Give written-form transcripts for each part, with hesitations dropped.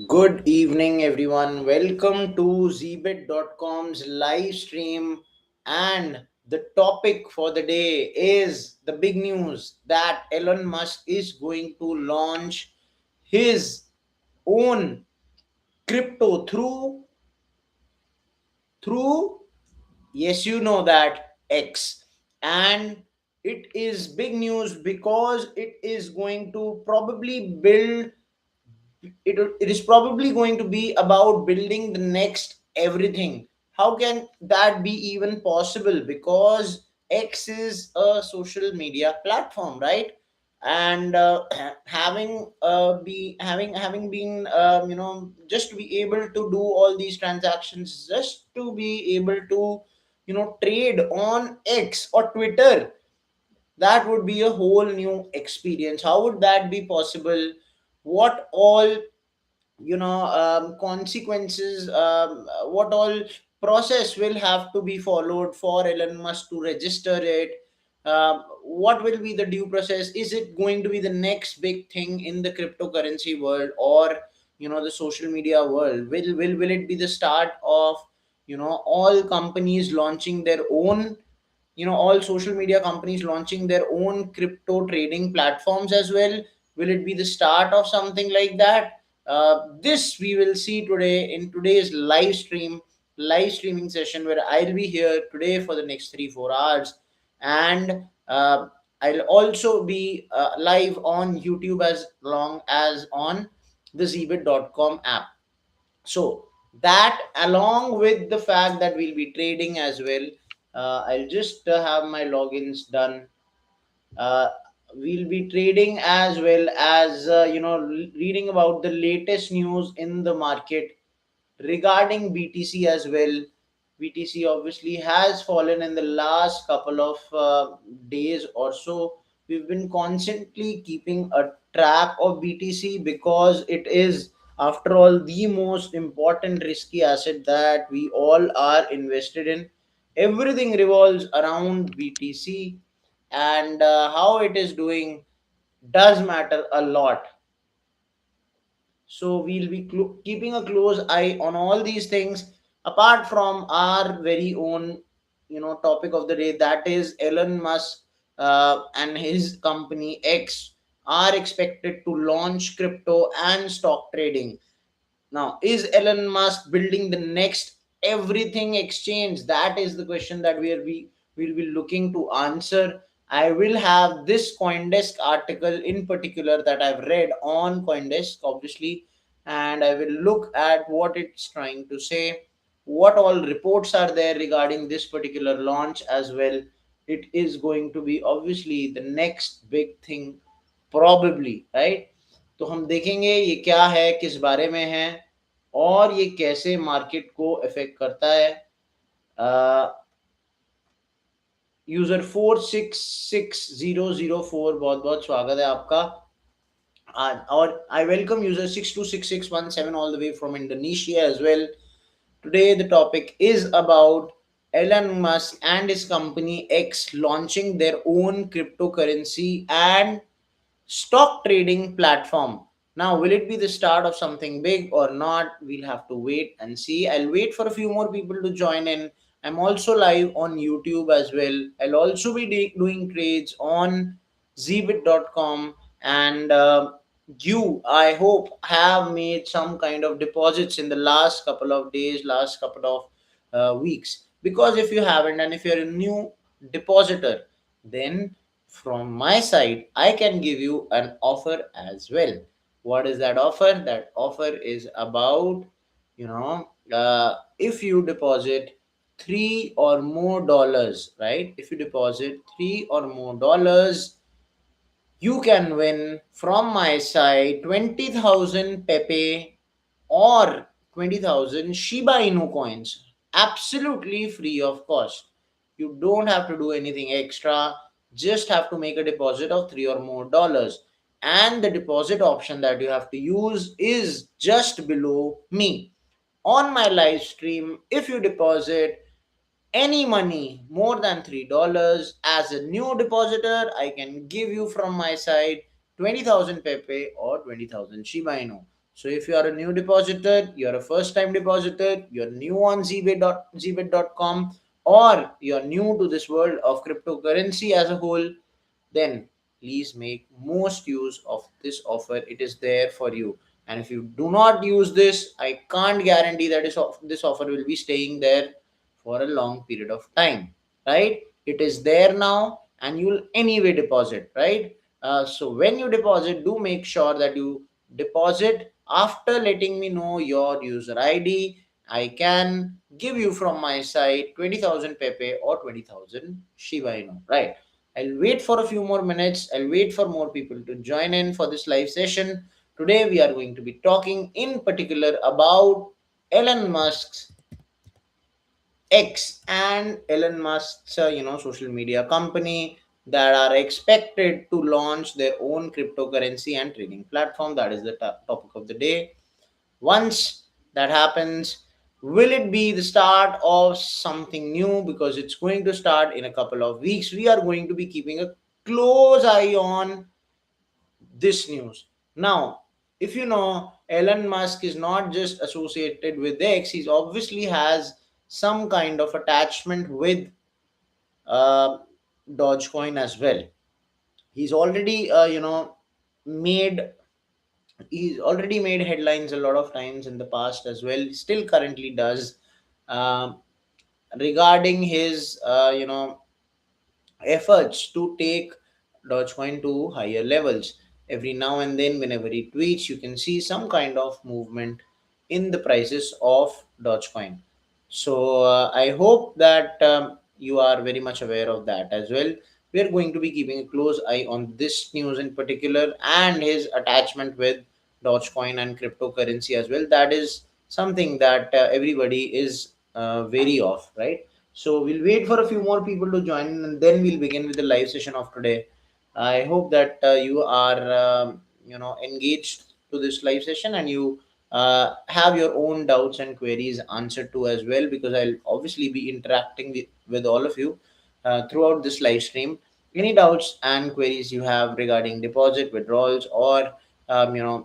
Good evening, everyone. Welcome to zbit.com's live stream. And the topic for the day is the big news that Elon Musk is going to launch his own crypto through yes, you know that X. And it is big news because it is going to probably build it is probably going to be about building the next everything. How can that be even possible? Because X is a social media platform, right? And having been just to be able to do all these transactions, just to be able to trade on X or Twitter, that would be a whole new experience. How would that be possible? What all consequences, what all process will have to be followed for Elon Musk to register it? What will be the due process? Is it going to be the next big thing in the cryptocurrency world, or the social media world? Will it be the start of all companies launching their own, all social media companies launching their own crypto trading platforms as well? Will it be the start of something like that? This we will see today in today's live streaming session, where I'll be here today for the next 3 4 hours. And I'll also be live on YouTube as long as on the zbit.com app. So that, along with the fact that we'll be trading as well, I'll just have my logins done. uh, we'll be trading as well as reading about the latest news in the market regarding BTC as well. BTC obviously has fallen in the last couple of days or so. We've been constantly keeping a track of BTC because it is, after all, the most important risky asset that we all are invested in. Everything revolves around BTC, and how it is doing does matter a lot. So we'll be keeping a close eye on all these things, apart from our very own topic of the day, that is Elon Musk and his company X are expected to launch crypto and stock trading. Now, is Elon Musk building the next everything exchange? That is the question that we will be looking to answer. I will have this CoinDesk article in particular that I've read on CoinDesk, obviously, and I will look at what it's trying to say, what all reports are there regarding this particular launch as well. It is going to be obviously the next big thing, probably, right? तो हम देखेंगे ये क्या है, किस बारे में है, और ये कैसे मार्केट को इफेक्ट करता है. यूजर 466004, बहुत बहुत स्वागत है आपका. और I welcome user 626617 all the way from Indonesia as well. Today the topic is about Elon Musk and his company X launching their own cryptocurrency and stock trading platform. Now, will it be the start of something big or not? We'll have to wait and see. I'll wait for a few more people to join in. I'm also live on YouTube as well. I'll also be doing trades on zbit.com. And you, I hope, have made some kind of deposits in the last couple of days, last couple of weeks. Because if you haven't, and if you're a new depositor, then from my side, I can give you an offer as well. What is that offer? That offer is about, if you deposit $3 or more, right? If you deposit $3 or more, you can win from my side 20,000 Pepe or 20,000 Shiba Inu coins, absolutely free of cost. You don't have to do anything extra, just have to make a deposit of $3 or more. And the deposit option that you have to use is just below me on my live stream. If you deposit any money more than $3 as a new depositor, I can give you from my side 20,000 Pepe or 20,000 Shiba Inu. So if you are a new depositor, you're a first time depositor, you're new on zbit.com, or you're new to this world of cryptocurrency as a whole, then please make most use of this offer. It is there for you. And if you do not use this, I can't guarantee that this offer will be staying there for a long period of time, right? It is there now and you'll anyway deposit, right? So when you deposit, do make sure that you deposit after letting me know your user ID. I can give you from my side 20,000 Pepe or 20,000 Shiba Inu, right? I'll wait for a few more minutes. I'll wait for more people to join in for this live session. Today, we are going to be talking in particular about Elon Musk's X and Elon Musk's social media company that are expected to launch their own cryptocurrency and trading platform. That is the topic of the day. Once that happens, will it be the start of something new? Because it's going to start in a couple of weeks. We are going to be keeping a close eye on this news. Now, if you know, Elon Musk is not just associated with X, he obviously has some kind of attachment with uh, Dogecoin as well. He's already, made he's already made headlines a lot of times in the past as well. Still, currently does, um, regarding his, efforts to take Dogecoin to higher levels. Every now and then, whenever he tweets, you can see some kind of movement in the prices of Dogecoin. So I hope that you are very much aware of that as well. We are going to be keeping a close eye on this news in particular and his attachment with Dogecoin and cryptocurrency as well. That is something that everybody is wary of, right? So we'll wait for a few more people to join and then we'll begin with the live session of today. I hope that you are engaged to this live session and you have your own doubts and queries answered to as well, because I'll obviously be interacting with all of you throughout this live stream. Any doubts and queries you have regarding deposit withdrawals or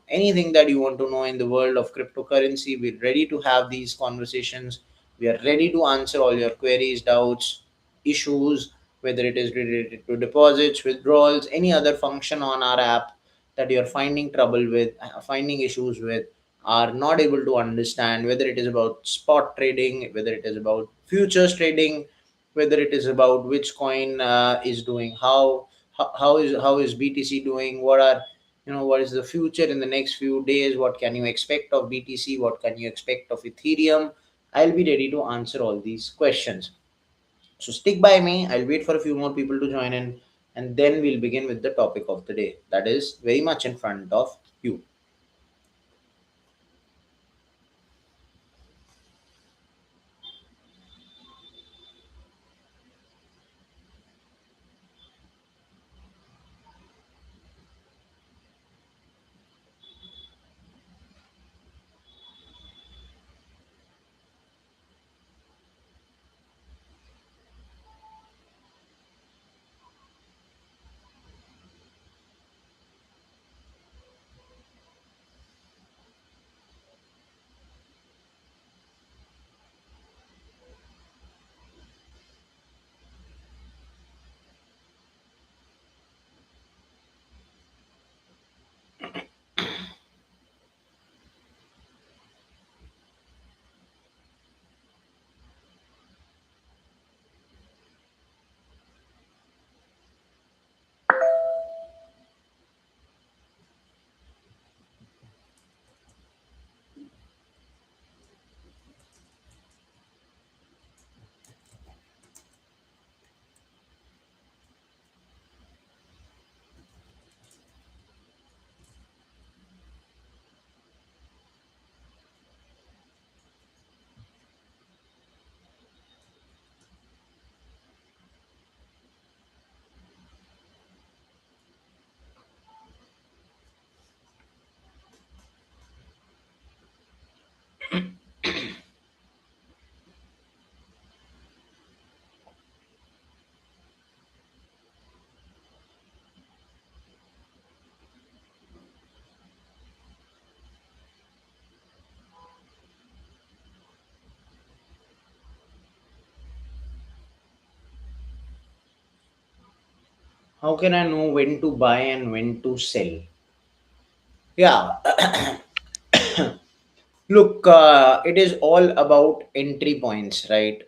anything that you want to know in the world of cryptocurrency, we're ready to have these conversations. We are ready to answer all your queries, doubts, issues, whether it is related to deposits, withdrawals, any other function on our app that you're finding trouble with, finding issues with, are not able to understand, whether it is about spot trading, whether it is about futures trading, whether it is about which coin is doing how is BTC doing, what is the future in the next few days, what can you expect of BTC, what can you expect of Ethereum. I'll be ready to answer all these questions. So stick by me. I'll wait for a few more people to join in, and then we'll begin with the topic of the day that is very much in front of you. How can I know when to buy and when to sell? Yeah, look, it is all about entry points, right?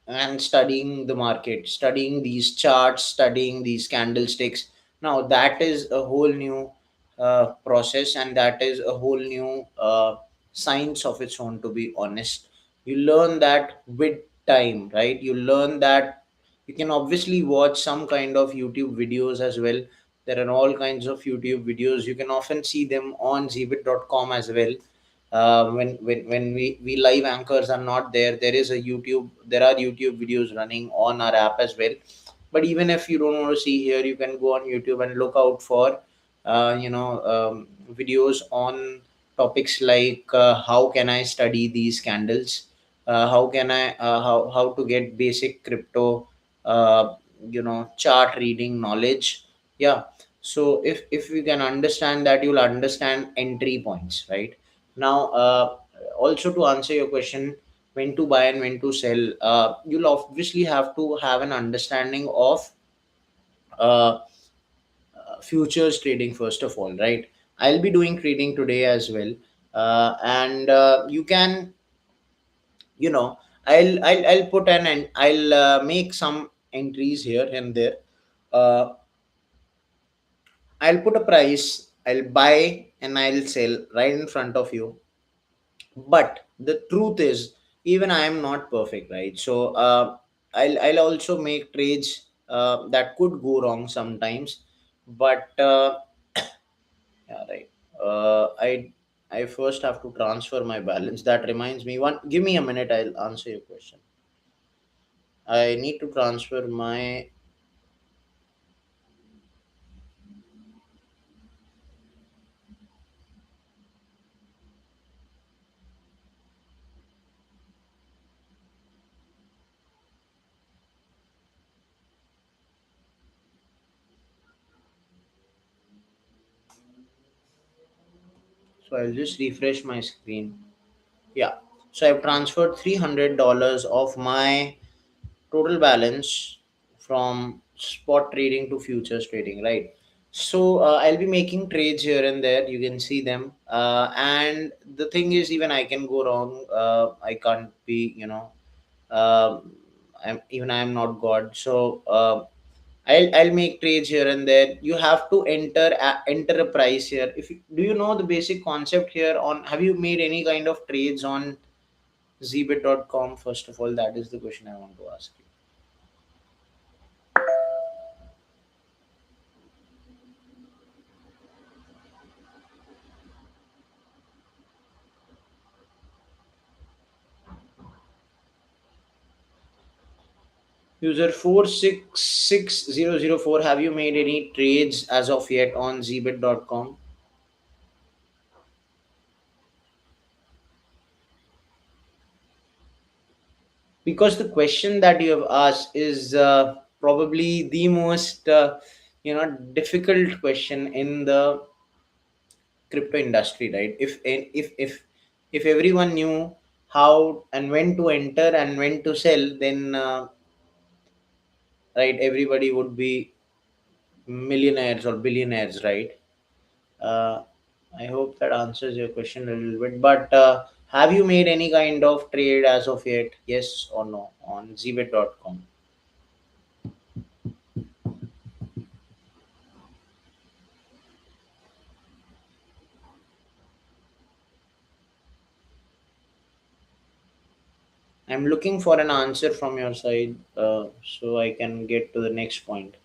And studying the market, studying these charts, studying these candlesticks. Now, that is a whole new process, and that is a whole new science of its own, to be honest. You learn that with time, right? You learn that you can obviously watch some kind of YouTube videos as well. There are all kinds of YouTube videos. You can often see them on zbit.com as well. When we live anchors are not there, there are YouTube videos running on our app as well. But even if you don't want to see here, you can go on YouTube and look out for videos on topics like how can I study these candles, how to get basic crypto chart reading knowledge. Yeah, so if you can understand that, you'll understand entry points, right? Now, also to answer your question, when to buy and when to sell, you'll obviously have to have an understanding of uh, futures trading first of all, right? I'll be doing trading today as well, and you can, you know, I'll put an and I'll make some entries here and there. Uh, I'll put a price, I'll buy and I'll sell right in front of you. But the truth is, even I am not perfect, right? So I'll also make trades that could go wrong sometimes. But yeah, right. I first have to transfer my balance. That reminds me, one, give me a minute, I'll answer your question. I need to transfer my, so I'll just refresh my screen. Yeah, so I've transferred $300 of my total balance from spot trading to futures trading, right? So I'll be making trades here and there, you can see them, and the thing is, even I can go wrong. I can't be, I'm not god. So I'll make trades here and there. You have to enter a price here. If you, do you know the basic concept here on, have you made any kind of trades on zbit.com? First of all, that is the question I want to ask you. User 466004, have you made any trades as of yet on zbit.com? Because the question that you have asked is probably the most difficult question in the crypto industry, right? If everyone knew how and when to enter and when to sell, then right, everybody would be millionaires or billionaires, right? Uh, I hope that answers your question a little bit. But have you made any kind of trade as of yet? Yes or no on zbit.com? I'm looking for an answer from your side, so I can get to the next point.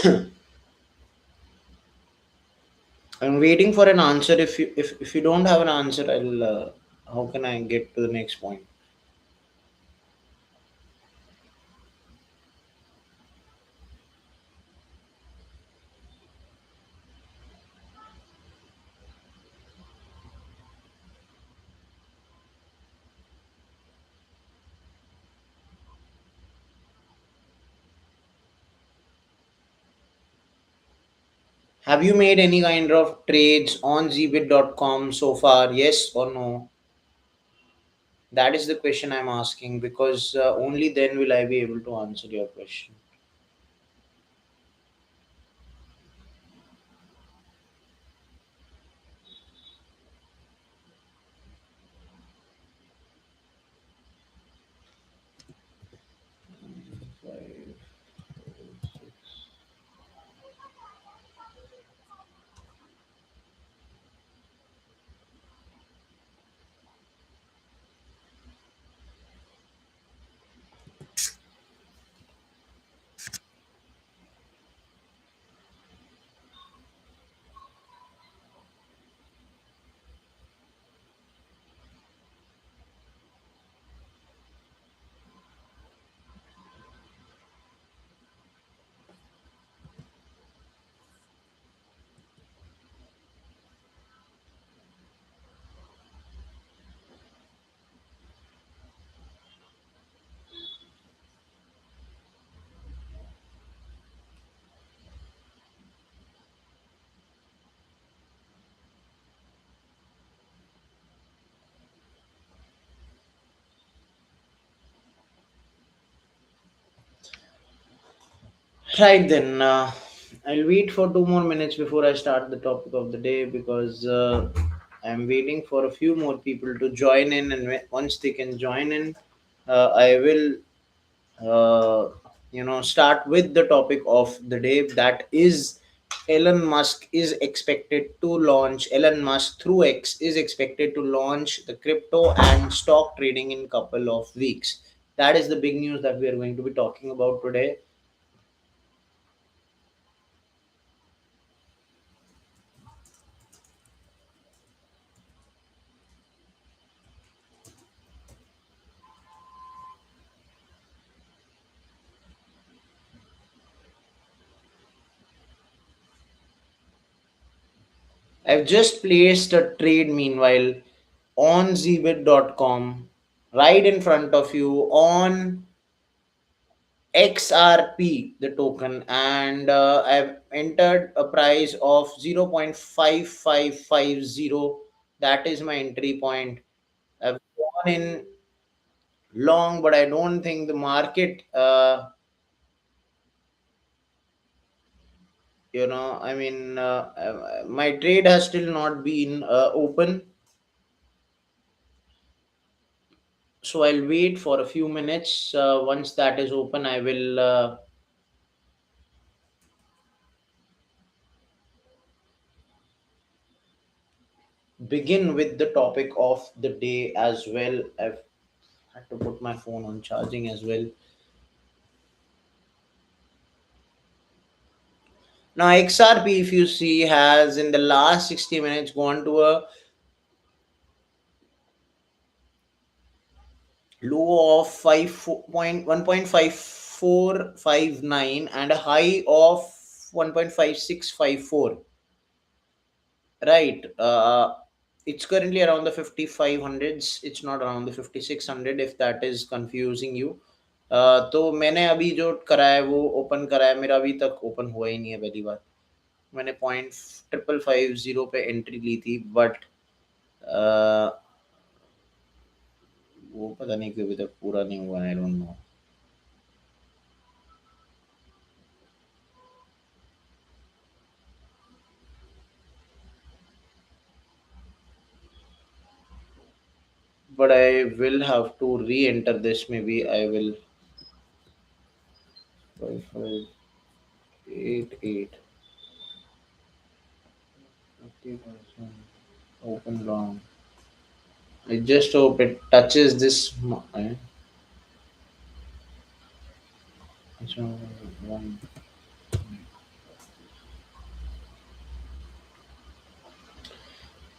I'm waiting for an answer. If you don't have an answer, I'll how can I get to the next point? Have you made any kind of trades on zbit.com so far? Yes or no? That is the question I'm asking, because only then will I be able to answer your question. Right then, I'll wait for 2 more minutes before I start the topic of the day, because I'm waiting for a few more people to join in, and once they can join in, I will, uh, start with the topic of the day. That is, Elon Musk through X is expected to launch the crypto and stock trading in couple of weeks. That is the big news that we are going to be talking about today. I've just placed a trade meanwhile on zbit.com, right in front of you, on XRP, the token, and I've entered a price of 0.5550. That is my entry point. I've gone in long, but I don't think the market, my trade has still not been open. So I'll wait for a few minutes. Once that is open, I will begin with the topic of the day as well. I've had to put my phone on charging as well. Now, XRP, if you see, has in the last 60 minutes gone to a low of 1.5459 and a high of 1.5654. Right. It's currently around the 5500s. It's not around the 5600, if that is confusing you. तो मैंने अभी जो करा है वो open करा है, मेरा अभी तक ओपन हुआ ही नहीं है पहली बार. मैंने 0.5550 पे एंट्री ली थी, बट वो पता नहीं क्यों अभी तक पूरा नहीं हुआ. I don't know. But I will have to re-enter this. Maybe I will. 5588. 50%. Open long. I just hope it touches this. So, one.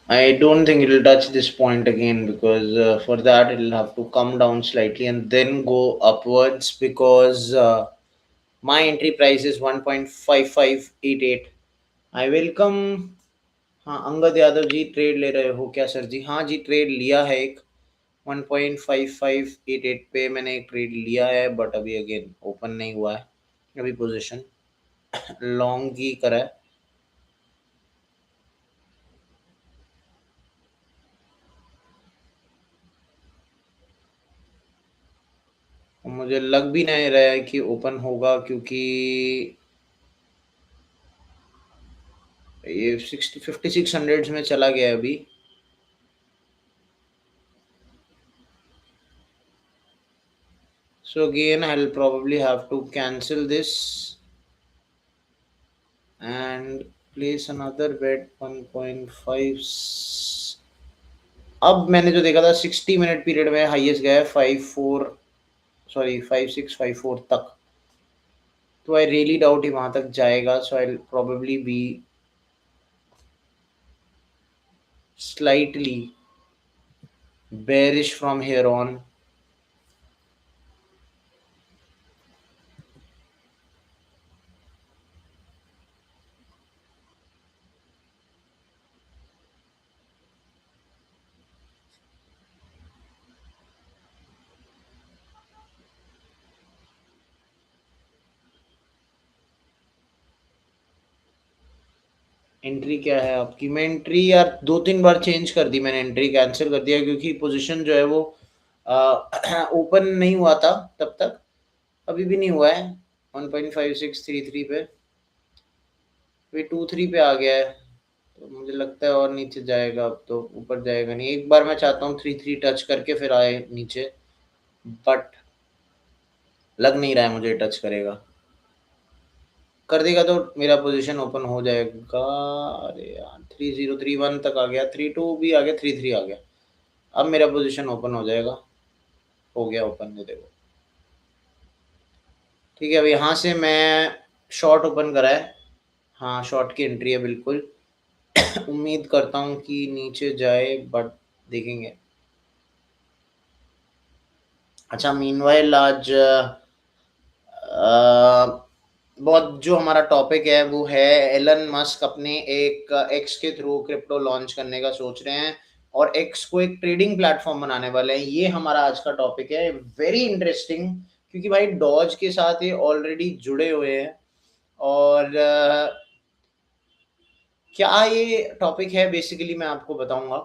I don't think it'll touch this point again, because for that it'll have to come down slightly and then go upwards, because my entry price is 1.5588. I welcome. हाँ, अंगद यादव जी, trade ले रहे हो क्या sir जी? हाँ जी, trade लिया है एक 1.5588 पे मैंने एक ट्रेड लिया है, बट अभी अगेन ओपन नहीं हुआ है। अभी पोजीशन लॉन्ग की करा है। मुझे लग भी नहीं रहा है कि ओपन होगा, क्योंकि ये 5600 में चला गया है अभी। So again, I'll probably have to cancel this and place another bet 1.5। अब मैंने जो देखा था 60 मिनट पीरियड में हाईएस्ट गया है 54, सॉरी 5654 तक। तो आई रियली डाउट ही वहां तक जाएगा, so I probably be slightly bearish from here on। Entry क्या है आपकी? मैं एंट्री यार 2-3 बार चेंज कर दी मैंने, एंट्री कैंसिल कर दिया, क्योंकि पोजीशन जो है वो ओपन नहीं हुआ था तब तक। अभी भी नहीं हुआ है 1.5633 पे, अभी 23 पे आ गया है। तो मुझे लगता है और नीचे जाएगा, अब तो ऊपर जाएगा नहीं। एक बार मैं चाहता हूँ 33 टच करके फिर आए नीचे, बट लग नहीं रहा है मुझे टच करेगा। कर देगा तो मेरा पोजीशन ओपन हो जाएगा। अरे यार 3031 तक आ गया, 32 भी आ गया, 33 आ गया। अब मेरा पोजीशन ओपन हो जाएगा। हो गया ओपन, ये देखो। ठीक है, अब यहाँ से मैं शॉर्ट ओपन करा है। हाँ, शॉर्ट की एंट्री है बिल्कुल। उम्मीद करता हूँ कि नीचे जाए, बट देखेंगे। अच्छा, मीनवाइल आज बहुत जो हमारा टॉपिक है वो है एलन मस्क अपने एक एक्स के थ्रू क्रिप्टो लॉन्च करने का सोच रहे हैं, और एक्स को एक ट्रेडिंग प्लेटफॉर्म बनाने वाले हैं। ये हमारा आज का टॉपिक है, वेरी इंटरेस्टिंग, क्योंकि भाई डॉज के साथ ये ऑलरेडी जुड़े हुए हैं। और क्या ये टॉपिक है बेसिकली मैं आपको बताऊंगा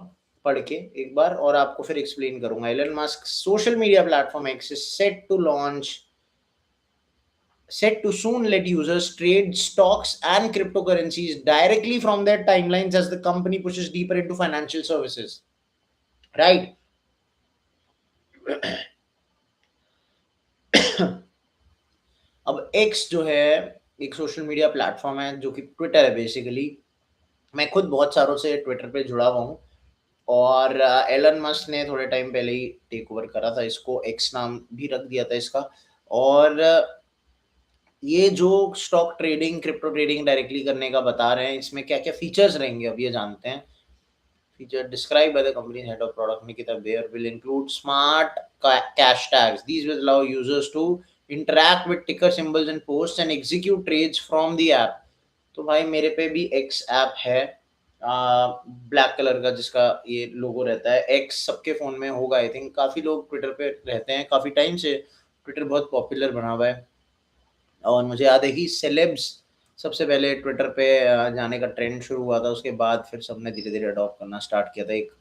पढ़ के एक बार, और आपको फिर एक्सप्लेन करूंगा। Elon Musk social media platform X is set to soon let users trade stocks and cryptocurrencies directly from their timelines as the company pushes deeper into financial services, right? अब एक्स जो है एक social media platform है, जो कि Twitter है basically. मैं खुद बहुत सारों से ट्विटर पे जुड़ा हुआ हूँ, और एलन मस्क ने थोड़े टाइम पहले ही टेक ओवर करा था इसको, एक्स नाम भी रख दिया था इसका। और ये जो stock trading, crypto trading directly करने का बता रहे हैं, इसमें क्या क्या फीचर्स रहेंगे अब ये जानते हैं। Feature describe by the company head of product Nikita Bier will include smart cash tags, these will allow users to interact with ticker symbols and posts and execute trades from the app। तो भाई मेरे पे भी x app है, black colour का, जिसका ये लोगो रहता है। एक्स सबके फोन में होगा आई थिंक, काफी लोग ट्विटर पे रहते हैं, काफी टाइम से ट्विटर बहुत पॉपुलर बना हुआ है। और मुझे याद है कि सेलेब्स सबसे पहले ट्विटर पे जाने का ट्रेंड शुरू हुआ था, उसके बाद फिर सबने धीरे धीरे अडॉप्ट करना स्टार्ट किया था। एक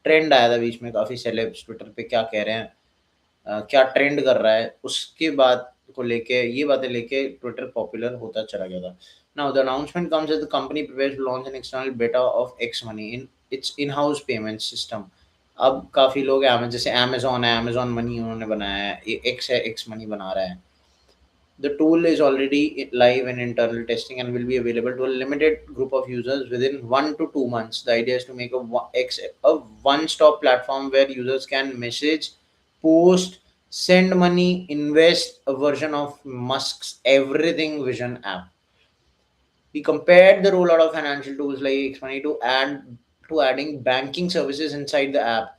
ट्रेंड आया था बीच में, काफ़ी सेलेब्स ट्विटर पे क्या कह रहे हैं, क्या ट्रेंड कर रहा है, उसके बाद को लेके ये बातें लेके ट्विटर पॉपुलर होता चला गया था। Now the announcement comes as the company prepares to launch an external beta of X money in its in house payment system. अब काफ़ी लोग जैसे अमेजोन है, अमेजोन मनी उन्होंने बनाया है, ये एक्स है, एक्स मनी बना रहा है। The tool is already live in internal testing and will be available to a limited group of users within 1 to 2 months. The idea is to make a one-stop platform where users can message, post, send money, invest, a version of Musk's Everything Vision app. We compared the rollout of financial tools like Xmoney to add to adding banking services inside the app,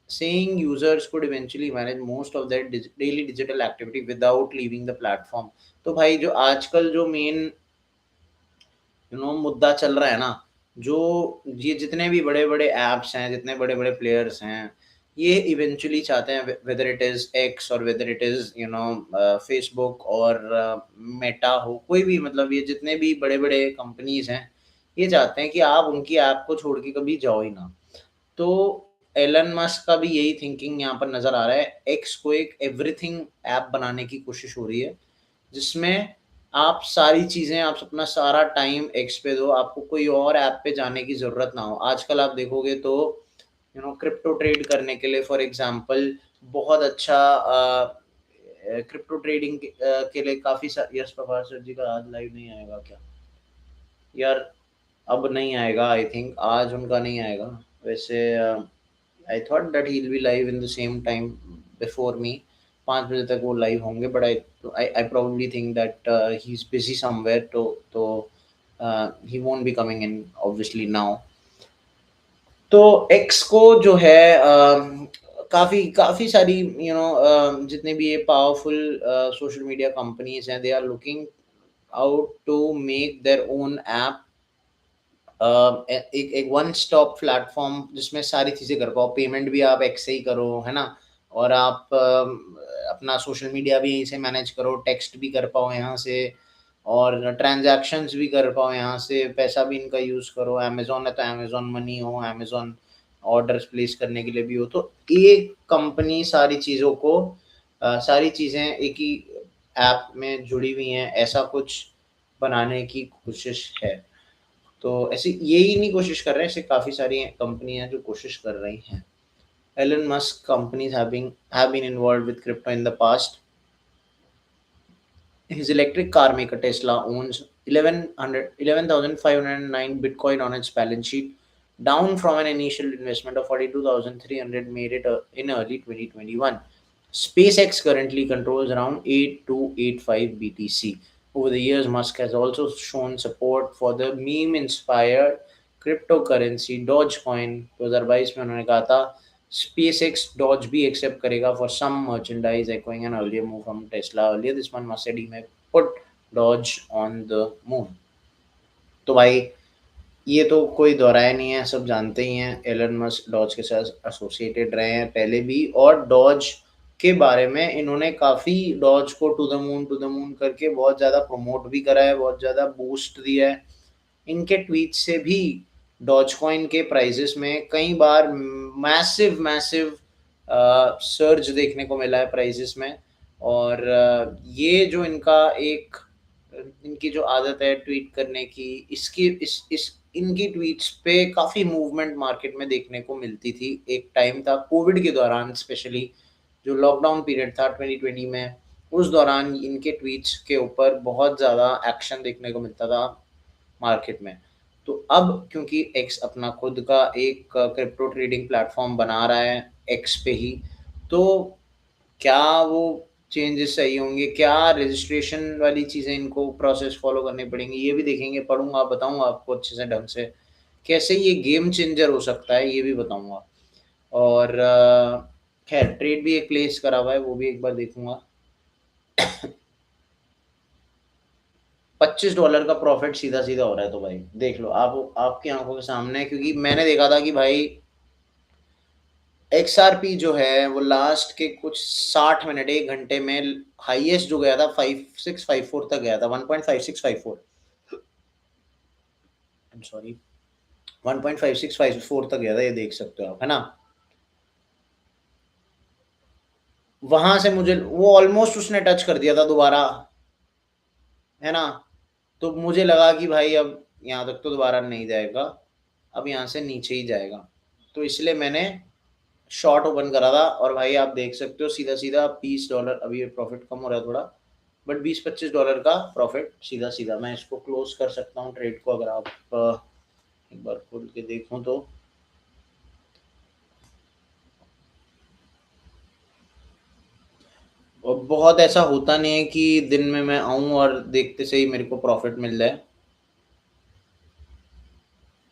saying users could eventually manage most of their daily digital activity without leaving the platform. तो भाई जो आजकल जो main मुद्दा चल रहा है ना, जो ये जितने भी बड़े बड़े ऐप्स हैं, जितने बड़े बड़े प्लेयर्स हैं, ये इवेंचुअली चाहते हैं, वेदर इट इज एक्स और वेदर इट इज फेसबुक और मेटा हो, कोई भी, मतलब ये जितने भी बड़े बड़े कंपनीज हैं, ये चाहते हैं कि आप उनकी ऐप को छोड़ के कभी जाओ ही ना। तो एलन मस्क का भी यही थिंकिंग यहाँ पर नजर आ रहा है। एक्स को एक एवरीथिंग ऐप बनाने की कोशिश हो रही है, जिसमें आप सारी चीज़ें, आप अपना सारा टाइम एक्स पे दो, आपको कोई और ऐप पे जाने की ज़रूरत ना हो। आजकल आप देखोगे तो क्रिप्टो ट्रेड करने के लिए फॉर एग्जांपल बहुत अच्छा क्रिप्टो ट्रेडिंग के लिए काफ़ी यस प्रभार सर जी का आज लाइव नहीं आएगा क्या यार? अब नहीं आएगा, आई थिंक आज उनका नहीं आएगा। वैसे I thought that he will be live in the same time before me. 5 बजे तक वो लाइव होंगे, but I probably think that he is busy somewhere, तो he won't be coming in obviously now. तो एक्स को जो है काफ़ी काफ़ी सारी जितने भी ये पावरफुल सोशल मीडिया कंपनीज हैं, they are looking out to make their own app, एक एक वन स्टॉप प्लेटफॉर्म जिसमें सारी चीज़ें कर पाओ। पेमेंट भी आप एक्स से ही करो, है ना? और आप अपना सोशल मीडिया भी यहीं से मैनेज करो, टेक्स्ट भी कर पाओ यहाँ से, और ट्रांजैक्शंस भी कर पाओ यहाँ से, पैसा भी इनका यूज़ करो। अमेज़न है तो अमेज़न मनी हो, अमेज़न ऑर्डर्स प्लेस करने के लिए भी हो। तो एक कंपनी सारी चीज़ों को सारी चीज़ें एक ही ऐप में जुड़ी हुई हैं, ऐसा कुछ बनाने की कोशिश है। तो ऐसी यही नहीं कोशिश कर रहे हैं, ऐसे काफ़ी सारी कंपनी हैं जो कोशिश कर रही हैं। Elon Musk companies have been involved with crypto in the past. His electric car maker Tesla owns 11,509 Bitcoin on its balance sheet, down from an initial investment of 42,300 made it in early 2021. SpaceX currently controls around 8285 BTC. Over the years, Musk has also shown support for the meme-inspired cryptocurrency Dogecoin. 2022 में उन्होंने कहा था SpaceX Doge भी accept करेगा for some merchandise, echoing an earlier move from Tesla. Earlier this month, Musk said he may put Doge on the moon. तो भाई ये तो कोई दोहराया नहीं है, सब जानते ही हैं। एलन मस्क डॉज के साथ एसोसिएटेड रहे हैं पहले भी, और डॉज के बारे में इन्होंने काफ़ी डॉज को टू द मून करके बहुत ज़्यादा प्रमोट भी करा है, बहुत ज़्यादा बूस्ट दिया है। इनके ट्वीट से भी डॉज कॉइन के प्राइजेस में कई बार मैसिव मैसिव सर्ज देखने को मिला है प्राइजेस में। और ये जो इनका एक इनकी जो आदत है ट्वीट करने की, इसकी इस इनकी ट्वीट्स पे काफ़ी मूवमेंट मार्केट में देखने को मिलती थी। एक टाइम था कोविड के दौरान, स्पेशली जो लॉकडाउन पीरियड था 2020 में, उस दौरान इनके ट्वीट्स के ऊपर बहुत ज़्यादा एक्शन देखने को मिलता था मार्केट में। तो अब क्योंकि एक्स अपना खुद का एक क्रिप्टो ट्रेडिंग प्लेटफॉर्म बना रहा है एक्स पे ही, तो क्या वो चेंजेस सही होंगे, क्या रजिस्ट्रेशन वाली चीज़ें इनको प्रोसेस फॉलो करनी पड़ेंगी, ये भी देखेंगे, पढ़ूंगा, बताऊंगा आपको अच्छे से ढंग से कैसे ये गेम चेंजर हो सकता है, ये भी बताऊंगा। और खैर ट्रेड भी एक प्लेस करा हुआ है, वो भी एक बार देखूंगा। $25 का प्रॉफिट सीधा सीधा हो रहा है, तो भाई देख लो, आप आपकी आंखों के सामने, क्योंकि मैंने देखा था कि भाई XRP जो है वो लास्ट के कुछ 60 मिनट 1 घंटे में हाईएस्ट जो गया था 5654 तक गया था, 1.5654, आई एम सॉरी, 1.5654 तक गया था, ये देख सकते हो आप, है ना? वहां से मुझे वो ऑलमोस्ट उसने टच कर दिया था दोबारा, है ना? तो मुझे लगा कि भाई अब यहाँ तक तो दोबारा नहीं जाएगा, अब यहाँ से नीचे ही जाएगा, तो इसलिए मैंने शॉर्ट ओपन करा था। और भाई आप देख सकते हो सीधा सीधा $20, अभी ये प्रॉफिट कम हो रहा है थोड़ा, बट $20-25 का प्रॉफिट सीधा सीधा। मैं इसको क्लोज कर सकता हूँ ट्रेड को, अगर आप एक बार खोल के देखूँ तो। और बहुत ऐसा होता नहीं है कि दिन में मैं आऊँ और देखते से ही मेरे को प्रॉफिट मिल जाए।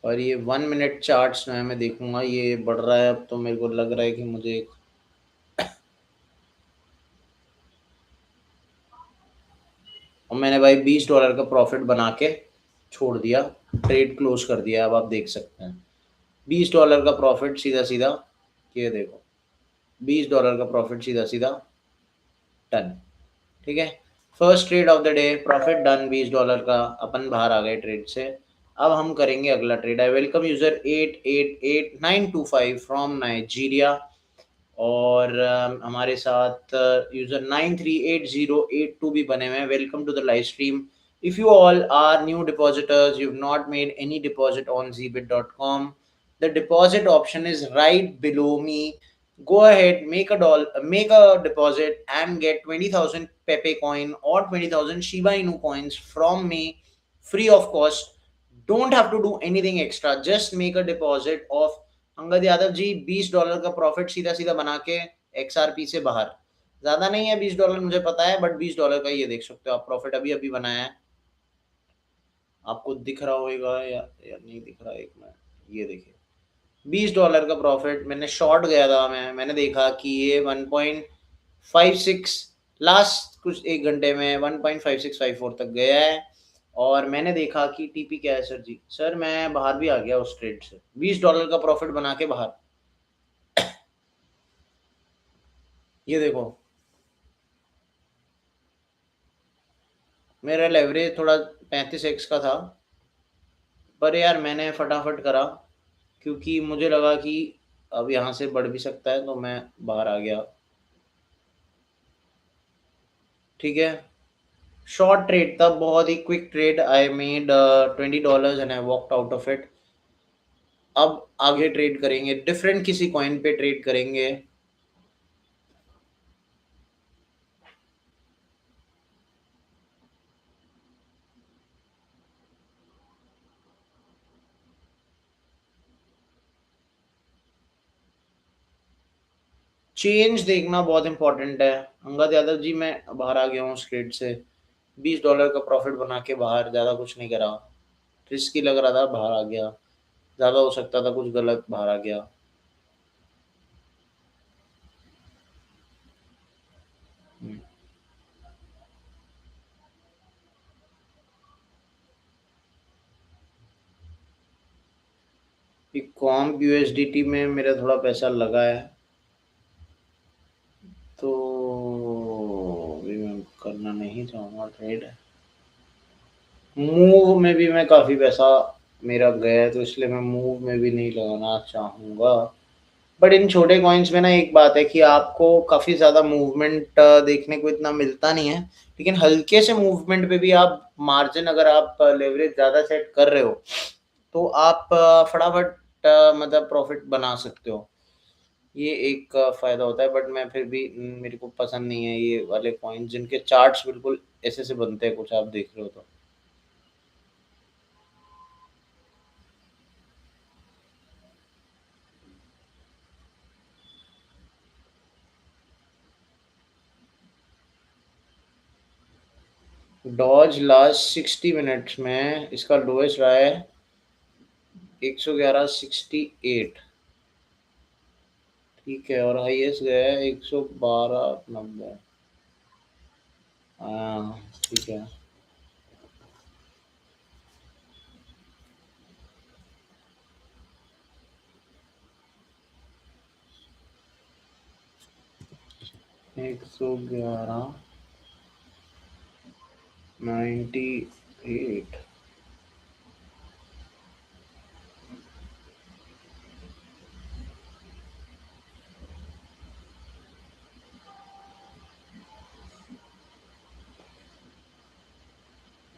और ये 1 मिनट चार्ट्स जो है मैं देखूंगा, ये बढ़ रहा है अब, तो मेरे को लग रहा है कि मुझे और मैंने भाई $20 का प्रॉफिट बना के छोड़ दिया, ट्रेड क्लोज कर दिया। अब आप देख सकते हैं $20 का प्रॉफिट सीधा सीधा, ये देखो $20 का प्रॉफिट सीधा सीधा डन। ठीक है, first trade off the day profit done, $20 का, अपन बाहर आ गए ट्रेड से। अब हम करेंगे अगला trade. I welcome user 888925 from Nigeria, और हमारे साथ यूजर 938082 भी बने हुए हैं। Welcome to the live stream. If you all are new depositors, you have not made any deposit on zbit.com, the deposit option is right below me. Go ahead, make a deposit and get 20,000 pepe coin or 20,000 shiba inu coins from me, free of cost. Don't have to do anything extra, just make a deposit of Angad Yadav ji. $20 का profit सीधा सीधा बना के XRP से बाहर। ज्यादा नहीं है $20, मुझे पता है, बट $20 का ये देख सकते हो आप, प्रॉफिट अभी अभी बनाया है। आपको दिख रहा होगा या नहीं दिख रहा, एक मिनट, ये देखिए $20 का प्रॉफिट। मैंने शॉर्ट गया था, मैंने देखा कि ये 1.56, लास्ट कुछ एक घंटे में 1.5654 तक गया है। और मैंने देखा कि टीपी क्या है सर जी, सर मैं बाहर भी आ गया उस ट्रेड से, $20 का प्रॉफिट बना के बाहर। ये देखो, मेरा लेवरेज थोड़ा 35x का था, पर यार मैंने फटाफट करा, क्योंकि मुझे लगा कि अब यहाँ से बढ़ भी सकता है, तो मैं बाहर आ गया। ठीक है, शॉर्ट ट्रेड था, बहुत ही quick trade. I made $20 and I walked out of it. अब आगे ट्रेड करेंगे, डिफरेंट किसी कॉइन पे ट्रेड करेंगे। चेंज देखना बहुत इंपॉर्टेंट है। अंगद यादव जी, मैं बाहर आ गया हूँ उस ट्रेड से, $20 का प्रॉफिट बना के बाहर, ज़्यादा कुछ नहीं करा। रिस्की लग रहा था, बाहर आ गया। ज़्यादा हो सकता था कुछ गलत, बाहर आ गया। हम्म। कॉम्प यूएसडीटी में मेरा थोड़ा पैसा लगा है, तो अभी मैं करना नहीं चाहूँगा ट्रेड। मूव में भी मैं काफ़ी पैसा मेरा गया है, तो इसलिए मैं मूव में भी नहीं लगाना चाहूँगा। बट इन छोटे कॉइन्स में ना एक बात है कि आपको काफ़ी ज़्यादा मूवमेंट देखने को इतना मिलता नहीं है, लेकिन हल्के से मूवमेंट पे भी आप मार्जिन, अगर आप लेवरेज ज़्यादा सेट कर रहे हो, तो आप फटाफट मतलब प्रॉफिट बना सकते हो। ये एक फ़ायदा होता है, बट मैं फिर भी मेरे को पसंद नहीं है ये वाले कॉइन्स जिनके चार्ट्स बिल्कुल ऐसे से बनते हैं, कुछ आप देख रहे हो तो। डॉज लास्ट 60 मिनट्स में इसका लोएस्ट रहा है 111.68। ठीक है, और हाईएस्ट गया है 112.90। हाँ ठीक है। 111.98।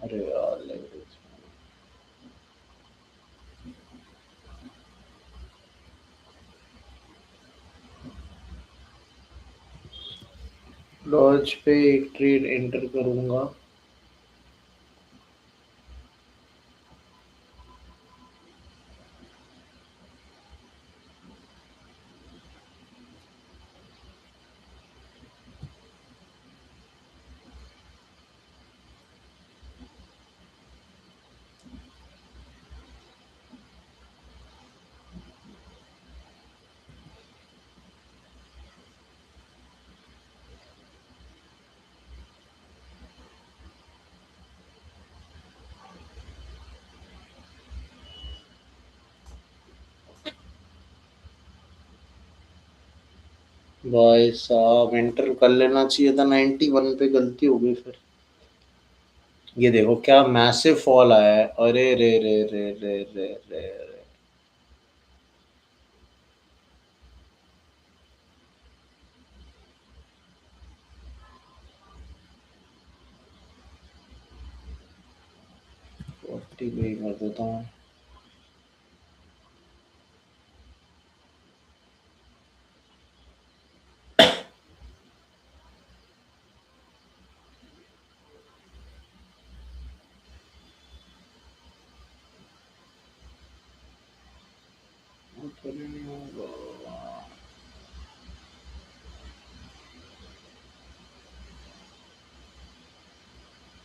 अरे यार लेवरेज, डॉज पे एक ट्रेड एंटर करूंगा। भाई साहब एंटर कर लेना चाहिए था 91 पे, गलती हो गई फिर। ये देखो क्या मैसिव फॉल आया है, अरे रे रे रे रे रे रे रे। 40 पे ही कर देता हूँ। नहीं होगा।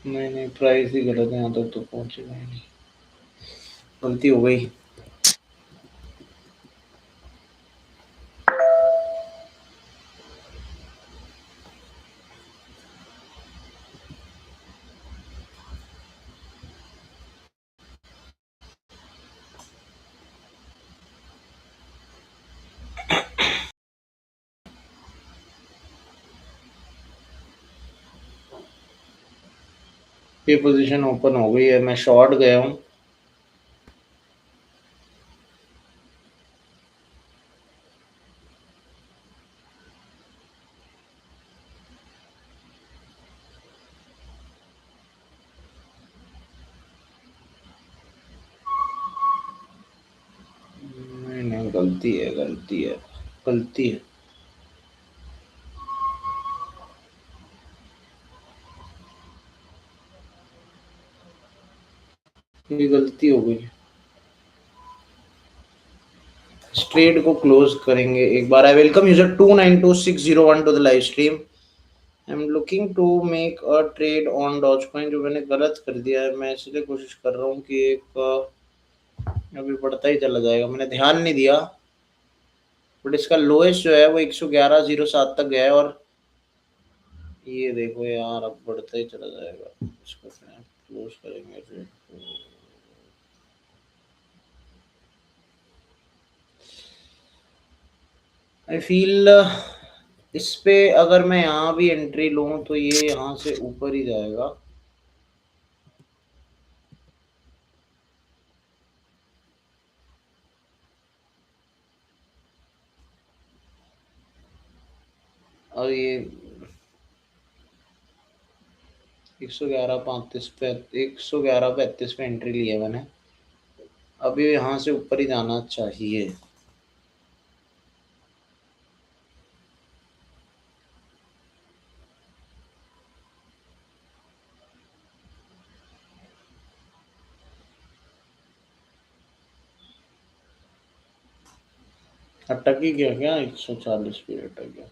नहीं नहीं, प्राइस ही गलत है, यहाँ तक तो पहुंचेगा ही नहीं। गलती हो गई। ये पोजीशन ओपन हो गई है, मैं शॉर्ट गया हूँ। नहीं नहीं, गलती है गलती है गलती है। ये गलती हो गई। इस ट्रेड को क्लोज करेंगे एक बार। I welcome user 292601 to the live stream. I am looking to make a trade on doge coin, जो मैंने गलत कर दिया है। मैं इसलिए कोशिश कर रहा हूँ कि एक अभी बढ़ता ही चला जाएगा, मैंने ध्यान नहीं दिया। बट इसका लोएस्ट जो है वो 111.07 तक गया है, और ये देखो यार अब बढ़ता ही चला जाएगा। इसको क्लोज करेंगे ट्रेड को। आई फील इस पे अगर मैं यहाँ भी एंट्री लूँ तो ये यहाँ से ऊपर ही जाएगा। और ये 111.35 पे, 111.35 पे एंट्री ली है मैंने। अभी यहाँ से ऊपर ही जाना चाहिए। अटक ही गया क्या? 140 पे अटक गया।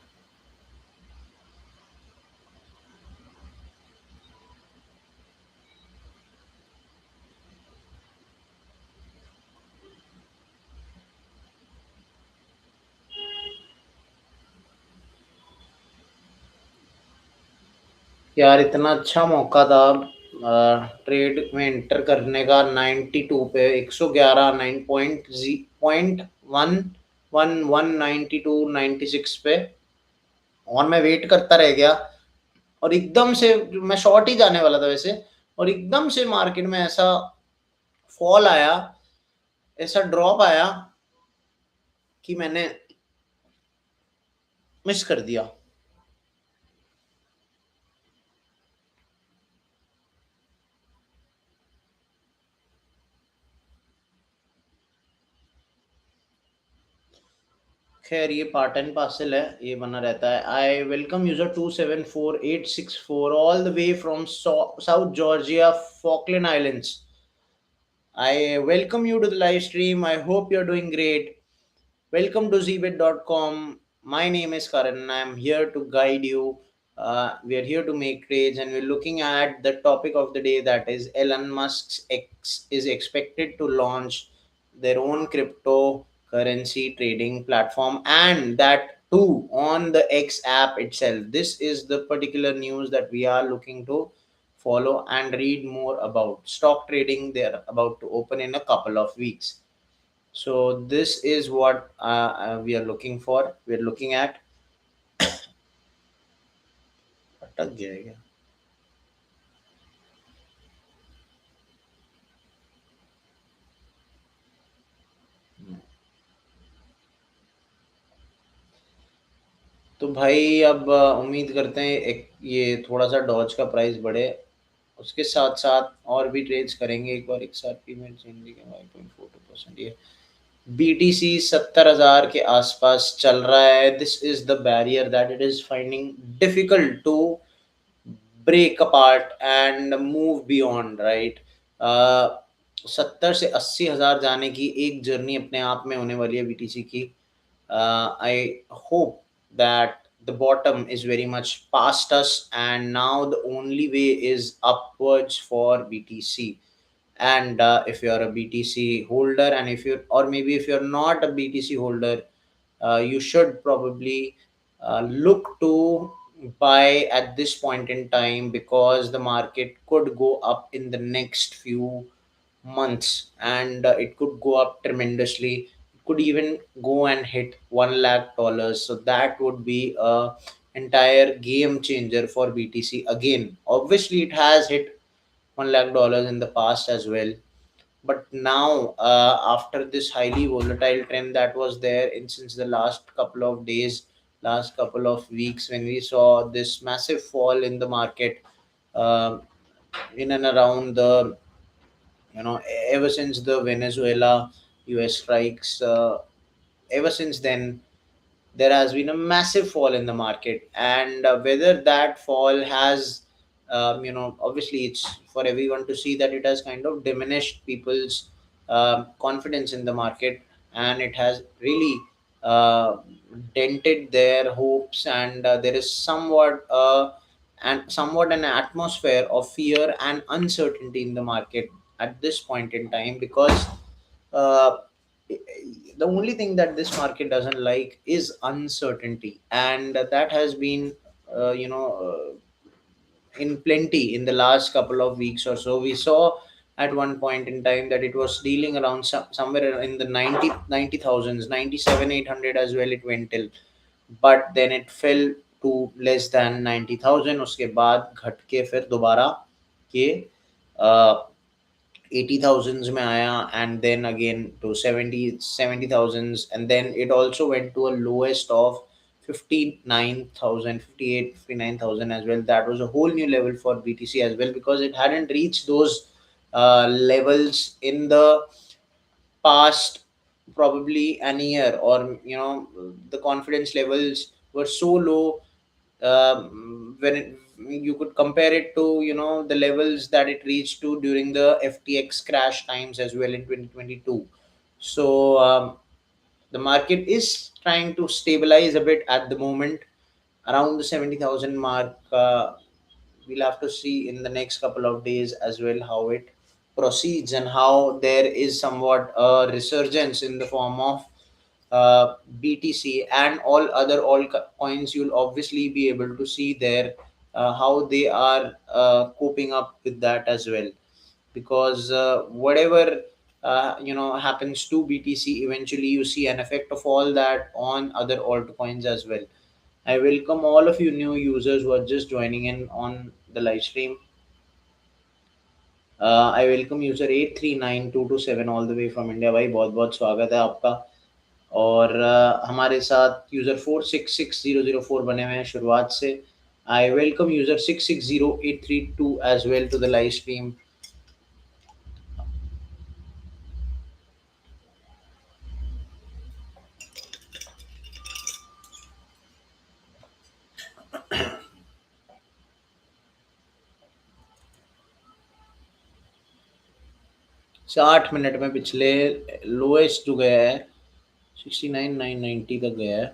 यार इतना अच्छा मौका था ट्रेड में एंटर करने का। 92 पे 111, 9 पॉइंट वन वन वन 92 96 पे। और मैं वेट करता रह गया, और एकदम से मैं शॉर्ट ही जाने वाला था वैसे, और एकदम से मार्केट में ऐसा फॉल आया, ऐसा ड्रॉप आया कि मैंने मिस कर दिया। खैर ये पार्ट एंड पार्सल है, ये बना रहता है। I welcome user 274864 all the way from south Georgia, Falkland islands. I welcome you to the live stream. I hope you're doing great. Welcome to zbit.com. My name is Karan and I'm here to guide you. We are here to make trades, and we're looking at the topic of the day, that is Elon Musk's X is expected to launch their own cryptocurrency trading platform, and that too on the X app itself. This is the particular news that we are looking to follow and read more about. Stock trading, they're about to open in a couple of weeks. So this is what we are looking for, we're looking at. अटक गया है क्या? तो भाई अब उम्मीद करते हैं एक ये थोड़ा सा डॉज का प्राइस बढ़े, उसके साथ साथ और भी ट्रेड्स करेंगे एक बार। XRP में चेंज के 5.42% ये BTC 70,000 के आसपास चल रहा है। This is the barrier that it is finding difficult to break apart and move beyond, right. 70 से 80 हज़ार जाने की एक जर्नी अपने आप में होने वाली है BTC की। I hope that the bottom is very much past us, and now the only way is upwards for BTC. And if you're a BTC holder, and if you're, or maybe if you're not a BTC holder, you should probably look to buy at this point in time, because the market could go up in the next few months, and it could go up tremendously. It could even go and hit $1 lakh, so that would be a entire game changer for BTC again. Obviously it has hit $1 lakh in the past as well, but now after this highly volatile trend that was there in since the last couple of days, last couple of weeks, when we saw this massive fall in the market, uh, in and around the, ever since the Venezuela US strikes, ever since then there has been a massive fall in the market. And whether that fall has, obviously it's for everyone to see that it has kind of diminished people's confidence in the market, and it has really uh, dented their hopes, and there is somewhat an atmosphere of fear and uncertainty in the market at this point in time, because uh, the only thing that this market doesn't like is uncertainty, and that has been uh, you know uh, in plenty in the last couple of weeks or so. We saw at one point in time that it was dealing around somewhere in the 90,000s, 97,800 as well it went till, but then it fell to less than 90,000। उसके बाद घट के फिर दोबारा के 80,000s में आया, and then again to 70,000s, and then it also went to a lowest of 59,000, 58, 59,000 as well. That was a whole new level for BTC as well, because it hadn't reached those levels in the past probably an year, or the confidence levels were so low, when you could compare it to the levels that it reached to during the FTX crash times as well in 2022. So the market is trying to stabilize a bit at the moment around the 70,000 mark. We'll have to see in the next couple of days as well how it proceeds, and how there is somewhat a resurgence in the form of BTC and all other coins. You'll obviously be able to see there how they are coping up with that as well, because whatever happens to BTC, eventually you see an effect of all that on other altcoins as well. I welcome all of you new users who are just joining in on the live stream. I welcome user 839227 all the way from India. भाई बहुत बहुत स्वागत है आपका। और हमारे साथ user 466004 बने हुए हैं शुरुआत से। I welcome user 660832 as well to the live stream. से 8 मिनट में पिछले लोएस्ट जो गया है 69,990 तक गया है।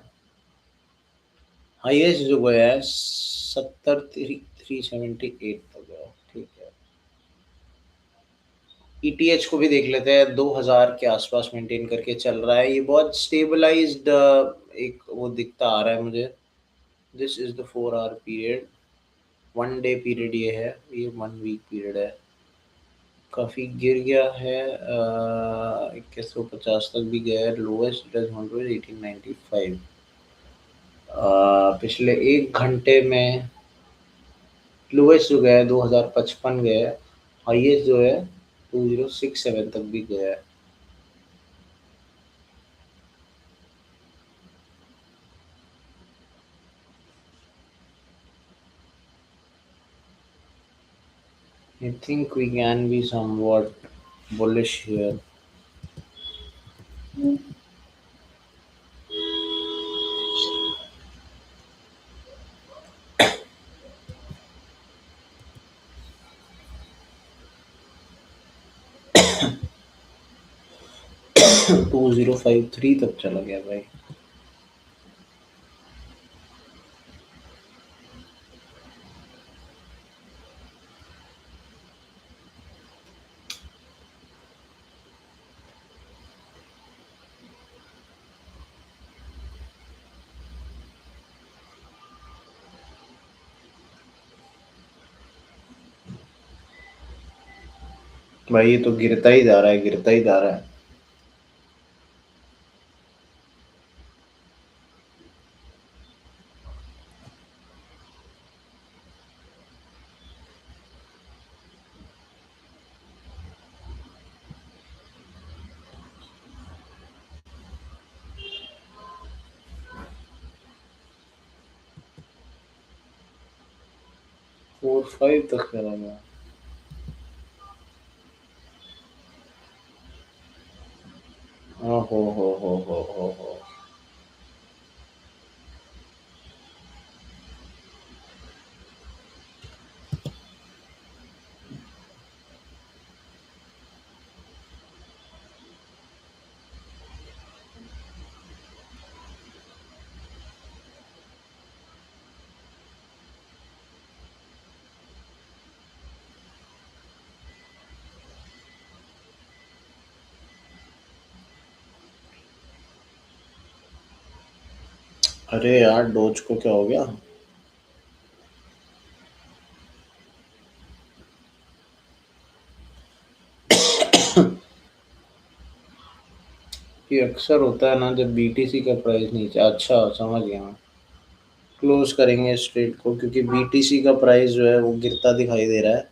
हाईएस्ट जो गया है 70,378 तक गया है। ठीक है, ETH को भी देख लेते हैं। 2000 के आसपास मेंटेन करके चल रहा है, ये बहुत स्टेबलाइज्ड एक वो दिखता आ रहा है मुझे। This is the 4 our period, 1 day period ये है, ये 1 वीक पीरियड है। काफ़ी गिर गया है, 2150 तक भी गया है। Lowest it has 1895। पिछले 1 घंटे में लोएस्ट जो गया है 2055 गया है, हाईएस्ट जो है 2067 तक भी गया है। I think we can be somewhat bullish here. 2053 तक चला गया भाई। भाई ये तो गिरता ही जा रहा है, गिरता ही जा रहा है। 45 तक चला गया। हो। अरे यार डोज को क्या हो गया? ये अक्सर होता है ना जब बीटीसी का प्राइस नीचे। अच्छा समझ गया मैं। क्लोज करेंगे इस ट्रेड को क्योंकि बीटीसी का प्राइस जो है वो गिरता दिखाई दे रहा है।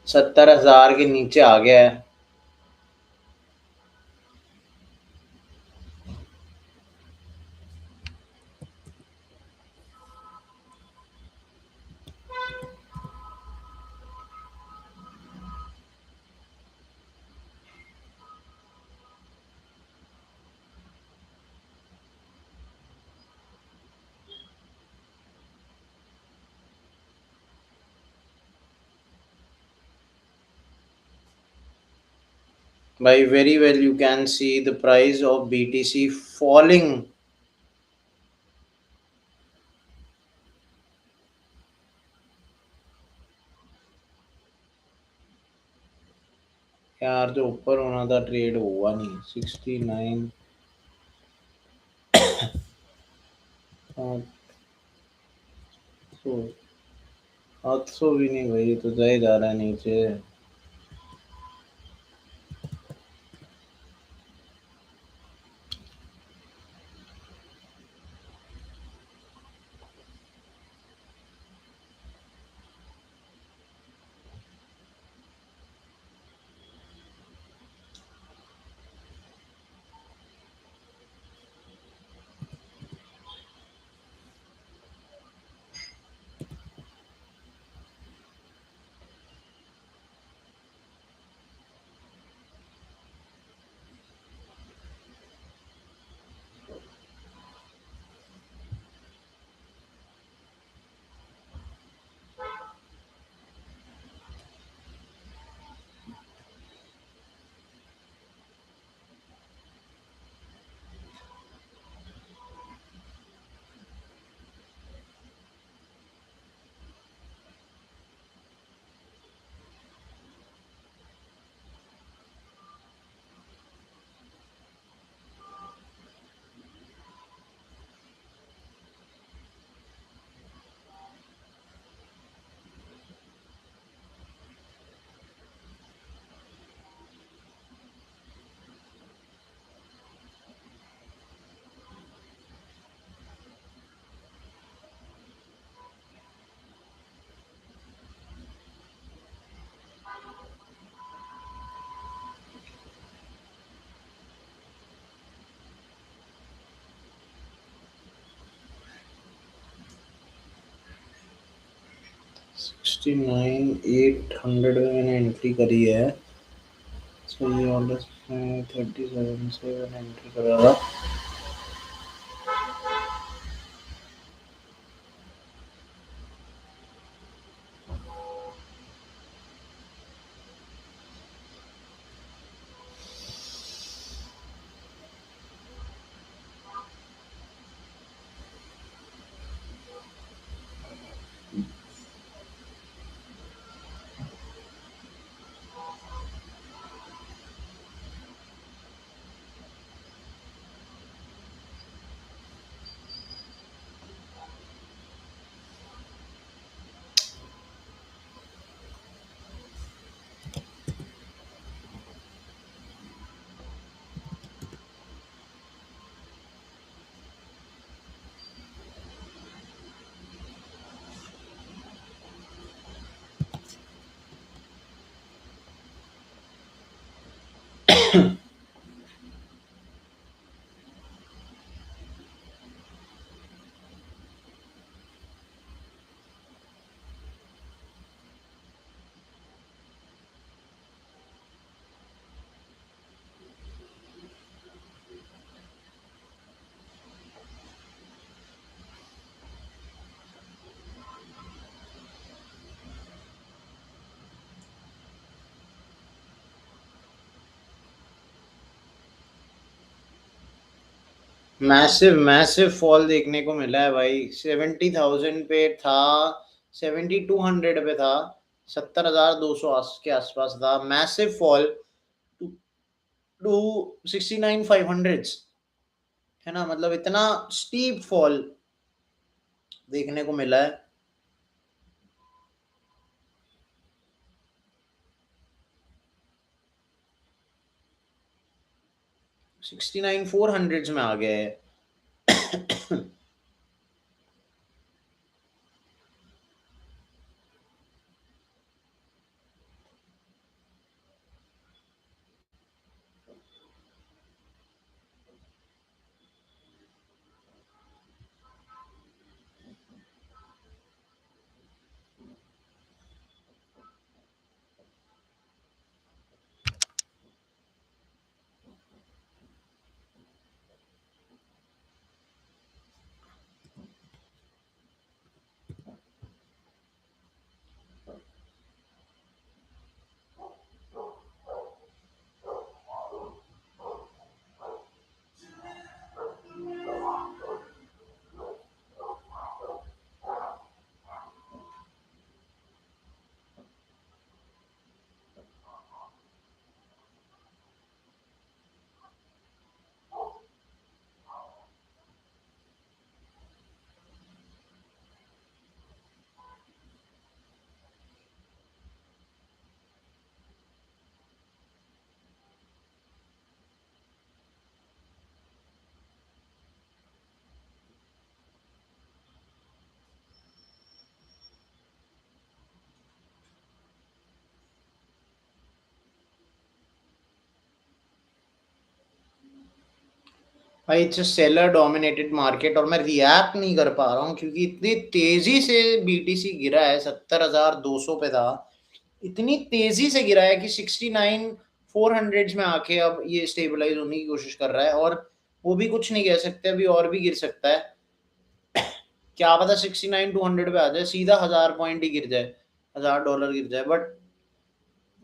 70,000 के नीचे आ गया है। भाई very well you can see the price of BTC falling. यार जो ऊपर होना था ट्रेड हुआ नहीं। 69। 700 भी नहीं भाई, तो जा ही जा रहा है नीचे। 69,800 में मैंने एंट्री करी है। सही ऑर्डर 37 से मैंने एंट्री करा था। मैसिव मैसिव फॉल देखने को मिला है भाई। 70,000 पे था, 7200 पे था, 70,200 के आसपास था। मैसिव फॉल टू 69,500, है ना, मतलब इतना स्टीप फॉल देखने को मिला है। 69,400 में आ गया है। भाई इट्स सेलर डोमिनेटेड मार्केट, और मैं रिएक्ट नहीं कर पा रहा हूँ क्योंकि इतनी तेजी से बीटीसी गिरा है। 70,200 पे था, इतनी तेजी से गिरा है कि 69,400 में आके अब ये स्टेबलाइज होने की कोशिश कर रहा है। और वो भी कुछ नहीं कह सकते, अभी और भी गिर सकता है। क्या पता 69,200 पे आ जाए, सीधा 1,000 पॉइंट ही गिर जाए, $1,000 गिर जाए। बट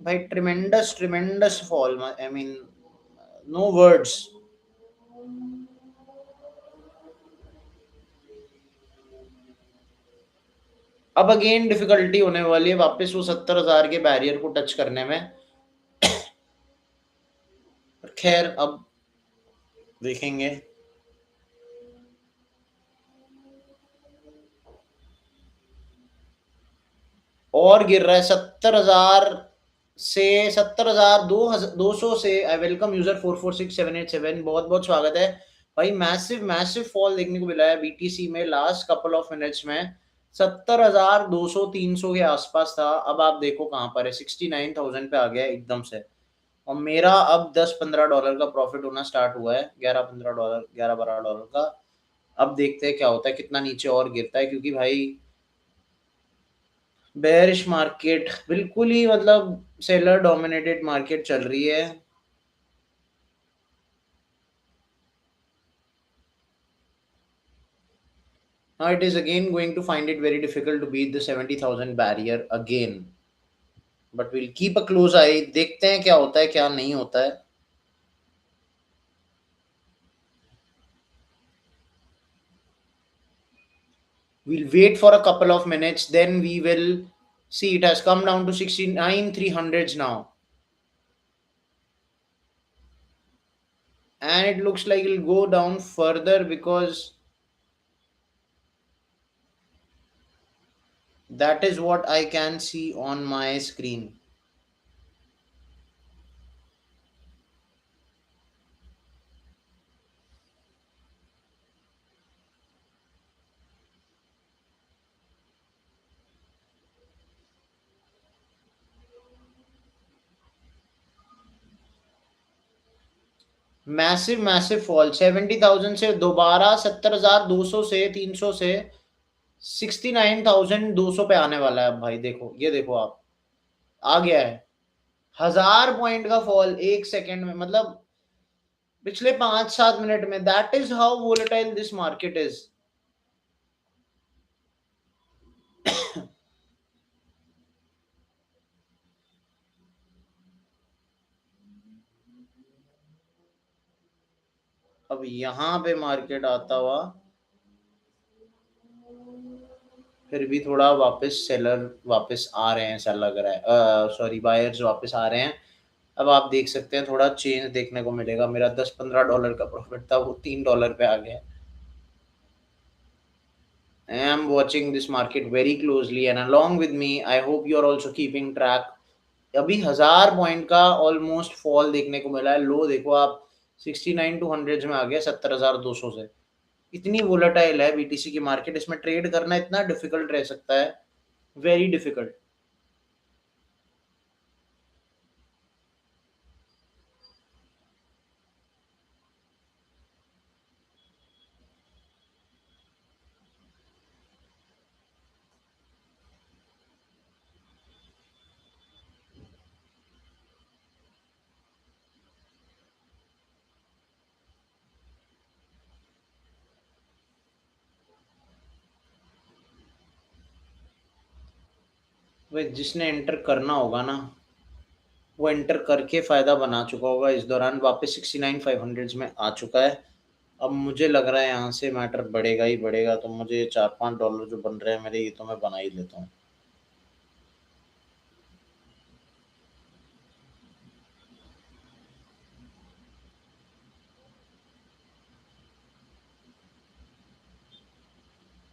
भाई tremendous tremendous fall, I mean no words. अब अगेन डिफिकल्टी होने वाली है वापस वो 70,000 के बैरियर को टच करने में। पर खैर अब देखेंगे। और गिर रहा है 70,000 से, 70,000 200 से। आई वेलकम यूजर 446787, बहुत बहुत स्वागत है भाई। मैसिव मैसिव फॉल देखने को मिला है बीटीसी में लास्ट कपल ऑफ मिनट्स में। 70,200 300 के आसपास था, अब आप देखो कहां पर है, 69,000 पे आ गया है एकदम से। और मेरा अब 10-15 डॉलर का प्रॉफिट होना स्टार्ट हुआ है, 11-15 डॉलर, 11-12 डॉलर का। अब देखते हैं क्या होता है, कितना नीचे और गिरता है, क्योंकि भाई बेरिश मार्केट बिल्कुल ही मतलब सेलर डोमिनेटेड मार्केट चल रही है. Now it is again going to find it very difficult to beat the 70,000 barrier again. But we'll keep a close eye. देखते हैं क्या होता है क्या नहीं होता है. We'll wait for a couple of minutes. Then we will see it has come down to 69 300s now. And it looks like it'll go down further because that is what I can see on my screen. Massive massive fall 70,000 से दोबारा 70,200 से 300 से 69,200 पे आने वाला है. अब भाई देखो ये देखो आप आ गया है. 1,000 पॉइंट का फॉल एक सेकेंड में मतलब पिछले 5-7 मिनट में. That is how volatile this market is. अब यहाँ पे मार्केट आता हुआ फिर भी थोड़ा वापस सेलर वापस आ रहे हैं ऐसा लग रहा है. सॉरी बायर्स वापस आ रहे हैं. अब आप देख सकते हैं थोड़ा चेंज देखने को मिलेगा. मेरा 10-15 डॉलर का प्रॉफिट था वो $3 पे आ गया. I am watching this market very closely and along with me I hope you are also keeping track. अभी 1,000 पॉइंट का ऑलमोस्ट फॉल देखने को मिला है. लो देखो आप 69 200 में आ गया 70,200 से. इतनी वोलेटाइल है बीटीसी की मार्केट. इसमें ट्रेड करना इतना डिफिकल्ट रह सकता है. Very difficult. वे जिसने एंटर करना होगा ना वो एंटर करके फायदा बना चुका होगा. इस दौरान वापस 69 500 में आ चुका है. अब मुझे लग रहा है यहाँ से मैटर बढ़ेगा ही बढ़ेगा. तो मुझे 4-5 डॉलर जो बन रहे हैं मेरे ये तो मैं बना ही लेता हूँ.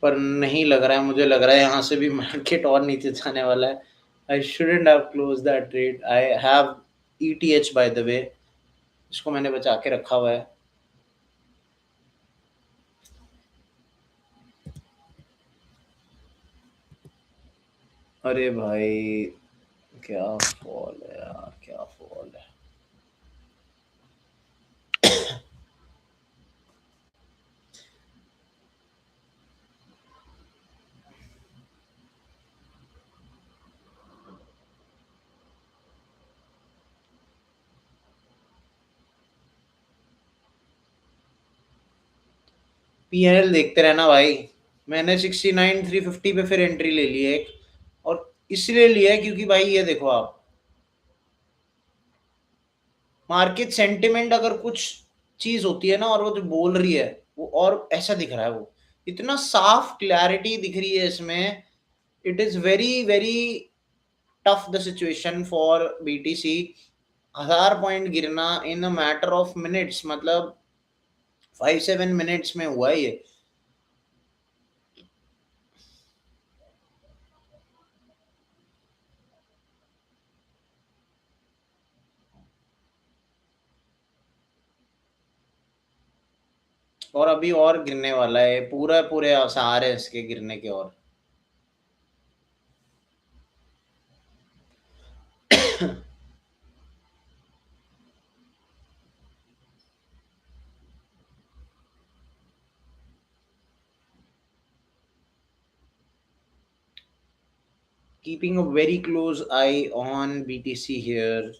पर नहीं लग रहा है. मुझे लग रहा है यहाँ से भी मार्केट और नीचे जाने वाला है. I shouldn't have close that trade. I have ETH bye the वे. इसको मैंने बचा के रखा हुआ है. अरे भाई क्या फॉल है यार क्या फॉल है. पीएनएल देखते रहना भाई. मैंने 69 350 पे फिर एंट्री ले ली है एक. और इसलिए लिया है क्योंकि भाई ये देखो आप मार्केट सेंटिमेंट अगर कुछ चीज होती है ना और वो जो बोल रही है वो और ऐसा दिख रहा है. वो इतना साफ क्लैरिटी दिख रही है इसमें. It is very very tough the situation for BTC. 1,000 point गिरना इन अ मैटर ऑफ मिनट्स मतलब 5-7 मिनट्स में हुआ है ये. और अभी और गिरने वाला है. पूरा पूरे आसार है इसके गिरने के. और keeping a very close eye on BTC here.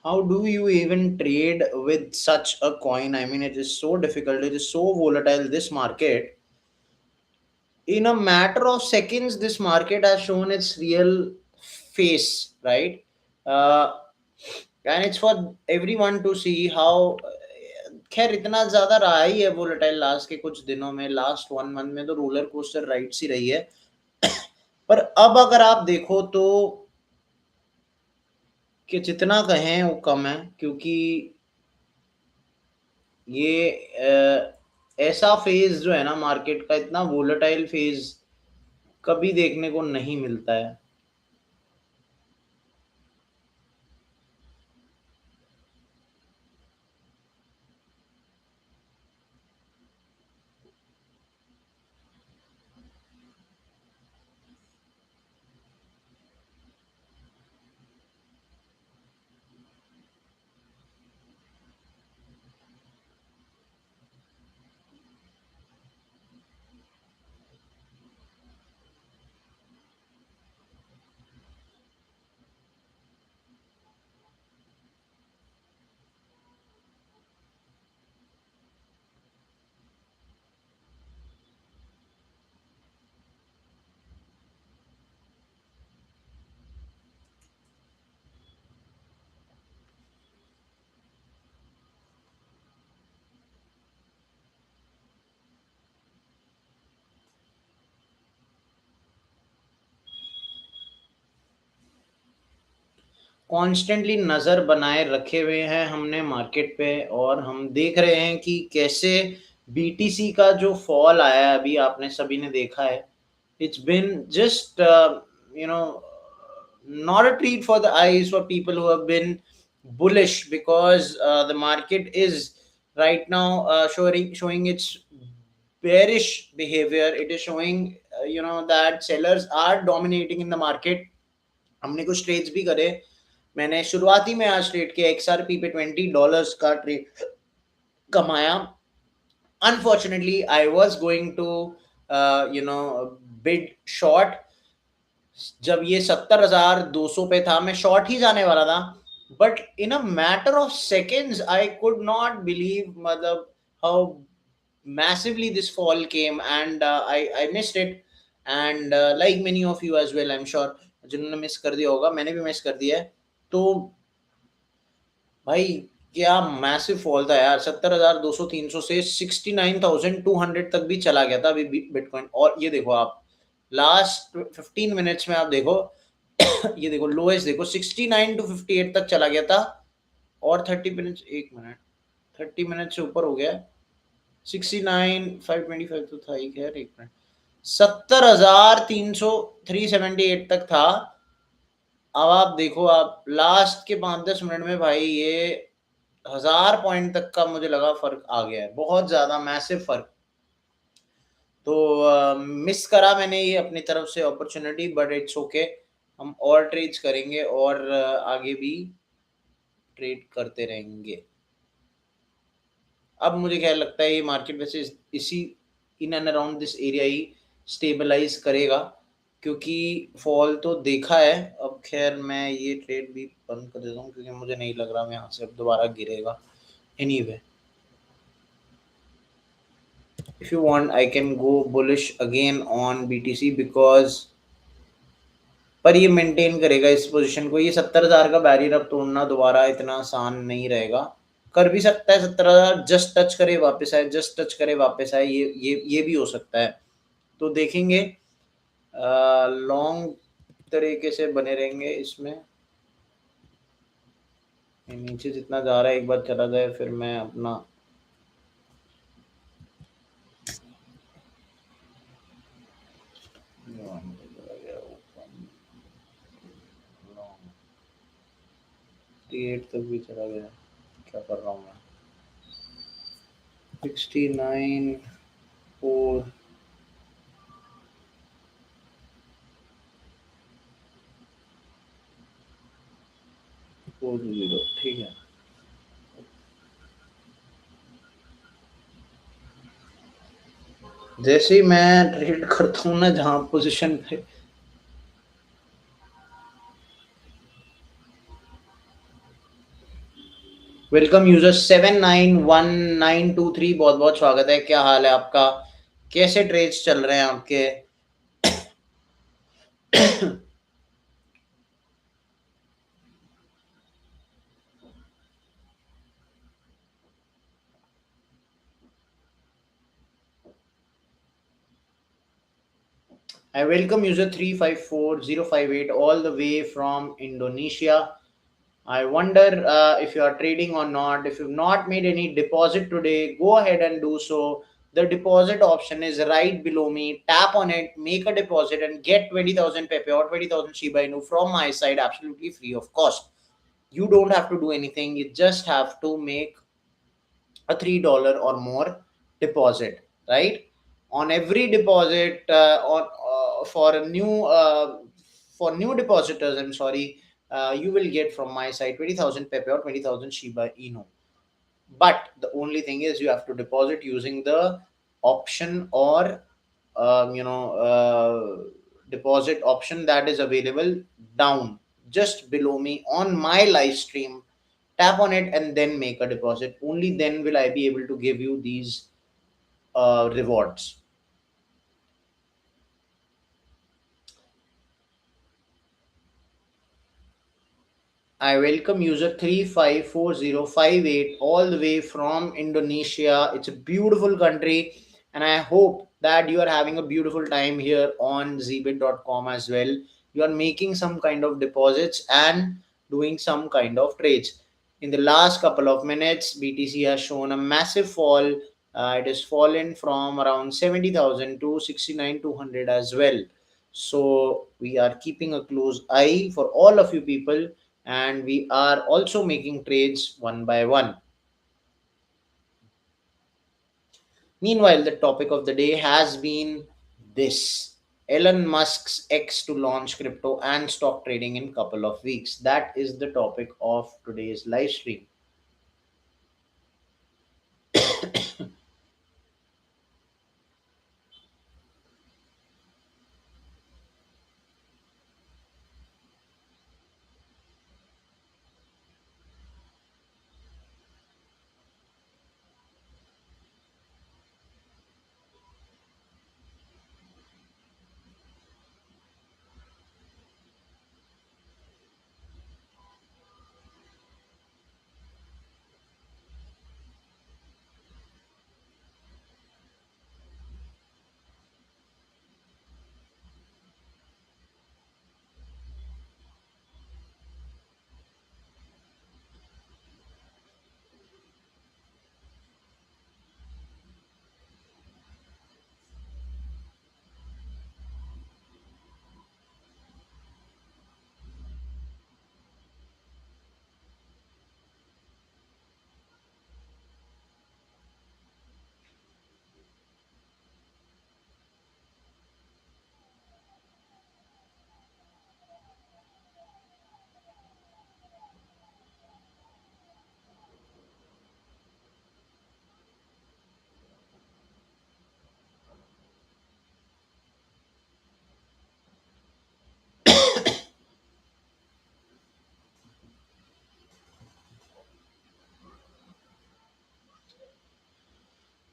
How do you even trade with such a coin? I mean, it is so difficult. It is so volatile. This market, in a matter of seconds, this market has shown its real face, right? Uh, and it's for everyone to see how. खैर इतना ज्यादा रहा ही है volatile last के कुछ दिनों में, last 1 month में तो रोलर कोस्टर राइड्स ही रही है। पर अब अगर आप देखो तो कि जितना कहें वो कम है, क्योंकि ये ऐसा फेज जो है ना मार्केट का, इतना वोलेटाइल फेज कभी देखने को नहीं मिलता है। कॉन्स्टेंटली नज़र बनाए रखे हुए हैं हमने मार्केट पे, और हम देख रहे हैं कि कैसे बीटीसी का जो फॉल आया है, अभी आपने सभी ने देखा है। It's been just you know not a treat for the eyes for people who have been bullish, because the market is right now showing its bearish behavior. It is showing that sellers are dominating in the market. हमने कुछ trades भी करे मैंने शुरुआती में आज trade किया, XRP पे $20 का ट्रेड कमाया. Unfortunately, I was going to, bid short. जब ये 70,200 पे था, मैं शॉर्ट ही जाने वाला था. But in a matter of seconds I could not believe, मतलब how massively this fall came, and I missed it. And like many of you as well, I'm sure, जिन्होंने मिस कर दिया होगा, मैंने भी मिस कर दिया है. तो भाई क्या मैसिव फॉल था यार. 70,200 300 से 69,200 तक भी चला गया था अभी बिटकॉइन. और ये देखो आप, लास्ट 15 मिनट्स में आप देखो, ये देखो लोएस्ट देखो, 69 to 58 तक चला गया था. और 30 मिनट्स, एक मिनट, 30 मिनट से ऊपर हो गया है. 69,525 तो था ही. खैर एक मिनट, 70,300 378 तक था. अब आप देखो, आप लास्ट के 5-10 मिनट में भाई ये 1,000 पॉइंट तक का मुझे लगा फर्क आ गया है, बहुत ज्यादा मैसिव फर्क. तो मिस करा मैंने ये अपनी तरफ से अपॉर्चुनिटी, बट इट्स ओके. हम और ट्रेड्स करेंगे और आगे भी ट्रेड करते रहेंगे. अब मुझे क्या लगता है, ये मार्केट वैसे इसी in and around this area ही स्टेबलाइज करेगा, क्योंकि फॉल तो देखा है. अब खैर मैं ये ट्रेड भी बंद कर देता हूँ, क्योंकि मुझे नहीं लग रहा मैं यहाँ से अब दोबारा गिरेगा. Anyway, if you want I can go bullish again on BTC, because पर ये मेंटेन करेगा इस पोजीशन को. ये 70,000 का बैरियर अब तोड़ना दोबारा इतना आसान नहीं रहेगा. कर भी सकता है 70,000 जस्ट टच करे वापस आए, जस्ट टच करे वापस आए, ये भी हो सकता है. तो देखेंगे. लॉन्ग तरीके से बने रहेंगे इसमें. नीचे जितना जा रहा है एक बार चला जाए, फिर मैं अपना एट तक भी चला गया. क्या कर रहा हूँ मैं. 69 4 4 0, ठीक है. जैसे ही मैं ट्रेड करता हूँ ना, जहाँ पोजीशन पे, वेलकम यूजर 791923, बहुत बहुत स्वागत है. क्या हाल है आपका, कैसे ट्रेड्स चल रहे हैं आपके. I welcome user 354058 all the way from Indonesia. I wonder if you are trading or not. If you've not made any deposit today, go ahead and do so. The deposit option is right below me. Tap on it, make a deposit, and get 20,000 Pepe or 20,000 Shiba Inu from my side, absolutely free of cost. You don't have to do anything. You just have to make a $3 or more deposit, right? On every deposit, on for a new for new depositors, I'm sorry, you will get from my side 20,000 Pepe or 20,000 Shiba Inu. But the only thing is you have to deposit using the option or deposit option that is available down just below me on my live stream. Tap on it and then make a deposit. Only then will I be able to give you these rewards. I welcome user 354058 all the way from Indonesia. It's a beautiful country, and I hope that you are having a beautiful time here on zbit.com as well. You are making some kind of deposits and doing some kind of trades. In the last couple of minutes, BTC has shown a massive fall. It has fallen from around 70,000 to 69,200 as well. So we are keeping a close eye for all of you people, and we are also making trades one by one. Meanwhile, the topic of the day has been this. Elon Musk's X to launch crypto and stock trading in couple of weeks. That is the topic of today's live stream.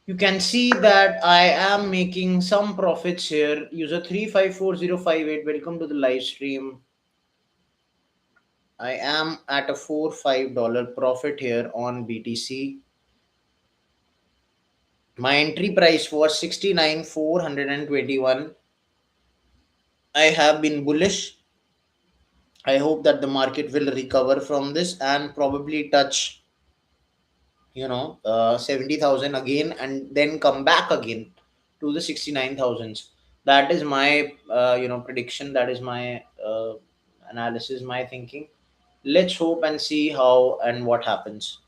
You can see that I am making some profits here. User 354058, welcome to the live stream. I am at a $4-5 profit here on BTC. My entry price was 69,421. I have been bullish. I hope that the market will recover from this and probably touch 70,000 again and then come back again to the 69,000s. That is my prediction. That is my analysis, my thinking. Let's hope and see how and what happens.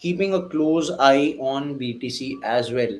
Keeping a close eye on BTC as well.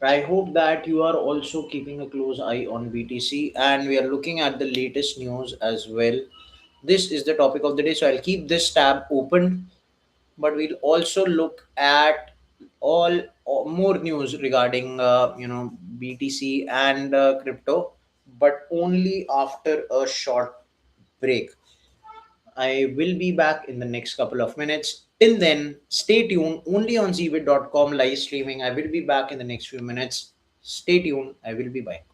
I hope that you are also keeping a close eye on BTC and we are looking at the latest news as well. This is the topic of the day, so I'll keep this tab open, but we'll also look at all more news regarding BTC and crypto, but only after a short break. I will be back in the next couple of minutes. Till then, stay tuned only on zbit.com live streaming. I will be back in the next few minutes. Stay tuned. I will be back.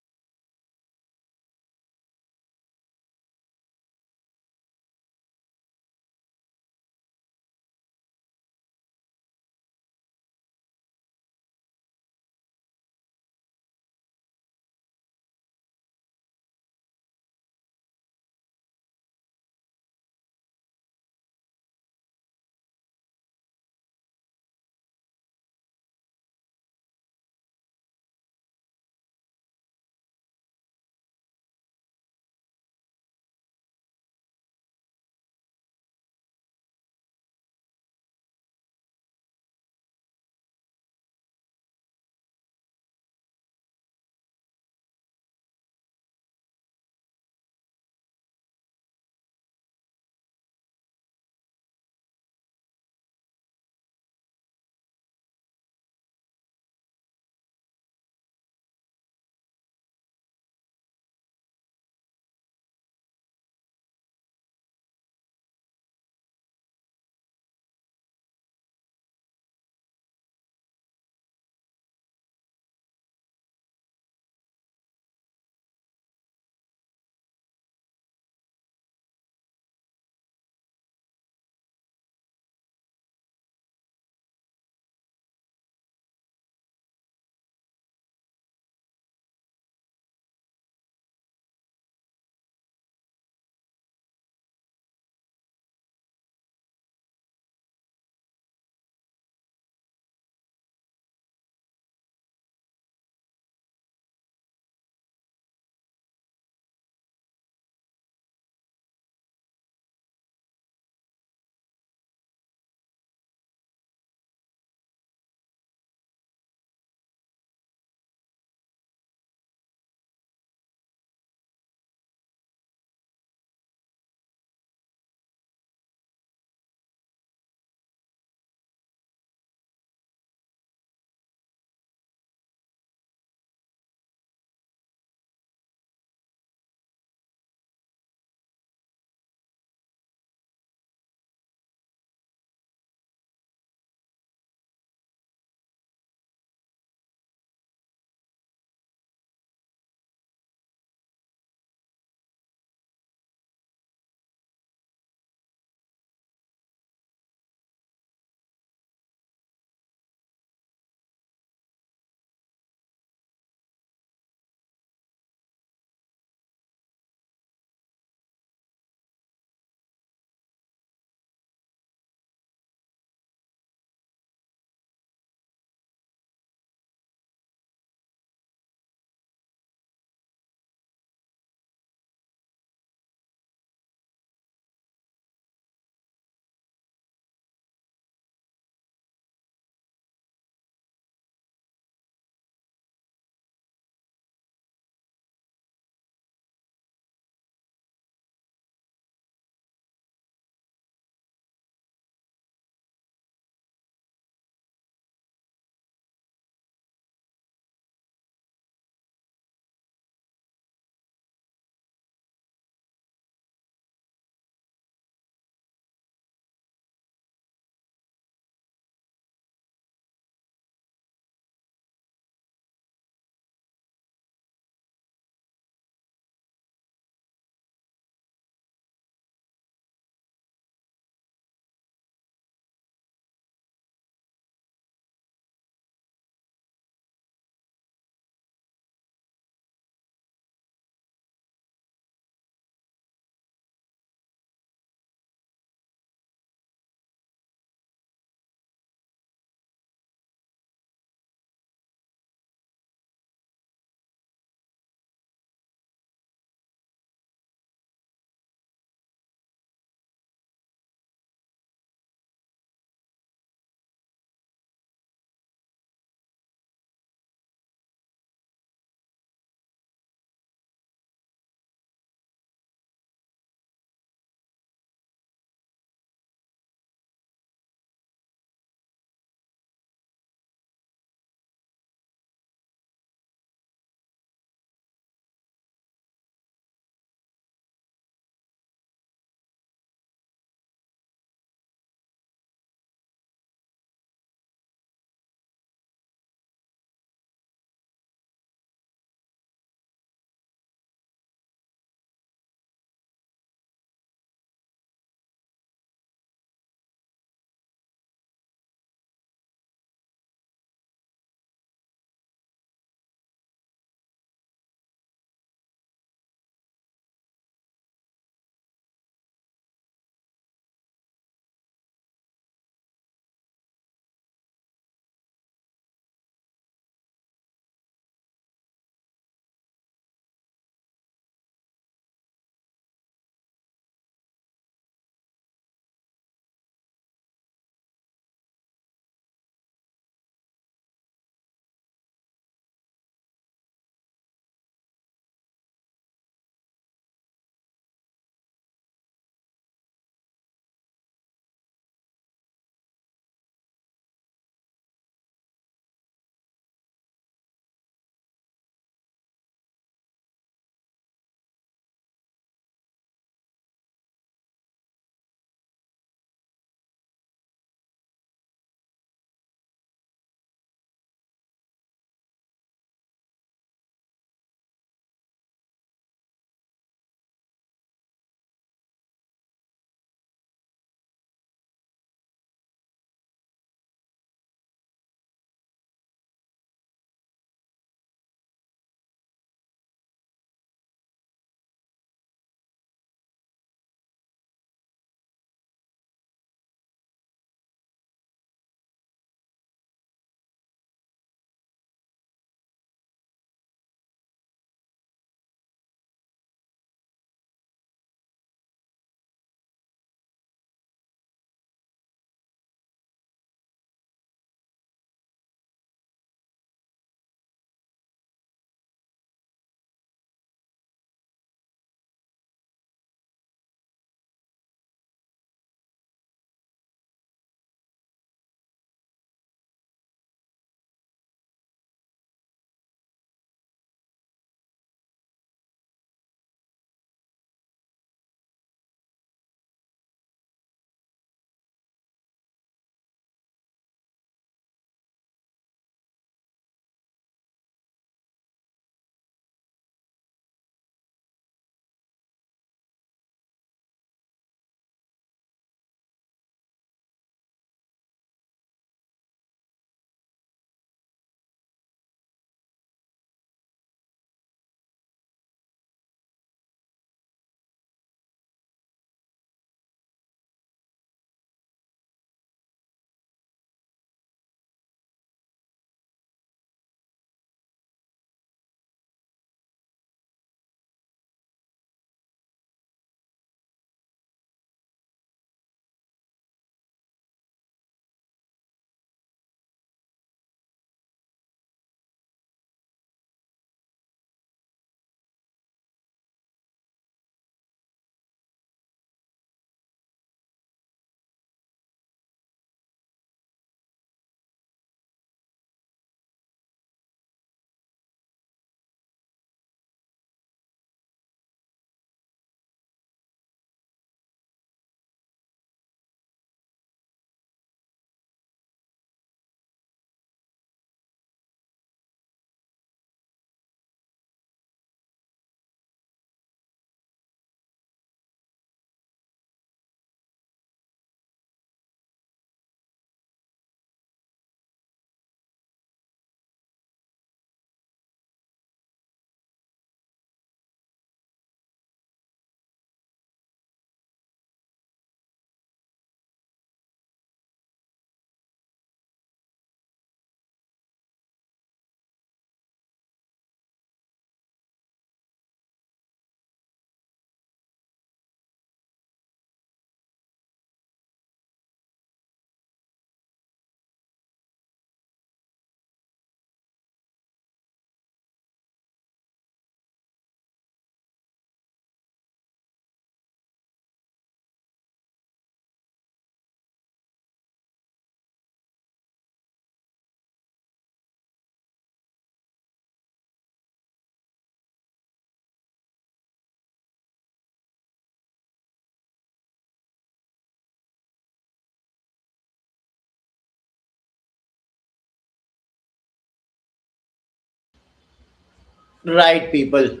Right, people.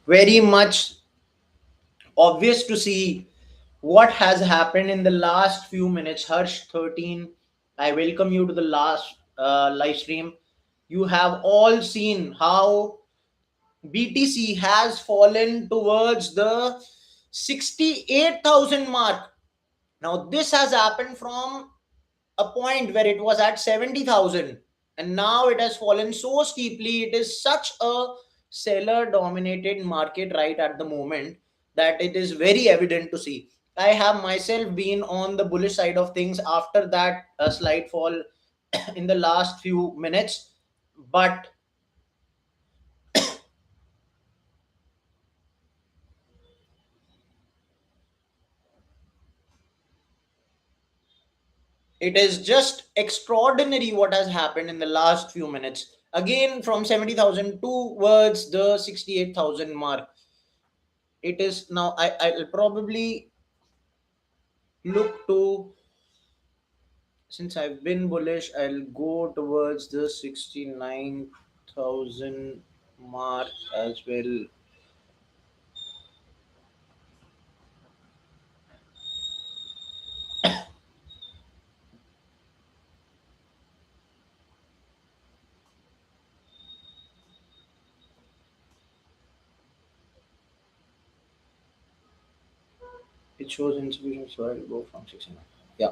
Very much obvious to see what has happened in the last few minutes. Harsh 13, I welcome you to the last live stream. You have all seen how BTC has fallen towards the 68,000 mark. Now, this has happened from a point where it was at 70,000, and now it has fallen so steeply. It is such a seller dominated market right at the moment that it is very evident to see. I have myself been on the bullish side of things after that slight fall in the last few minutes, but it is just extraordinary what has happened in the last few minutes. Again, from 70,000 towards the 68,000 mark. It is now, I'll probably look to, since I've been bullish, I'll go towards the 69,000 mark as well. It shows insufficient, so I'll go from 69. Yeah.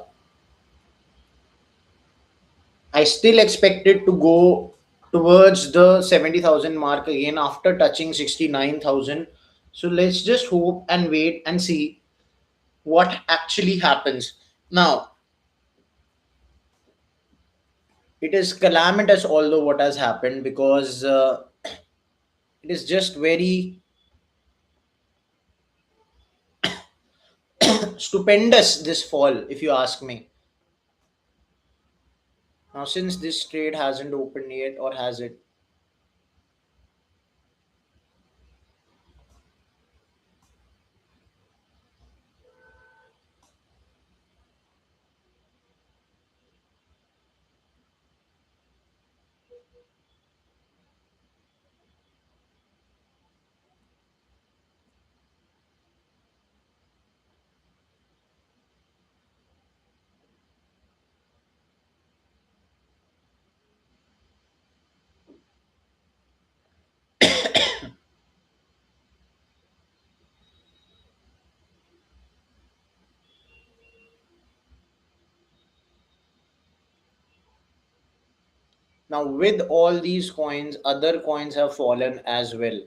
I still expect it to go towards the 70,000 mark again after touching 69,000. So let's just hope and wait and see what actually happens. Now, it is calamitous, although what has happened, because it is just very stupendous, this fall, if you ask me. Now, since this trade hasn't opened yet, or has it? Now, with all these coins, other coins have fallen as well.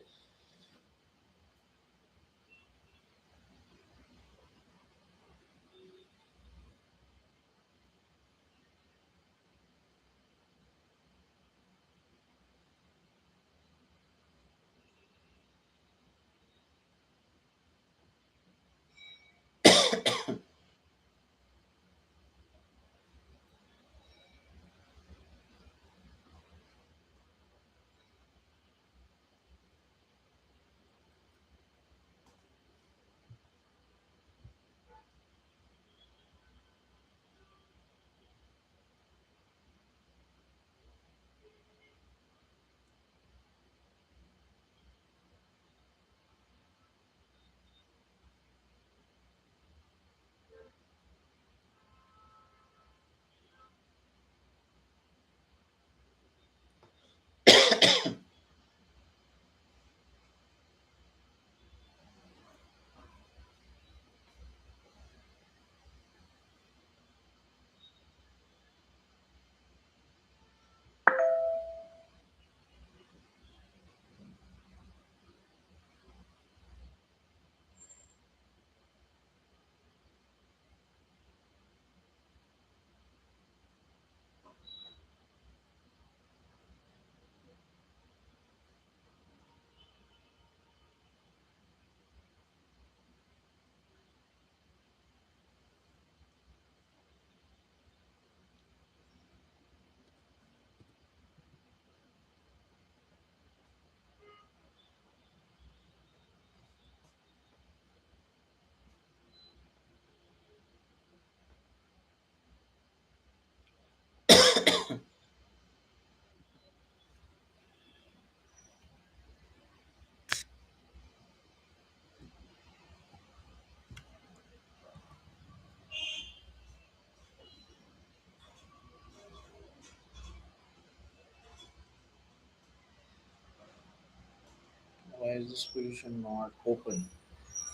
is this position not open?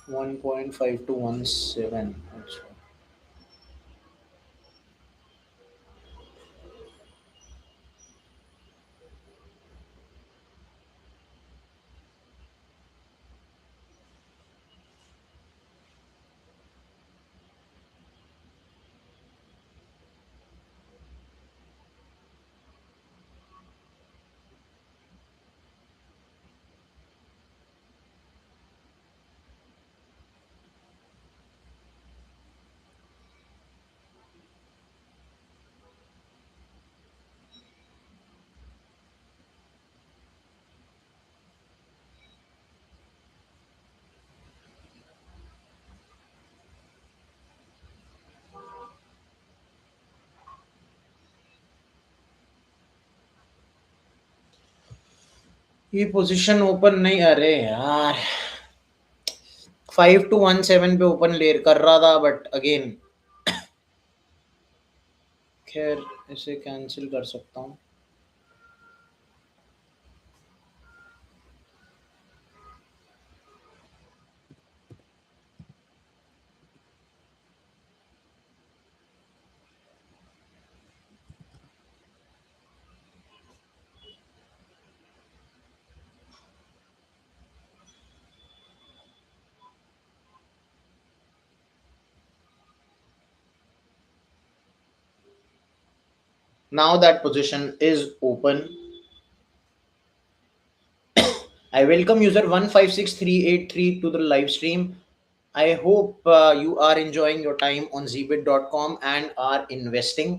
1.5 to 17. ये position open नहीं, अरे यार 5 to 17 पे open ले कर रहा था but again खैर इसे कैंसिल कर सकता हूँ. Now that position is open. I welcome user 156383 to the live stream. I hope you are enjoying your time on zbit.com and are investing.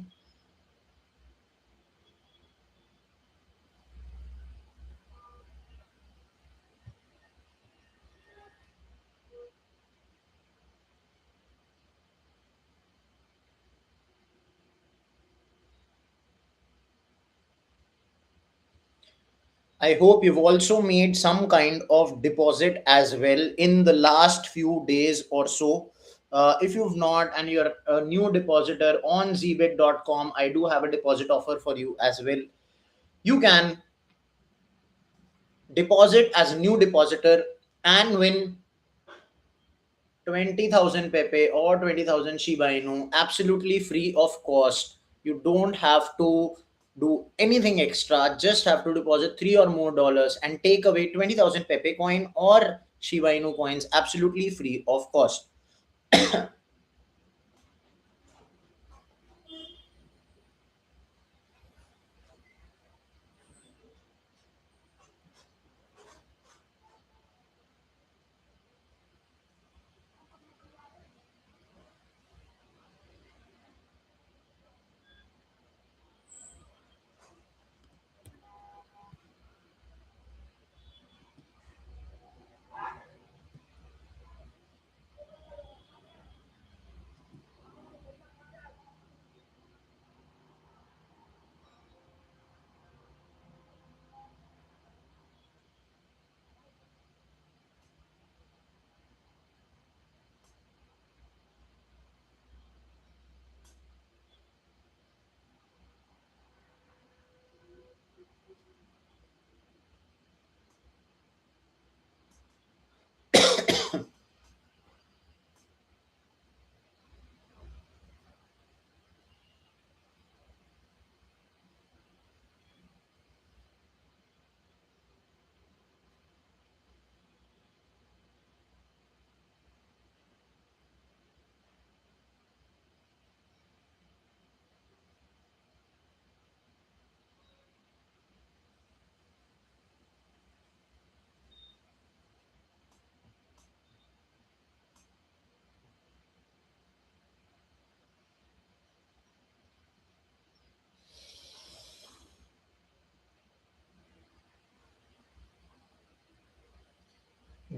I hope you've also made some kind of deposit as well in the last few days or so. If you've not and you're a new depositor on zbit.com, I do have a deposit offer for you as well. You can deposit as a new depositor and win 20,000 Pepe or 20,000 Shiba Inu absolutely free of cost. You don't have to do anything extra, just have to deposit three or more dollars and take away 20,000 Pepe coin or Shiba Inu coins absolutely free of cost.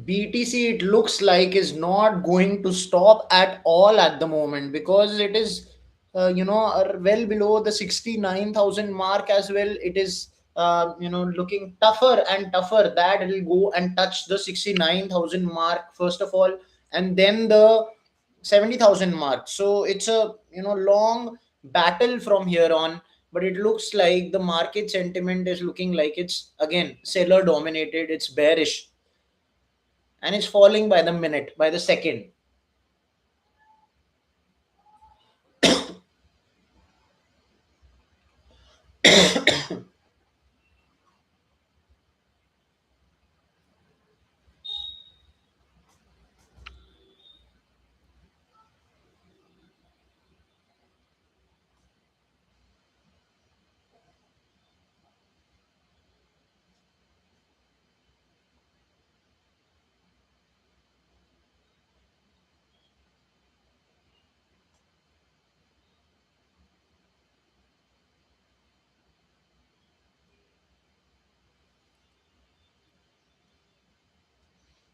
BTC, it looks like, is not going to stop at all at the moment because it is, well below the 69,000 mark as well. It is, looking tougher and tougher that it will go and touch the 69,000 mark first of all, and then the 70,000 mark. So it's a, long battle from here on. But it looks like the market sentiment is looking like it's again seller dominated. It's bearish. and it's falling by the minute, by the second.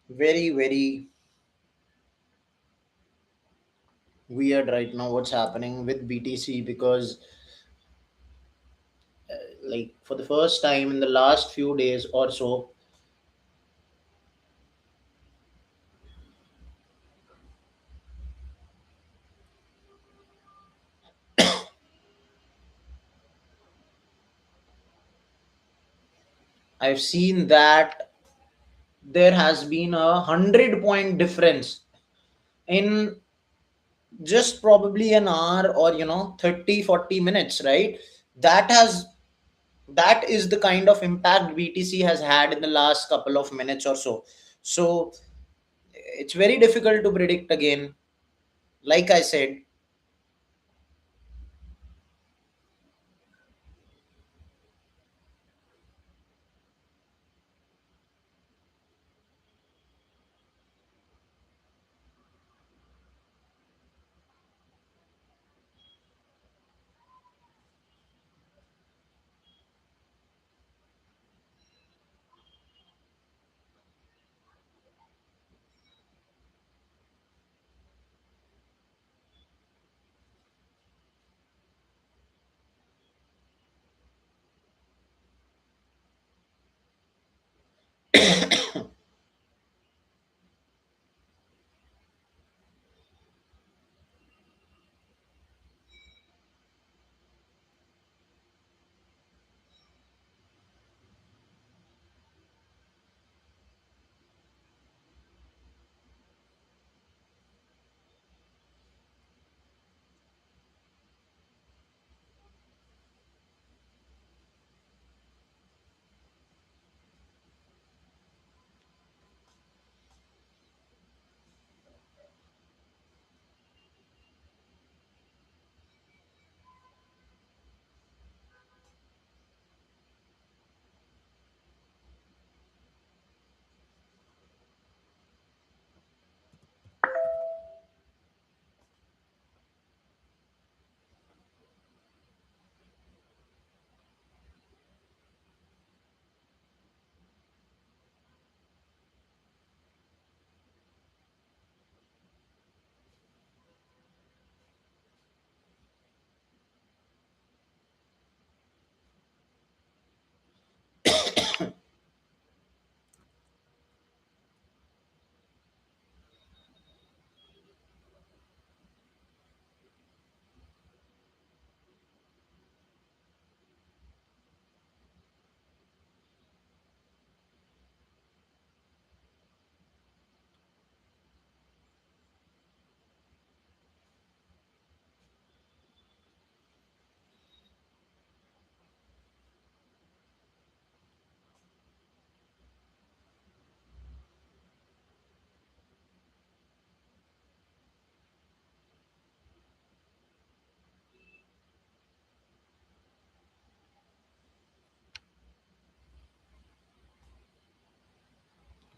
Very, very weird right now what's happening with BTC, because like for the first time in the last few days or so, I've seen that there has been 100 point difference in just probably an hour, or 30-40 minutes, right? That has that is the kind of impact BTC has had in the last couple of minutes or so. So it's very difficult to predict again, like I said.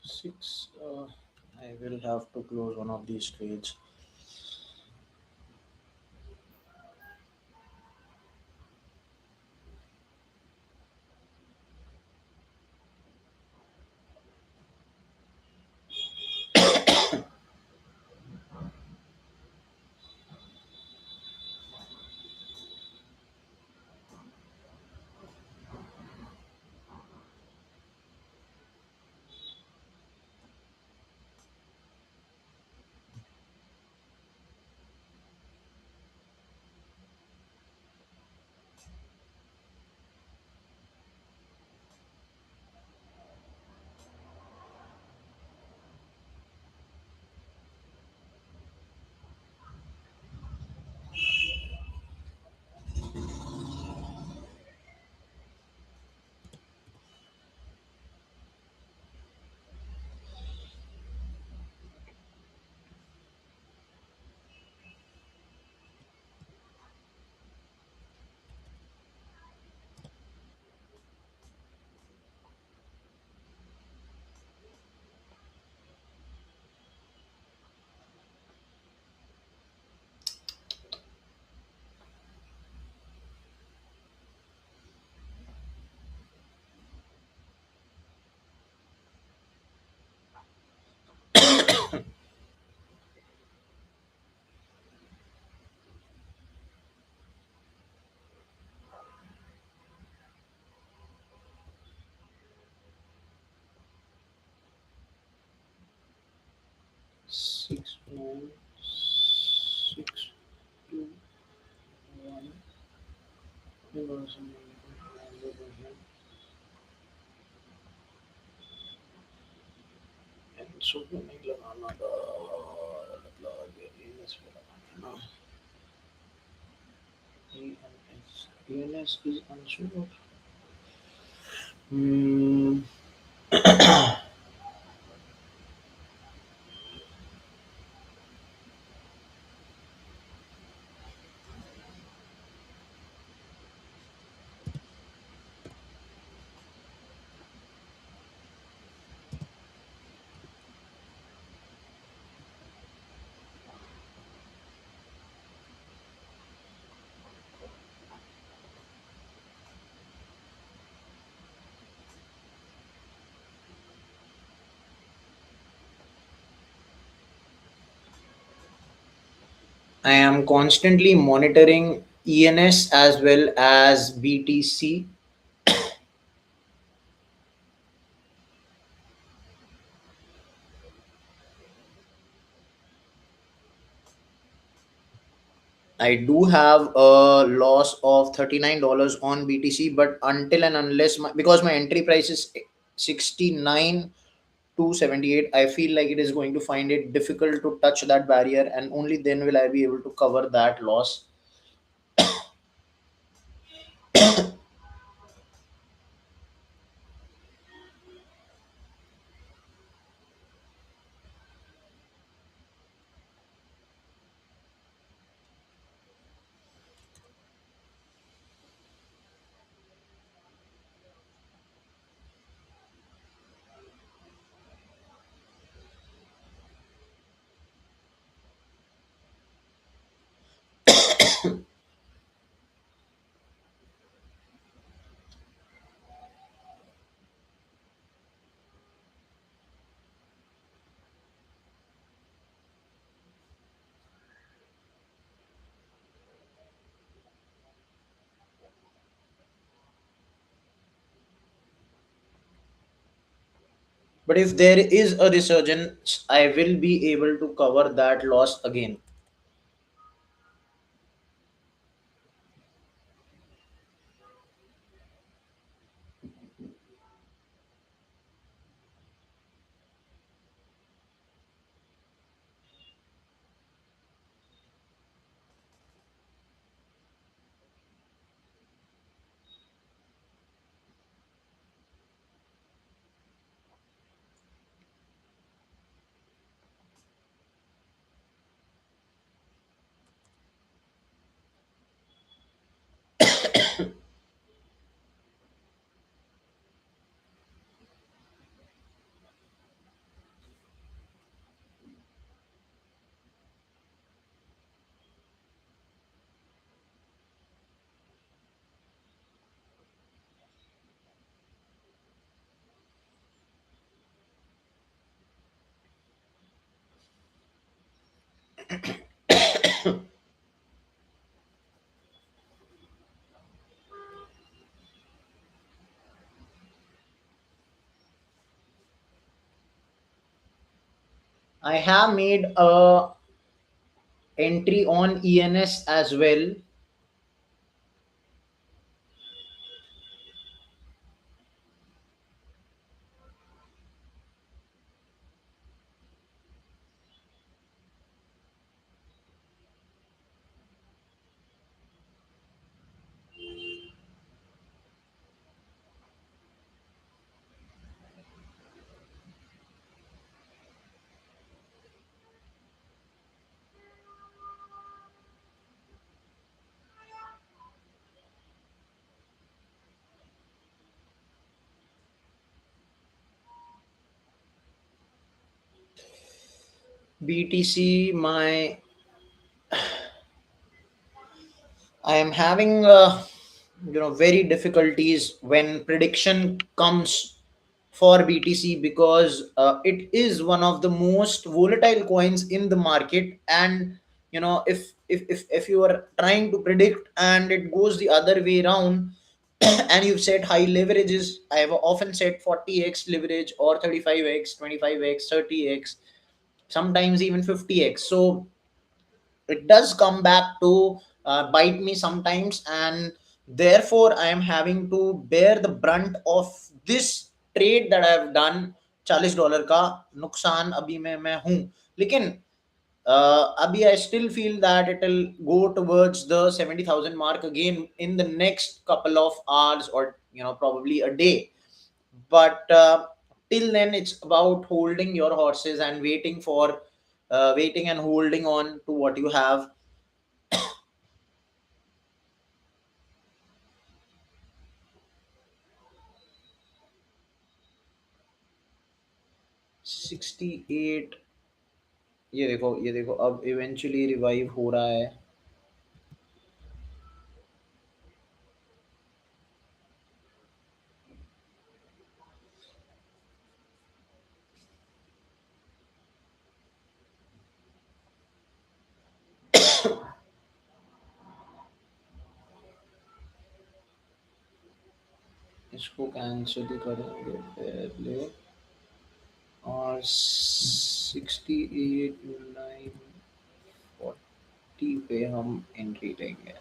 Six. I will have to close one of these trades. 69621 so नहीं लगाना था मतलब ENS पे लगाना है ना ENS is unsure. Hmm. I am constantly monitoring ENS as well as BTC. I do have a loss of $39 on BTC, but until and unless because my entry price is 69 to 78, I feel like it is going to find it difficult to touch that barrier, and only then will I be able to cover that loss. But if there is a resurgence, I will be able to cover that loss again. I have made a entry on ENS as well. BTC, my I am having very difficulties when prediction comes for BTC because it is one of the most volatile coins in the market, and if you are trying to predict and it goes the other way around, and you've set high leverages, I have often set 40x leverage or 35x, 25x, 30x. sometimes even 50x. So it does come back to bite me sometimes, and therefore I am having to bear the brunt of this trade that I have done. $40 का नुकसान अभी मैं हूं, लेकिन अभी I still feel that it will go towards the 70,000 mark again in the next couple of hours, or probably a day. But till then it's about holding your horses and waiting and holding on to what you have. 68, ये देखो अब eventually revive हो रहा है. इसको cancel करेंगे पहले, और 68 940 पे हम एंट्री लेंगे.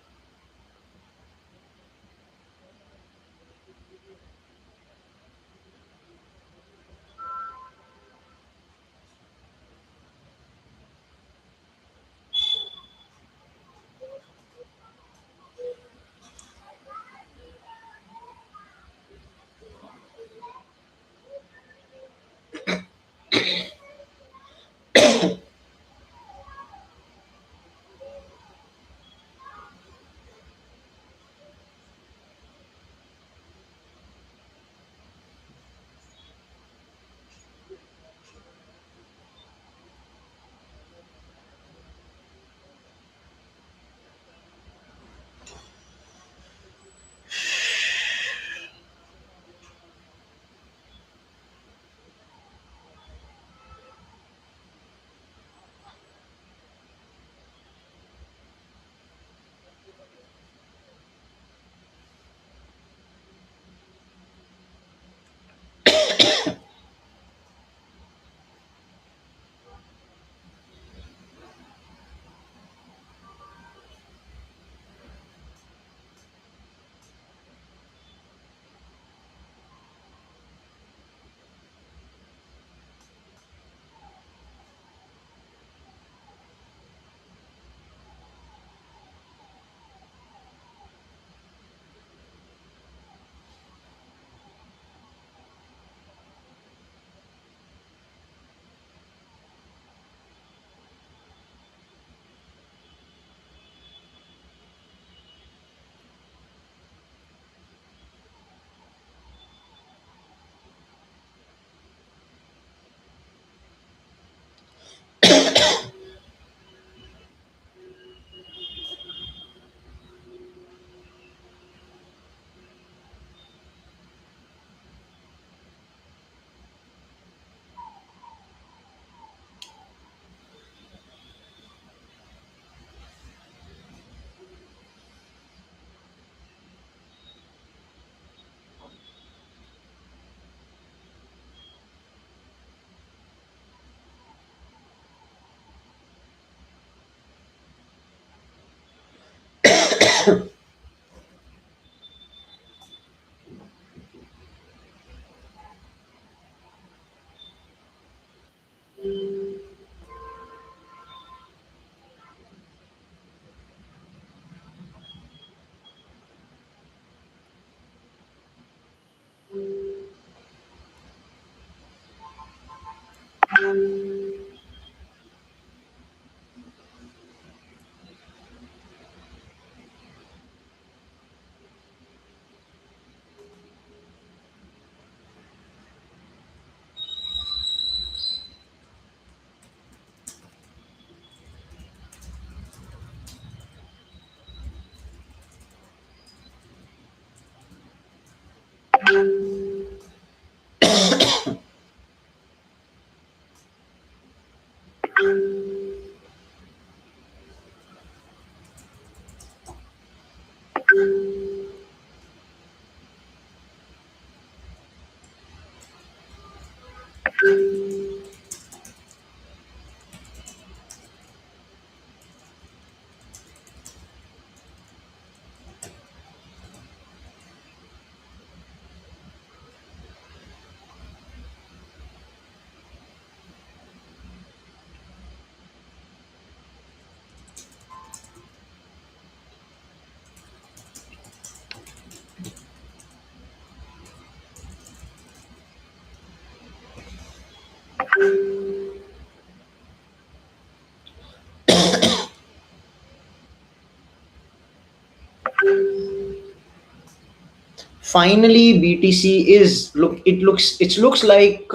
Finally, BTC is look. It looks like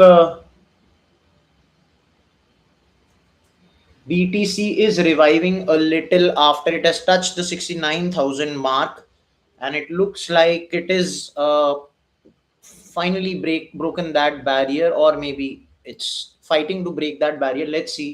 BTC is reviving a little after it has touched the 69,000 mark, and it looks like it is finally broken that barrier, or maybe it's fighting to break that barrier. Let's see.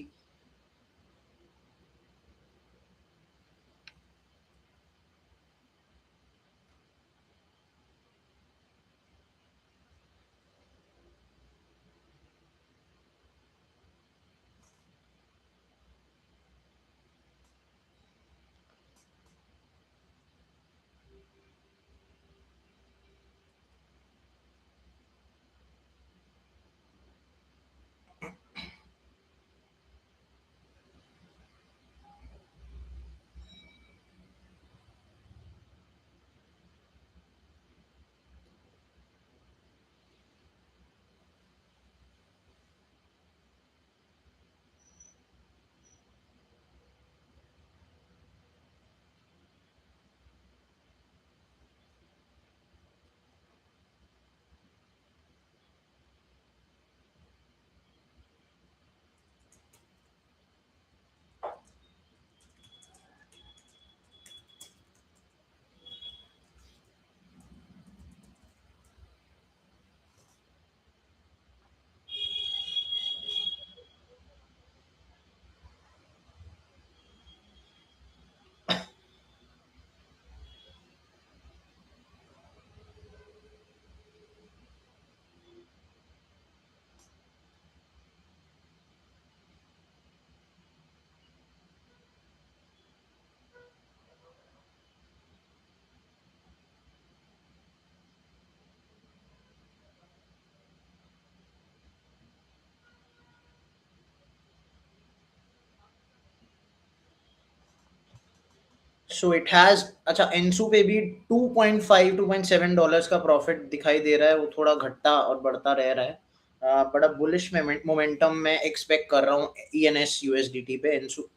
So it has अच्छा एनसू पे भी 2.5 $2.7 का profit दिखाई दे रहा है, वो थोड़ा घटता और बढ़ता रह रहा है। बड़ा बुलिश मोमेंटम मैं एक्सपेक्ट कर रहा हूँ ईएनएस यूएसडीटी पे, एनसू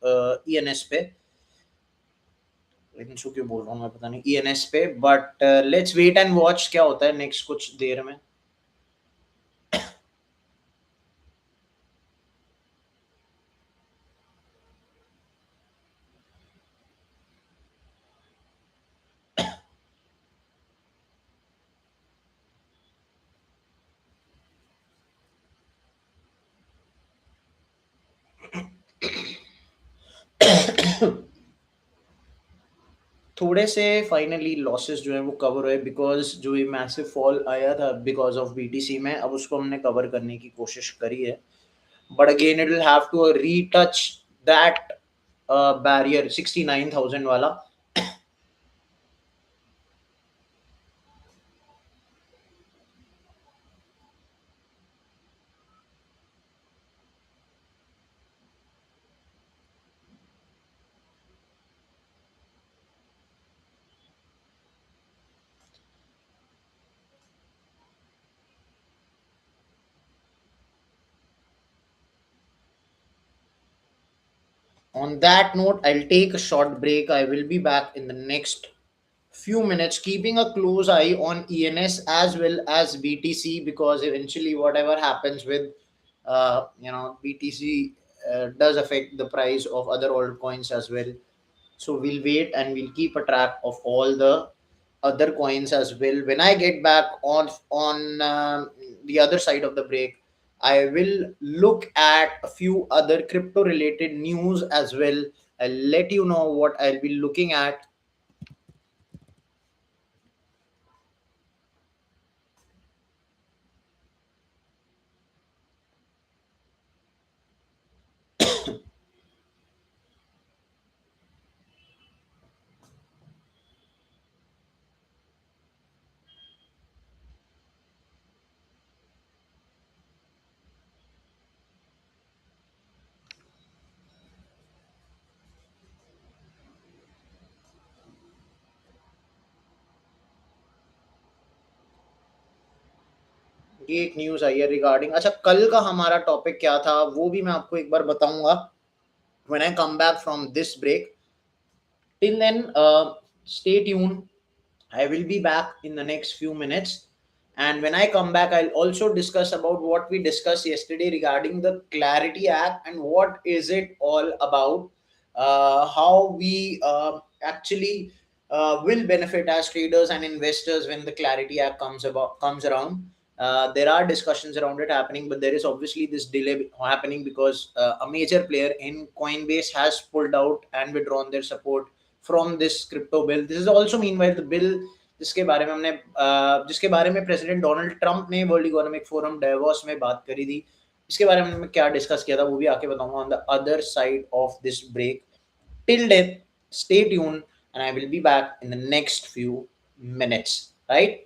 ईएनएस पे, एनसू क्यों बोल रहा हूँ मैं पता नहीं, ईएनएस पे। But let's wait and watch क्या होता है नेक्स्ट कुछ देर में। थोड़े से फाइनली लॉसेस जो है वो कवर हुए, बिकॉज जो ये मैसिव फॉल आया था बिकॉज ऑफ बीटीसी में, अब उसको हमने कवर करने की कोशिश करी है। But again it will have to retouch that barrier 69,000 वाला। On that note, I'll take a short break. I will be back in the next few minutes, keeping a close eye on ENS as well as BTC, because eventually, whatever happens with BTC does affect the price of other altcoins as well. So we'll wait and we'll keep a track of all the other coins as well. When I get back on the other side of the break, I will look at a few other crypto related news as well. I'll let you know what I'll be looking at. ये एक news आई है regarding, अच्छा कल का हमारा topic क्या था वो भी मैं आपको एक बार बताऊंगा when I come back from this break. Till then, stay tuned. I will be back in the next few minutes. And when I come back, I'll also discuss about what we discussed yesterday regarding the Clarity Act and what is it all about, how we actually will benefit as traders and investors when the Clarity Act comes around. There are discussions around it happening, but there is obviously this delay happening because a major player in Coinbase has pulled out and withdrawn their support from this crypto bill. This is also meanwhile the bill जिसके बारे में president Donald Trump ने world economic forum DeVos में बात करी थी, इसके बारे में मैं क्या डिस्कस किया था वो भी आके बताऊंगा on the other side of this break. Till then stay tuned and I will be back in the next few minutes, right?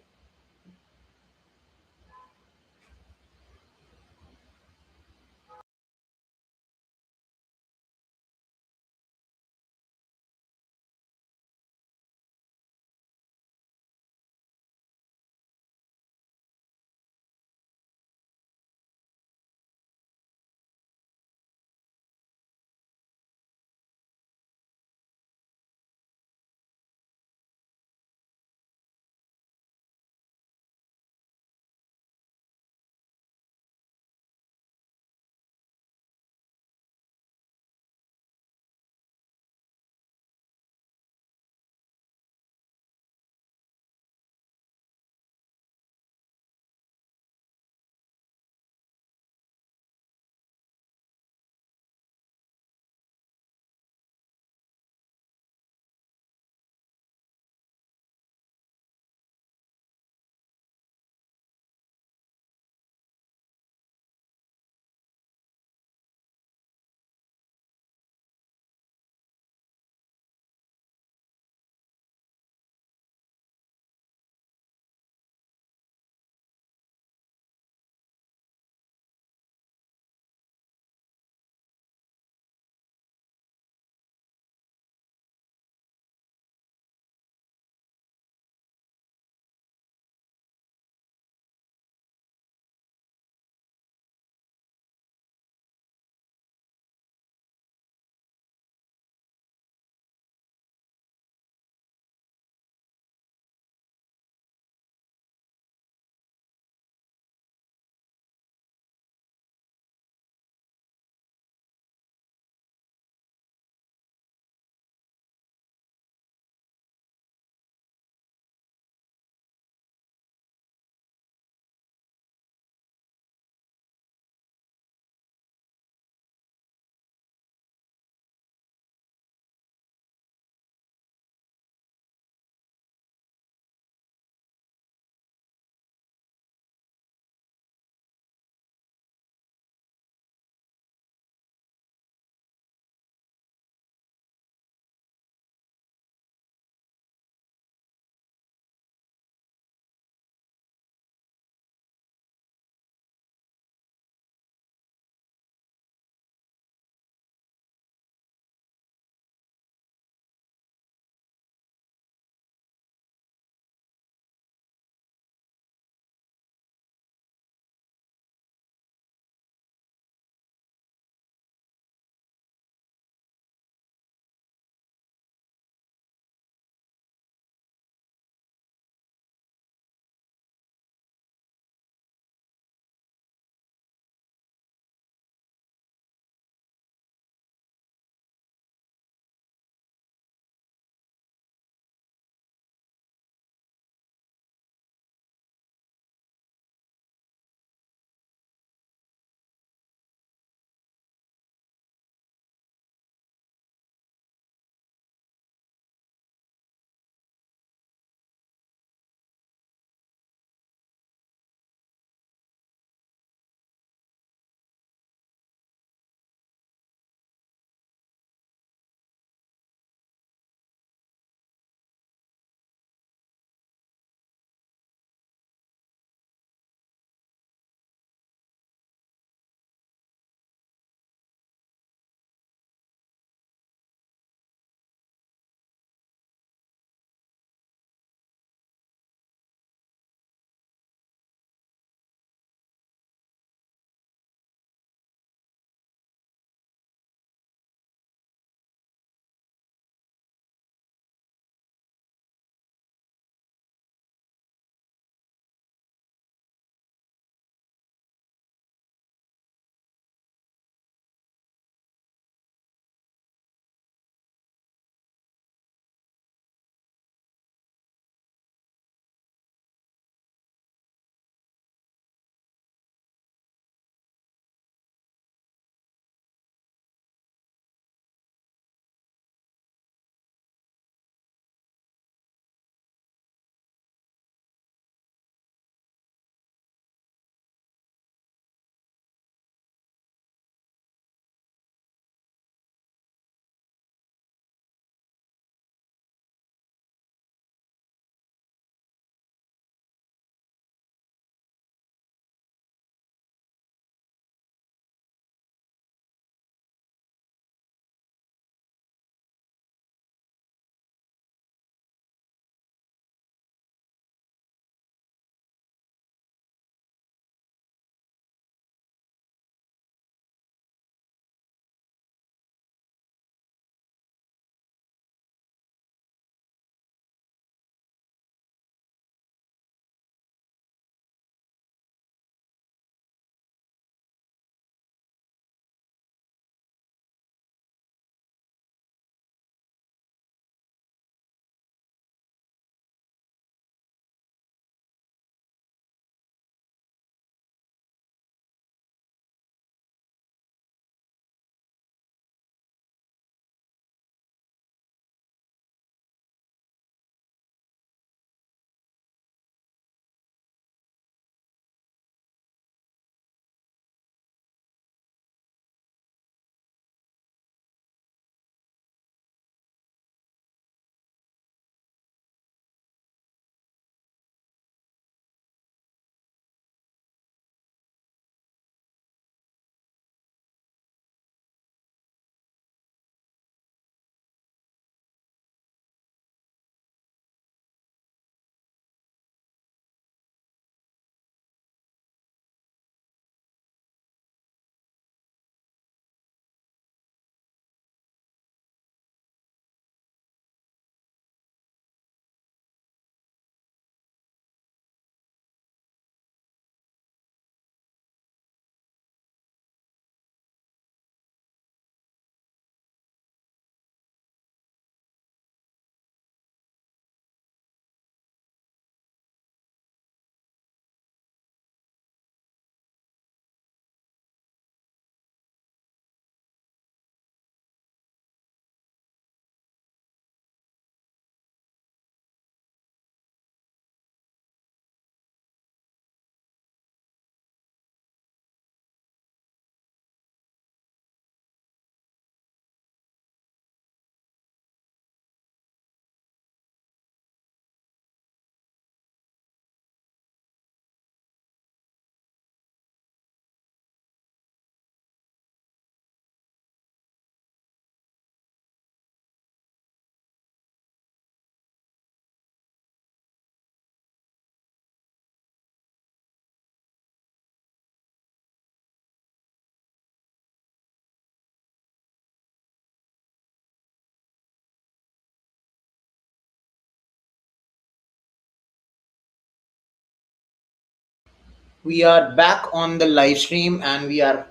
We are back on the live stream and we are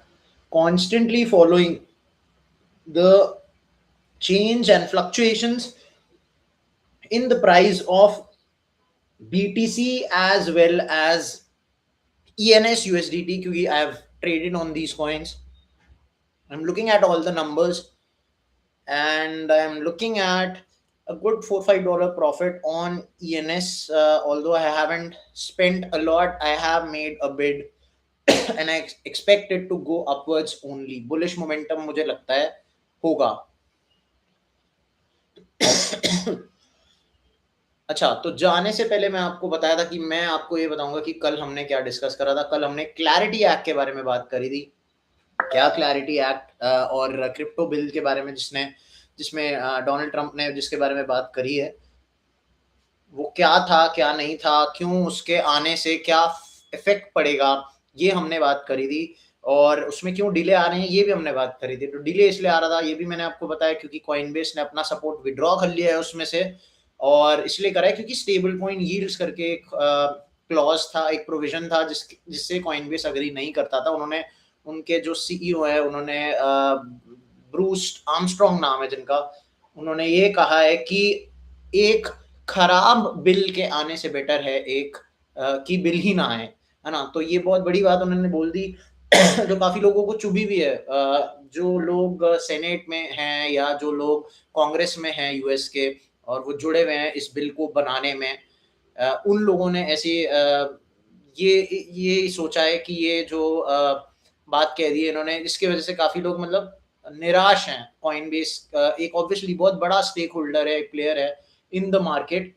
constantly following the change and fluctuations in the price of BTC as well as ENS USDT because I have traded on these coins. I'm looking at all the numbers and I'm looking at a good $4-5 profit on ENS. Although I haven't spent a lot, I have made a bid and I expect it to go upwards only. Bullish momentum मुझे लगता है होगा. अच्छा, तो जाने से पहले मैं आपको बताया था कि मैं आपको ये बताऊंगा कि कल हमने क्या डिस्कस करा था. कल हमने क्लैरिटी एक्ट के बारे में बात करी थी. क्या क्लैरिटी एक्ट और क्रिप्टो बिल के बारे में जिसमें डोनाल्ड ट्रंप ने जिसके बारे में बात करी है, वो क्या था क्या नहीं था, क्यों उसके आने से क्या इफेक्ट पड़ेगा, ये हमने बात करी थी. और उसमें क्यों डिले आ रहे हैं ये भी हमने बात करी थी. तो डिले इसलिए आ रहा था ये भी मैंने आपको बताया क्योंकि कॉइनबेस ने अपना सपोर्ट विड्रॉ कर लिया है उसमें से. और इसलिए करा है क्योंकि स्टेबल कॉइन यील्ड्स करके एक क्लॉज था, एक प्रोविजन था जिससे कॉइनबेस अग्री नहीं करता था. उन्होंने उनके जो सीईओ है उन्होंने ब्रूस आर्मस्ट्रॉन्ग नाम है जिनका, उन्होंने ये कहा है कि एक खराब बिल के आने से बेटर है एक कि बिल ही ना आए, है ना. तो ये बहुत बड़ी बात उन्होंने बोल दी जो काफी लोगों को चुभी भी है. जो लोग सेनेट में हैं या जो लोग कांग्रेस में हैं यूएस के और वो जुड़े हुए हैं इस बिल को बनाने में, उन लोगों ने ऐसी ये सोचा है कि ये जो बात कह दी है इन्होंने, इसकी वजह से काफी लोग मतलब निराश हैं. कॉइनबेस एक ऑब्वियसली बहुत बड़ा स्टेक होल्डर है, एक प्लेयर है in the market,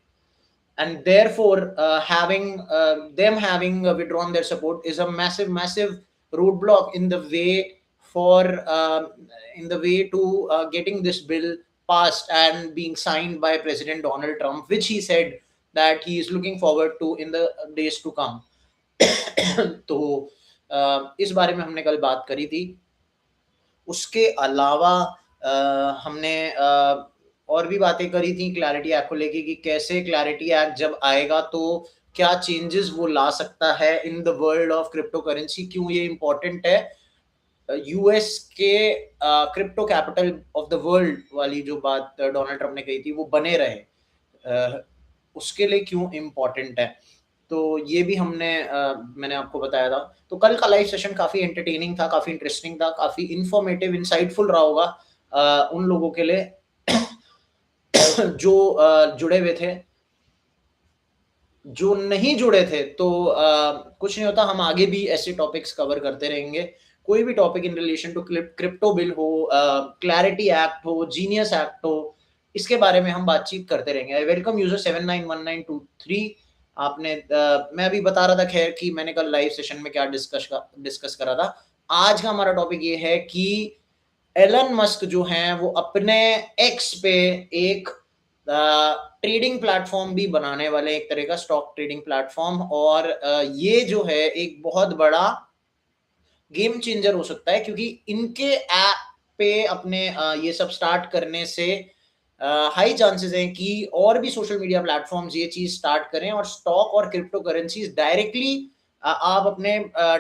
and therefore them having withdrawn their support is a massive roadblock in the way for in the way to getting this bill passed and being signed by President Donald Trump, which he said that he is looking forward to in the days to come. तो इस बारे में हमने कल बात करी थी. उसके अलावा हमने और भी बातें करी थी क्लैरिटी एक्ट को लेके कि कैसे क्लैरिटी एक्ट जब आएगा तो क्या चेंजेस वो ला सकता है in the world of crypto currency, क्यों ये इंपॉर्टेंट है. यूएस के crypto capital of the world वाली जो बात डोनाल्ड ट्रंप ने कही थी वो बने रहे, उसके लिए क्यों इम्पोर्टेंट है. तो ये भी मैंने आपको बताया था. तो कल का लाइव सेशन काफी एंटरटेनिंग था, काफी इंटरेस्टिंग था, काफी इंफॉर्मेटिव इंसाइटफुल रहा होगा उन लोगों के लिए जो जुड़े हुए थे. जो नहीं जुड़े थे तो कुछ नहीं होता, हम आगे भी ऐसे टॉपिक्स कवर करते रहेंगे. कोई भी topic in relation to crypto bill हो, क्लैरिटी एक्ट हो, जीनियस एक्ट हो, इसके बारे में हम बातचीत करते रहेंगे. I welcome user 791923. आपने मैं अभी बता रहा था खैर कि मैंने कल लाइव सेशन में क्या डिस्कस करा था. आज का हमारा टॉपिक ये है कि एलन मस्क जो हैं वो अपने एक्स पे एक ट्रेडिंग प्लेटफॉर्म भी बनाने वाले, एक तरह का स्टॉक ट्रेडिंग प्लेटफॉर्म. और ये जो है एक बहुत बड़ा गेम चेंजर हो सकता है क्योंकि इनके ऐप पे अपने ये सब स्टार्ट करने से हाई चांसेस हैं कि और भी सोशल मीडिया प्लेटफॉर्म्स ये चीज स्टार्ट करें और स्टॉक और क्रिप्टो करेंसीज डायरेक्टली आप अपने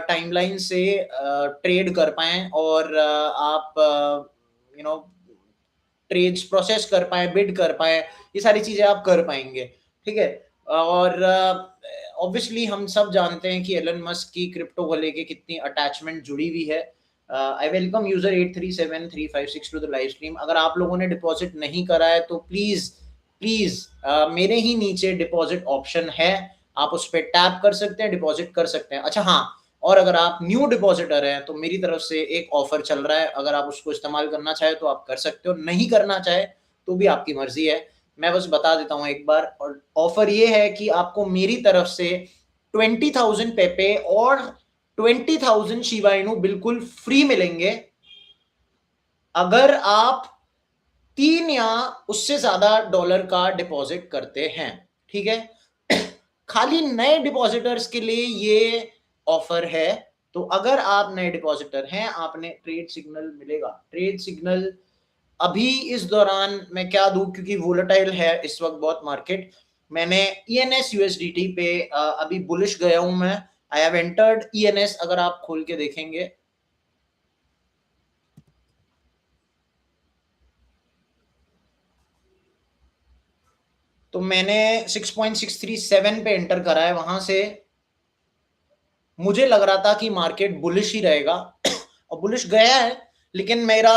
टाइमलाइन से ट्रेड कर पाएं और आप यू नो ट्रेड्स प्रोसेस कर पाए, बिड कर पाए, ये सारी चीजें आप कर पाएंगे. ठीक है. और ऑब्वियसली हम सब जानते हैं कि एलन मस्क की क्रिप्टो को लेके कितनी अटैचमेंट जुड़ी हुई है. I welcome user 837356 to the live stream. अगर आप लोगों ने डिपॉजिट नहीं करा है तो प्लीज प्लीज मेरे ही नीचे डिपॉजिट ऑप्शन है, आप उस पर टैप कर सकते हैं, डिपॉजिट कर सकते हैं. अच्छा हाँ, और अगर आप न्यू डिपॉजिटर हैं तो मेरी तरफ से एक ऑफर चल रहा है, अगर आप उसको इस्तेमाल करना चाहे तो आप कर सकते हो, नहीं करना चाहे तो भी आपकी मर्जी है. मैं बस बता देता हूं एक बार. और ऑफर ये है कि आपको मेरी तरफ से 20,000 पेपे और 20,000 शिबा इनू बिल्कुल फ्री मिलेंगे अगर आप 3 या उससे ज्यादा डॉलर का डिपॉजिट करते हैं. ठीक है. खाली नए डिपॉजिटर्स के लिए ये ऑफर है. तो अगर आप नए डिपॉजिटर हैं, आपने ट्रेड सिग्नल मिलेगा. ट्रेड सिग्नल अभी इस दौरान मैं क्या दूं क्योंकि वोलेटाइल है इस वक्त बहुत मार्केट. मैंने ENS USDT पे अभी बुलिश गया हूं मैं आई हैव एंटर्ड ENS, अगर आप खोल के देखेंगे तो मैंने 6.637 पे एंटर करा है। वहां से मुझे लग रहा था कि मार्केट बुलिश ही रहेगा और बुलिश गया है, लेकिन मेरा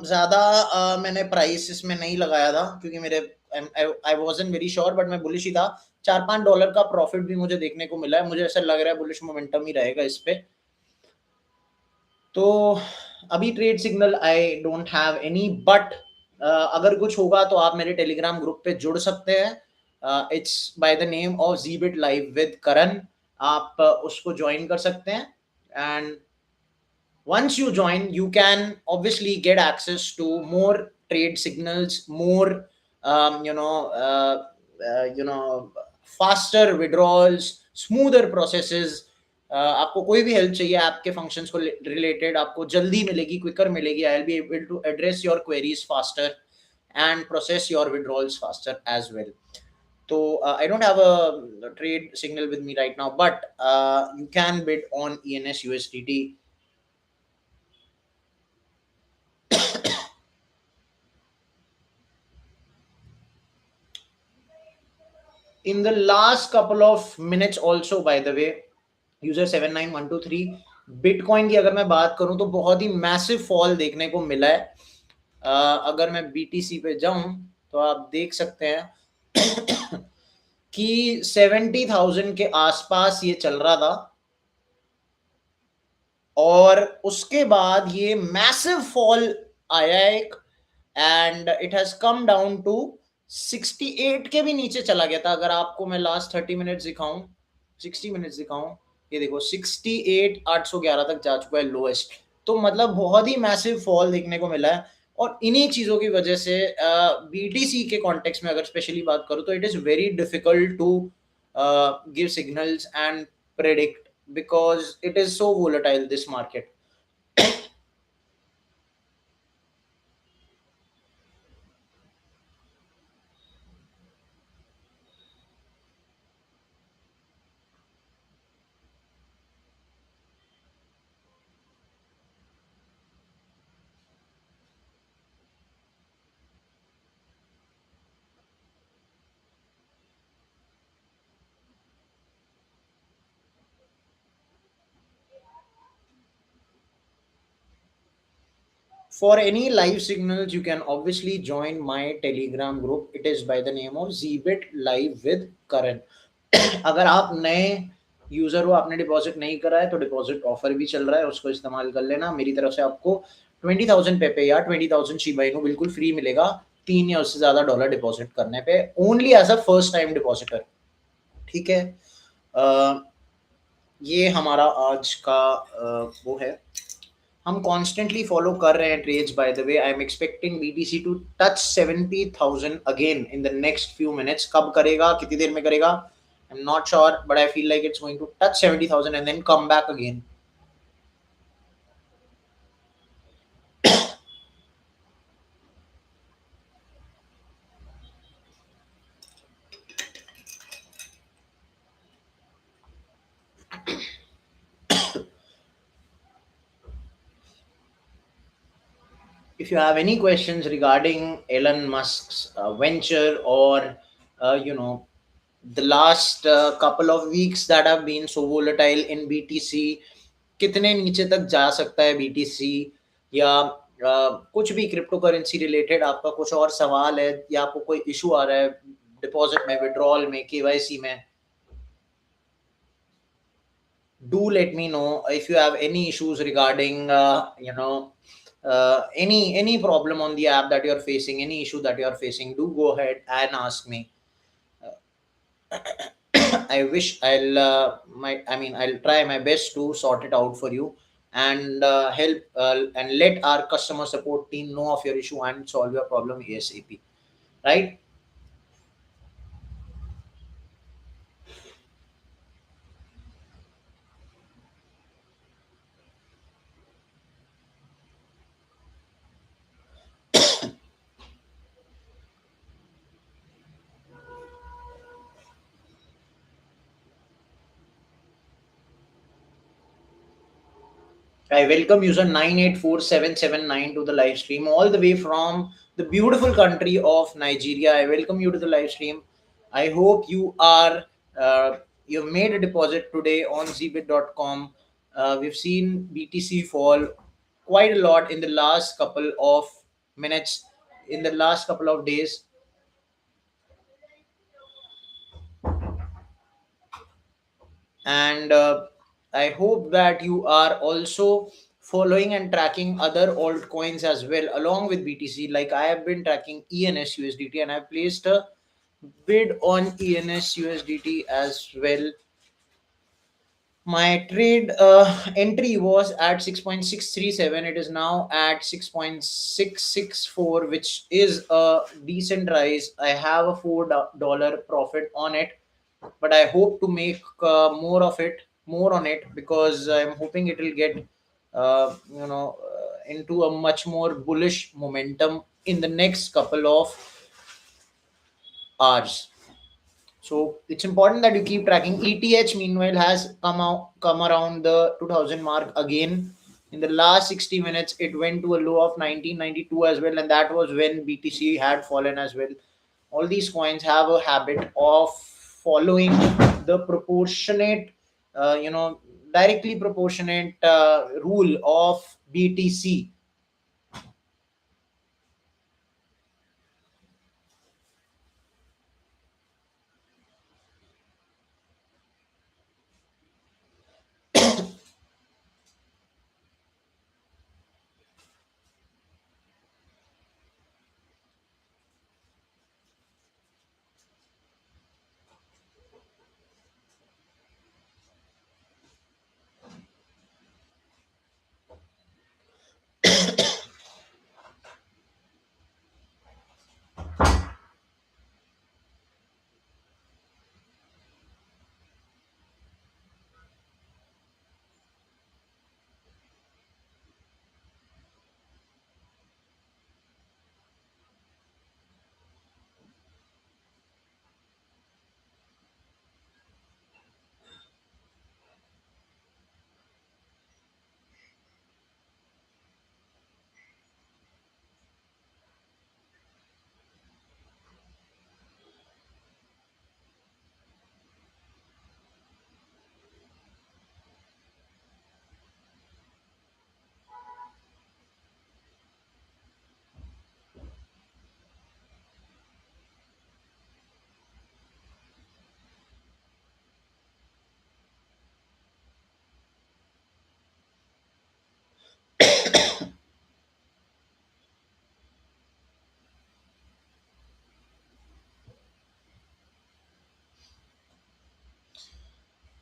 ज्यादा मैंने प्राइस इसमें नहीं लगाया था क्योंकि मेरे I wasn't very sure, but मैं बुलिश ही था। $4-5 का प्रॉफिट भी मुझे देखने को मिला है। मुझे ऐसा लग रहा है बुलिश मोमेंटम ही रहेगा इस पे। तो अभी trade signal I don't have any, but अगर कुछ होगा तो आप मेरे टेलीग्राम ग्रुप पे जुड़ सकते हैं। It's by the name of जीबिट लाइव विद करण। आप उसको ज्वाइन कर सकते हैं, and once you join you can obviously get access to more trade signals, more um, you know uh, faster withdrawals, smoother processes. आपको कोई भी हेल्प चाहिए आपके फंक्शंस को रिलेटेड, आपको जल्दी मिलेगी, क्विकर मिलेगी। I will be able to address your queries faster and process your withdrawals faster as well. So I don't have a trade signal with me right now, but you can bid on ENS USDT. In the last couple of minutes also, by the way, user 79123, bitcoin की अगर मैं बात करूं तो बहुत ही massive fall देखने को मिला है। अगर मैं BTC पे जाऊं तो आप देख सकते हैं कि 70,000 के आसपास ये चल रहा था, और उसके बाद ये मैसिव फॉल आया एक, and it has come down to 68 के भी नीचे चला गया था। अगर आपको मैं लास्ट 30 मिनट्स दिखाऊं, 60 मिनट्स दिखाऊं, ये देखो 68,811 तक जा चुका है लोएस्ट। तो मतलब बहुत ही मैसिव फॉल देखने को मिला है, और इन्हीं चीजों की वजह से BTC के कॉन्टेक्स्ट में अगर स्पेशली बात करूं तो it is very difficult to give signals and predict, because it is so volatile, this market. For any live signals, you can obviously join my Telegram group. It is by the name of zBit Live with Karan. अगर आप नए user हो, आपने deposit नहीं करा है, तो deposit offer भी चल रहा है, उसको इस्तेमाल कर लेना। मेरी तरफ से आपको 20,000 पेपे या 20,000 शिबा इनू बिल्कुल फ्री मिलेगा 3 या उससे ज्यादा डॉलर डिपॉजिट करने पे, only as a first time depositor. ठीक है। अ, ये हमारा आज का वो है। हम कॉन्स्टेंटली फॉलो कर रहे हैं trades. By the way, I am expecting BTC to touch 70,000 again in the next few minutes. कब करेगा, कितनी देर में करेगा, I am not sure, but I feel like it's going to touch 70,000 and then come back again. If you have any questions regarding Elon Musk's venture, or the last couple of weeks that have been so volatile in BTC, कितने नीचे तक जा सकता है BTC, या कुछ भी crypto currency related आपका कुछ और सवाल है, या आपको कोई इशू आ रहा है डिपॉजिट में, विड्रॉल में, KYC में, do let me know. If you have any issues regarding any problem on the app that you're facing, any issue that you're facing, do go ahead and ask me. I wish I'll try my best to sort it out for you, and help and let our customer support team know of your issue and solve your problem ASAP, right? I welcome user 9847779 to the live stream, all the way from the beautiful country of Nigeria. I welcome you to the live stream. I hope you've made a deposit today on zbit.com. We've seen BTC fall quite a lot in the last couple of minutes, in the last couple of days. And I hope that you are also following and tracking other altcoins as well along with BTC. Like I have been tracking ENS USDT, and I placed a bid on ENS USDT as well. My trade entry was at 6.637. It is now at 6.664, which is a decent rise. I have a $4 profit on it, but I hope to make more on it, because I'm hoping it will get into a much more bullish momentum in the next couple of hours. So it's important that you keep tracking. ETH meanwhile has come around the 2000 mark again. In the last 60 minutes, it went to a low of 1992 as well, and that was when BTC had fallen as well. All these coins have a habit of following the proportionate, directly proportionate rule of BTC.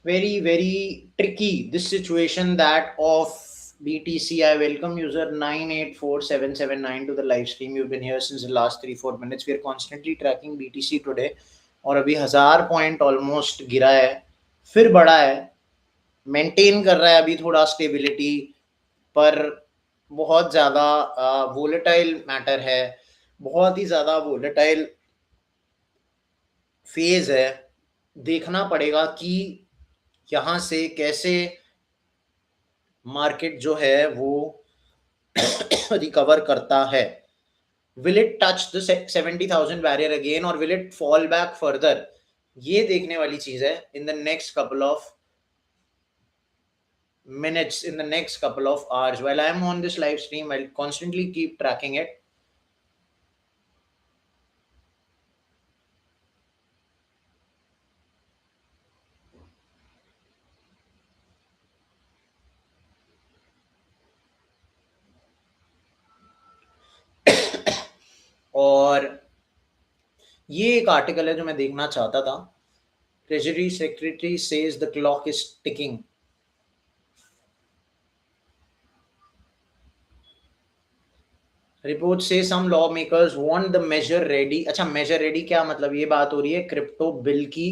Very, very tricky this situation that of BTC. I welcome user 9847779 to the live stream. You've been here since the last 3-4 minutes. We are constantly tracking BTC today, और अभी 1000 point almost गिरा है, फिर बढ़ा है, maintain कर रहा है अभी थोड़ा स्टेबिलिटी, पर बहुत ज़्यादा वोलेटाइल मैटर है, बहुत ही ज़्यादा वोलेटाइल फेज है. देखना पड़ेगा कि यहाँ से कैसे मार्केट जो है वो रिकवर करता है. Will it touch the 70,000 barrier again, और will it fall back further? ये देखने वाली चीज है in the next couple of minutes, in the next couple of hours. While I am on this live stream, I'll constantly keep tracking it. और ये एक article है जो मैं देखना चाहता था. Treasury secretary says the clock is ticking. Report से some law makers want the major ready. अच्छा, मेजर रेडी क्या मतलब? ये बात हो रही है क्रिप्टो बिल की,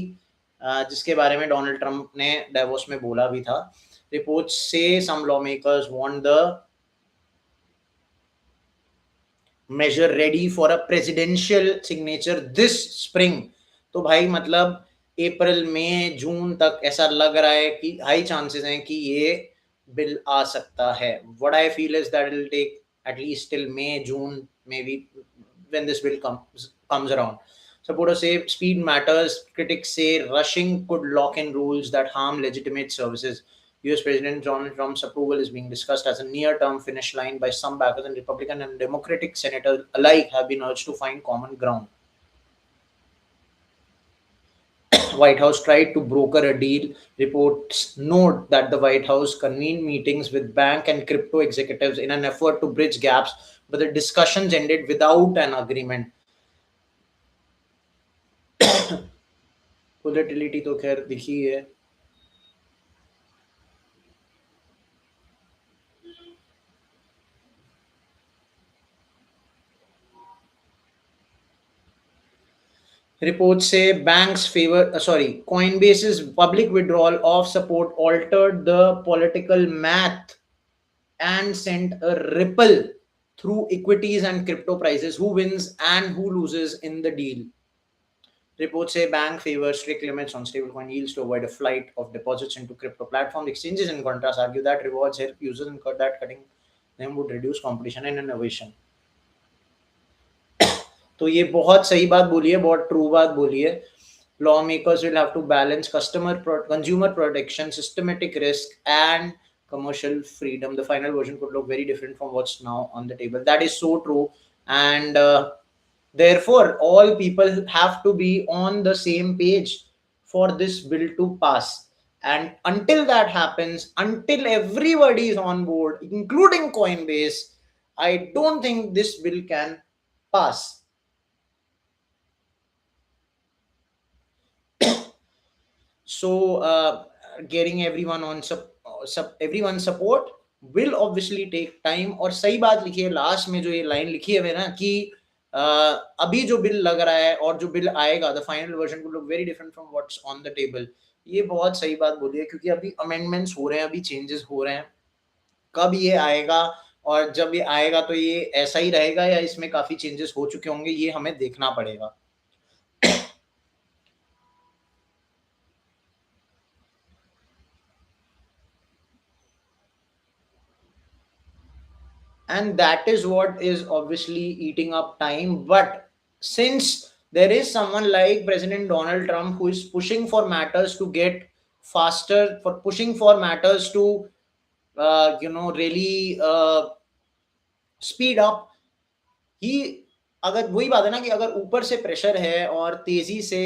जिसके बारे में डोनाल्ड ट्रंप ने डेवोस में बोला भी था. रिपोर्ट से some law makers want the measure ready for a presidential signature this spring. तो भाई मतलब अप्रैल मई जून तक ऐसा लग रहा है कि हाई चांसेस हैं कि ये bill आ सकता है. What I feel is that it'll take at least till May, June, maybe, when this bill comes around. Supporters say speed matters. Critics say rushing could lock in rules that harm legitimate services. US President Donald Trump's approval is being discussed as a near-term finish line by some backers, and Republican and Democratic senators alike have been urged to find common ground. White House tried to broker a deal. Reports note that the White House convened meetings with bank and crypto executives in an effort to bridge gaps, but the discussions ended without an agreement. Volatility तो खैर दिखी है. Reports say banks favor, Coinbase's public withdrawal of support altered the political math and sent a ripple through equities and crypto prices. Who wins and who loses in the deal? Reports say bank favors strict limits on stablecoin yields to avoid a flight of deposits into crypto platforms. Exchanges, in contrast, argue that rewards help users and that cutting them would reduce competition and innovation. तो ये बहुत सही बात बोली है, बहुत true बात बोली है. Lawmakers will have to balance consumer protection, systematic risk, and commercial freedom. The final version could look very different from what's now on the table. That is so true, and therefore, all people have to be on the same page for this bill to pass. And until that happens, until everybody is on board, including Coinbase, I don't think this bill can pass. So getting everyone on everyone's support will obviously take time. और सही बात लिखी है last में, जो ये line लिखी है ना कि अभी जो बिल लग रहा है और जो बिल आएगा, the final version will look very different from what's on the table. ये बहुत सही बात बोली है, क्योंकि अभी अमेंडमेंट्स हो रहे हैं, अभी चेंजेस हो रहे हैं. कब ये आएगा, और जब ये आएगा तो ये ऐसा ही रहेगा या इसमें काफी चेंजेस हो चुके होंगे, ये हमें देखना पड़ेगा. And that is what is obviously eating up time. But since there is someone like President Donald Trump who is pushing for matters to get faster, for pushing for matters to really speed up, ही, अगर वही बात है ना कि अगर ऊपर से pressure है और तेजी से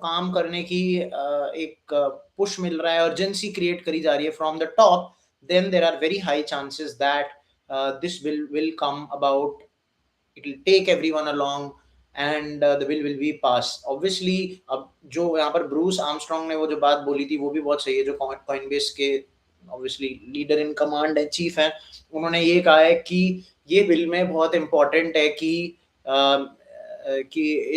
काम करने की एक पुश मिल रहा है, अर्जेंसी क्रिएट करी जा रही है from the top, then there are very high chances that this will come about. It will take everyone along, and the bill will be passed. Obviously, अब जो यहाँ पर ब्रूस आर्मस्ट्रॉन्ग ने वो जो बात बोली थी वो भी बहुत सही है, जो कॉइनबेस के ऑब्वियसली लीडर इन कमांड है, चीफ है. उन्होंने ये कहा है कि ये बिल में बहुत इंपॉर्टेंट है कि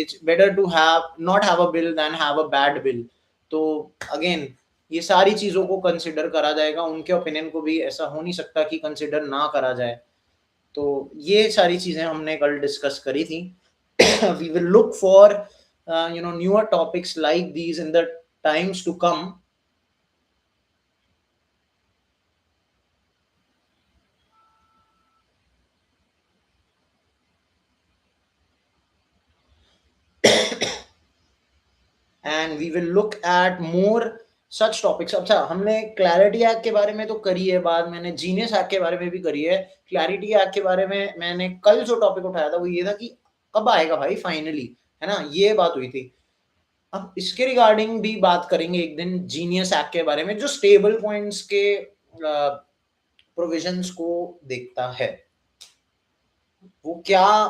it's better to have not have a bill than have a bad bill. तो अगेन ये सारी चीजों को कंसिडर करा जाएगा. उनके ओपिनियन को भी ऐसा हो नहीं सकता कि कंसिडर ना करा जाए. तो ये सारी चीजें हमने कल डिस्कस करी थी. We will look for newer topics like these in the times to come. And we will look at more such topics. अच्छा, हमने क्लैरिटी एक्ट के बारे में तो करी है बात, मैंने जीनियस एक्ट के बारे में भी करी है. क्लैरिटी एक्ट के बारे में मैंने कल जो टॉपिक उठाया था वो ये था कि कब आएगा भाई फाइनली, है ना, ये बात हुई थी. अब इसके रिगार्डिंग भी बात करेंगे एक दिन, जीनियस एक्ट के बारे में, जो स्टेबल कॉइन्स के प्रोविजंस को देखता है. वो क्या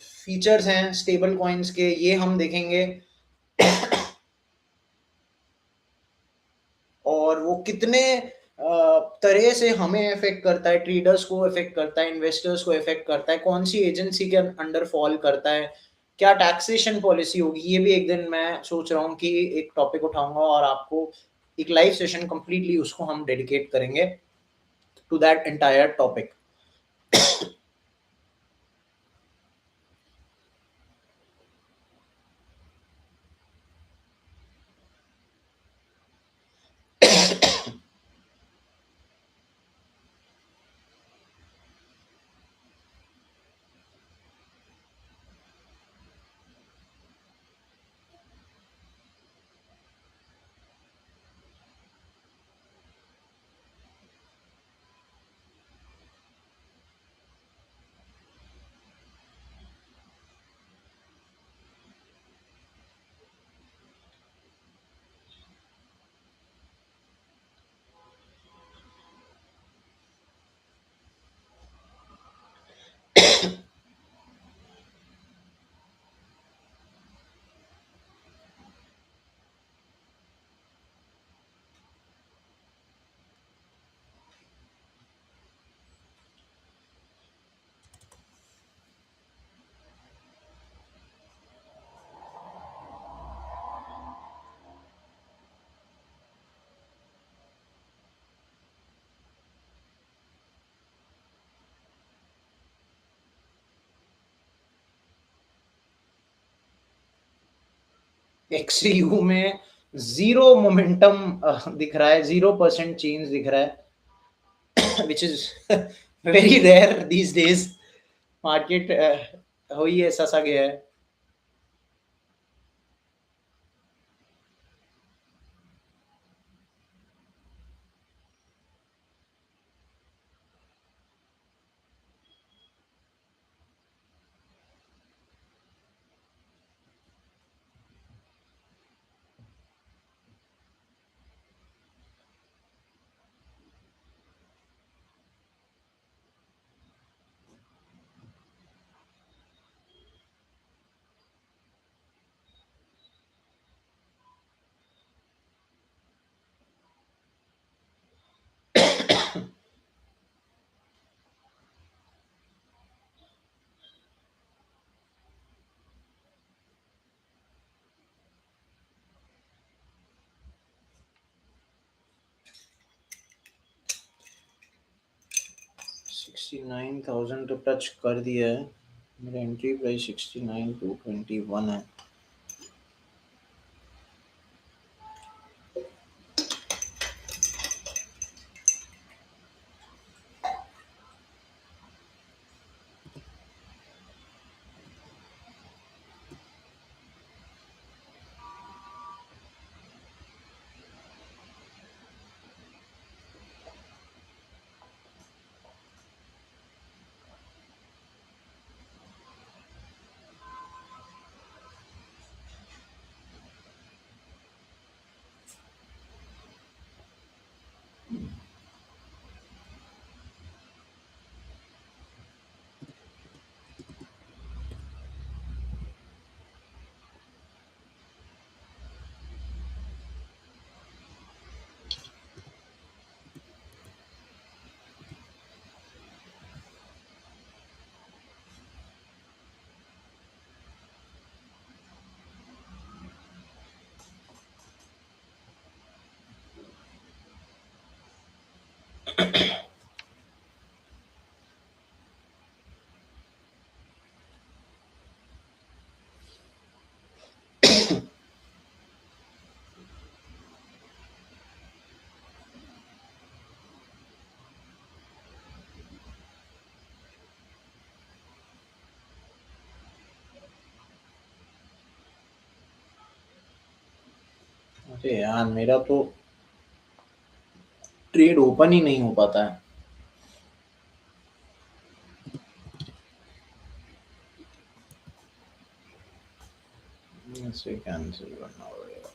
फीचर्स हैं स्टेबल कॉइन्स के, ये हम देखेंगे. और वो कितने तरह से हमें इफेक्ट करता है, ट्रेडर्स को इफेक्ट करता है, इन्वेस्टर्स को इफेक्ट करता है, कौन सी एजेंसी के अंडर फॉल करता है, क्या टैक्सेशन पॉलिसी होगी. ये भी एक दिन मैं सोच रहा हूँ कि एक टॉपिक उठाऊंगा और आपको एक लाइव सेशन कंप्लीटली उसको हम डेडिकेट करेंगे to that entire topic. XU में जीरो मोमेंटम दिख रहा है, 0% चेंज दिख रहा है, which is very rare these days. Market हो ही ऐसा सा गया है। 69,000 तो टच कर दिया है। मेरा एंट्री प्राइस 69,221 है। अरे यार, मेरा तो ट्रेड ओपन ही नहीं हो पाता है। इसे कैंसिल करना पड़ेगा।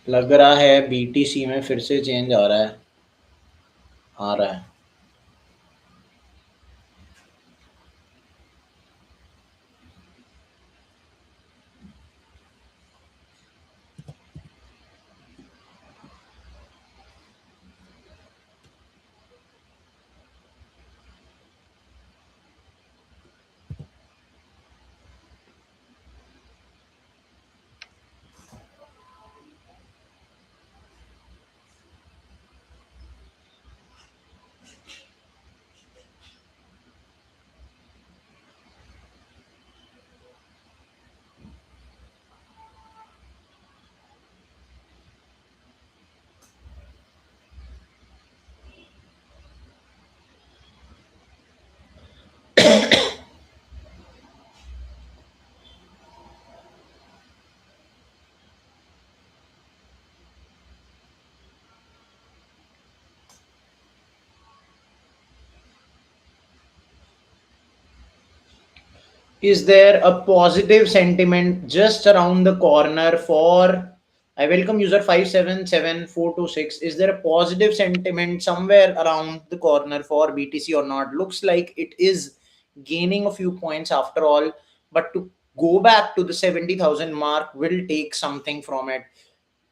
लग रहा है BTC में फिर से चेंज आ रहा है, आ रहा है। Is there a positive sentiment just around the corner for, I welcome user 577426. Is there a positive sentiment somewhere around the corner for BTC or not? Looks like it is gaining a few points after all, but to go back to the 70,000 mark will take something from it.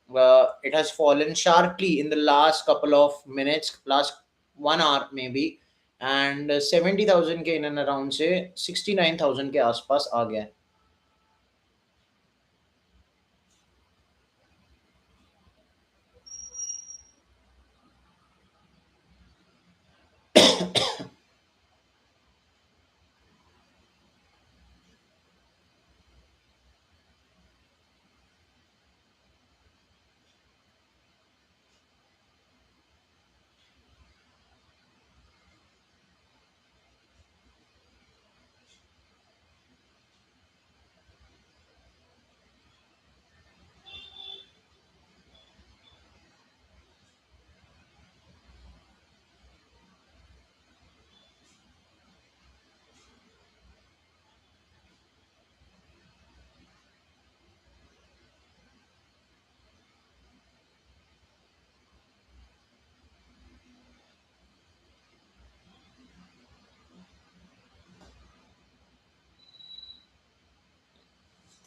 It has fallen sharply in the last couple of minutes, last 1 hour maybe, and 70,000 के in and around से 69,000 के आसपास आ गया है.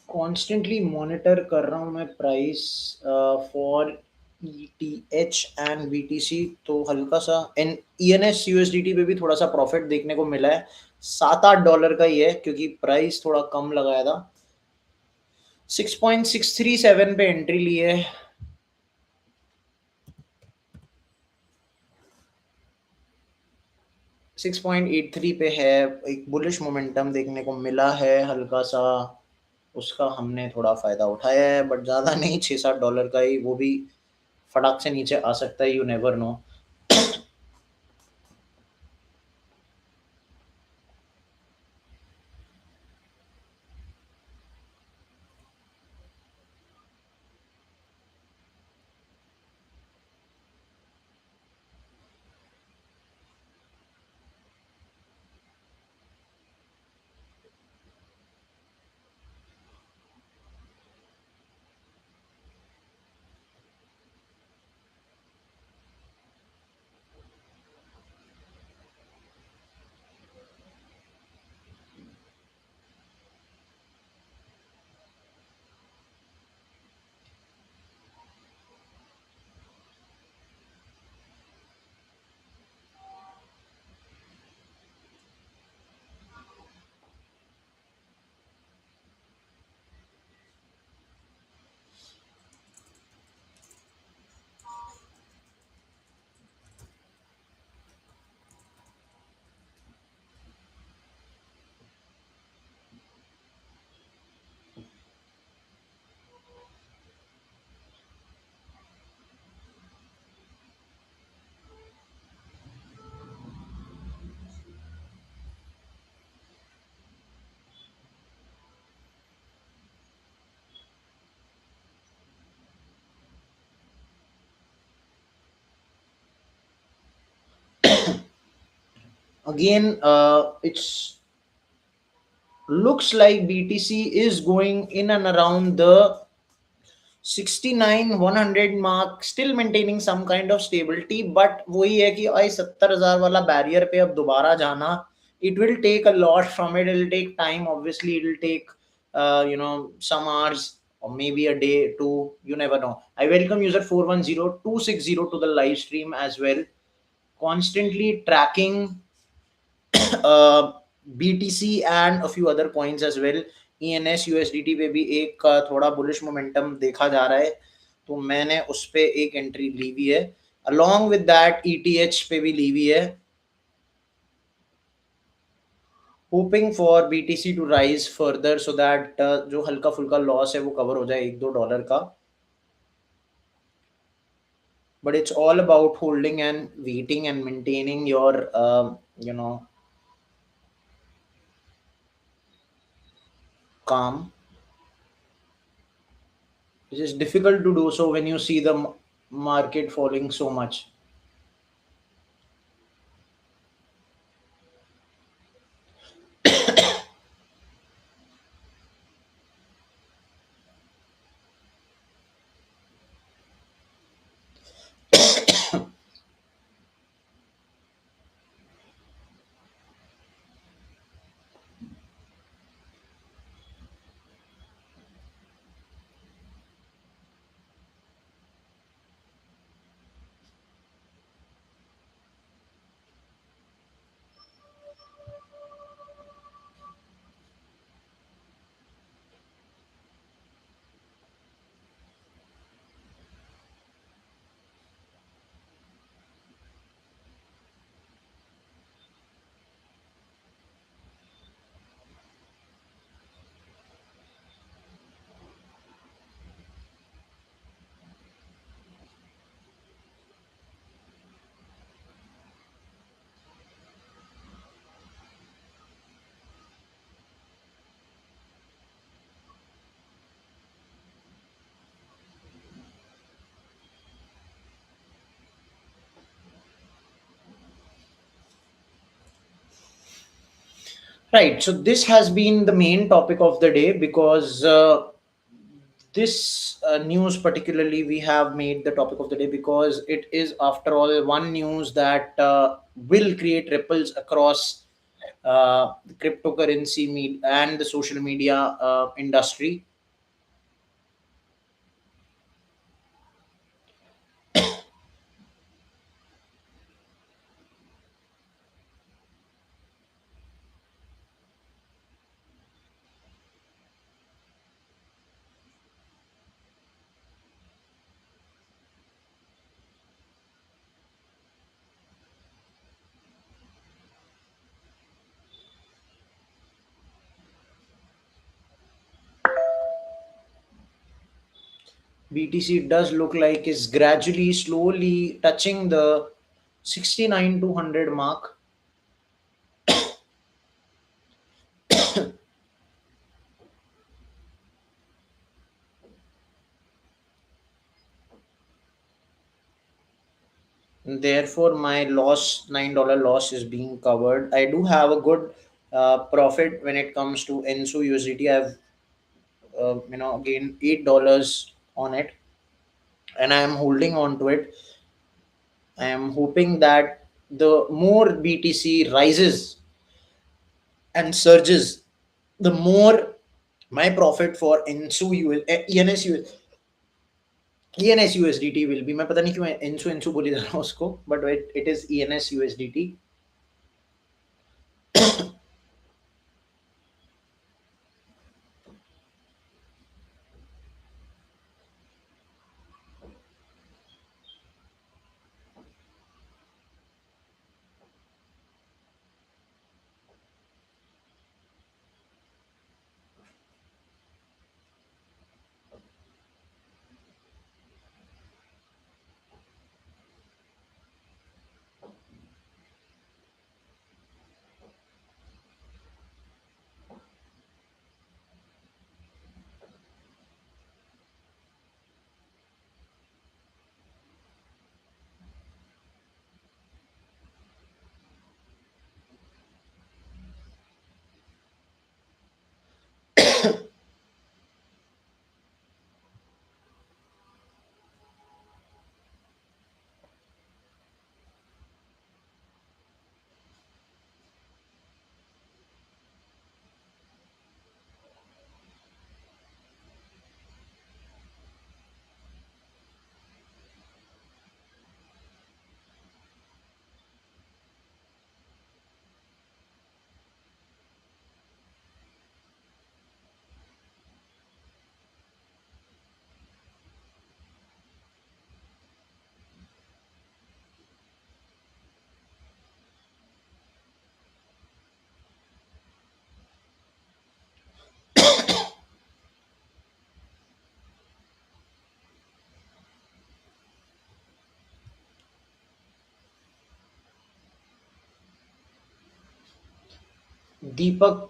Constantly monitor कर रहा हूँ मैं price for ETH and BTC. तो हल्का सा एन ENS USDT पे भी थोड़ा सा प्रॉफिट देखने को मिला है. 7-8 डॉलर का ही है क्योंकि प्राइस थोड़ा कम लगाया था. 6.637 पे एंट्री ली है. 6.83 पे है. एक बुलिश मोमेंटम देखने को मिला है हल्का सा. उसका हमने थोड़ा फायदा उठाया है बट ज़्यादा नहीं. 6-7 डॉलर का ही, वो भी फटाक से नीचे आ सकता है. You never know. Again, it's looks like BTC is going in and around the 69-100 mark, still maintaining some kind of stability. But वही है कि आई 70,000 वाला बैरियर पे अब दोबारा जाना, it will take a lot from it. It will take time. Obviously, it will take some hours or maybe a day, two. You never know. I welcome user 410260 to the live stream as well. Constantly tracking uh, BTC and a few other coins as well. ENS USDT पे भी एक थोड़ा bullish momentum देखा जा रहा है. तो मैंने उस पे एक एंट्री ली हुई है. अलॉन्ग विद दैट ETH पे भी ली हुई है. Hoping for BTC to rise further so that जो हल्का फुल्का लॉस है वो कवर हो जाए 1-2 डॉलर का. But it's all about holding and waiting and maintaining your you know calm, which is difficult to do so when you see the market falling so much. Right. So this has been the main topic of the day because this news, particularly, we have made the topic of the day because it is, after all, one news that will create ripples across the cryptocurrency and the social media industry. BTC does look like is gradually, slowly touching the 69 to 100 mark. Therefore, my $9 loss is being covered. I do have a good profit when it comes to Enso USDT. I've gained $8 on it, and I am holding on to it. I am hoping that the more BTC rises and surges, the more my profit for Enso ENS USDT will be. मैं पता नहीं क्यों Enso Enso बोली जा रहा हूँ उसको, but it is ENS USDT. Deepak,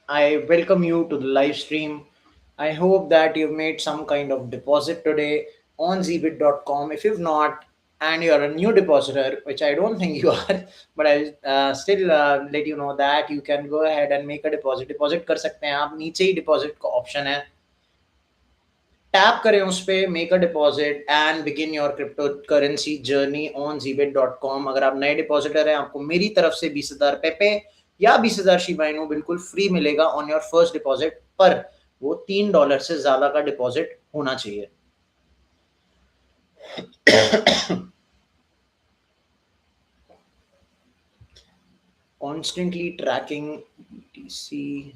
I welcome you to the live stream. I hope that you've made some kind of deposit today on zbit.com. If you've not, and you're a new depositor, which I don't think you are, but I'll still let you know that you can go ahead and make a deposit. Deposit कर सकते हैं आप, नीचे ही deposit का option है. Tap करें उस पे, make a deposit and begin your crypto currency journey on zbit.com. अगर आप नए डिपॉजिटर हैं, आपको मेरी तरफ से 20,000 पेपे या 20,000 शिबा इनू बिल्कुल फ्री मिलेगा ऑन योर फर्स्ट डिपॉजिट, पर वो $3 से ज्यादा का डिपॉजिट होना चाहिए. Constantly tracking BTC.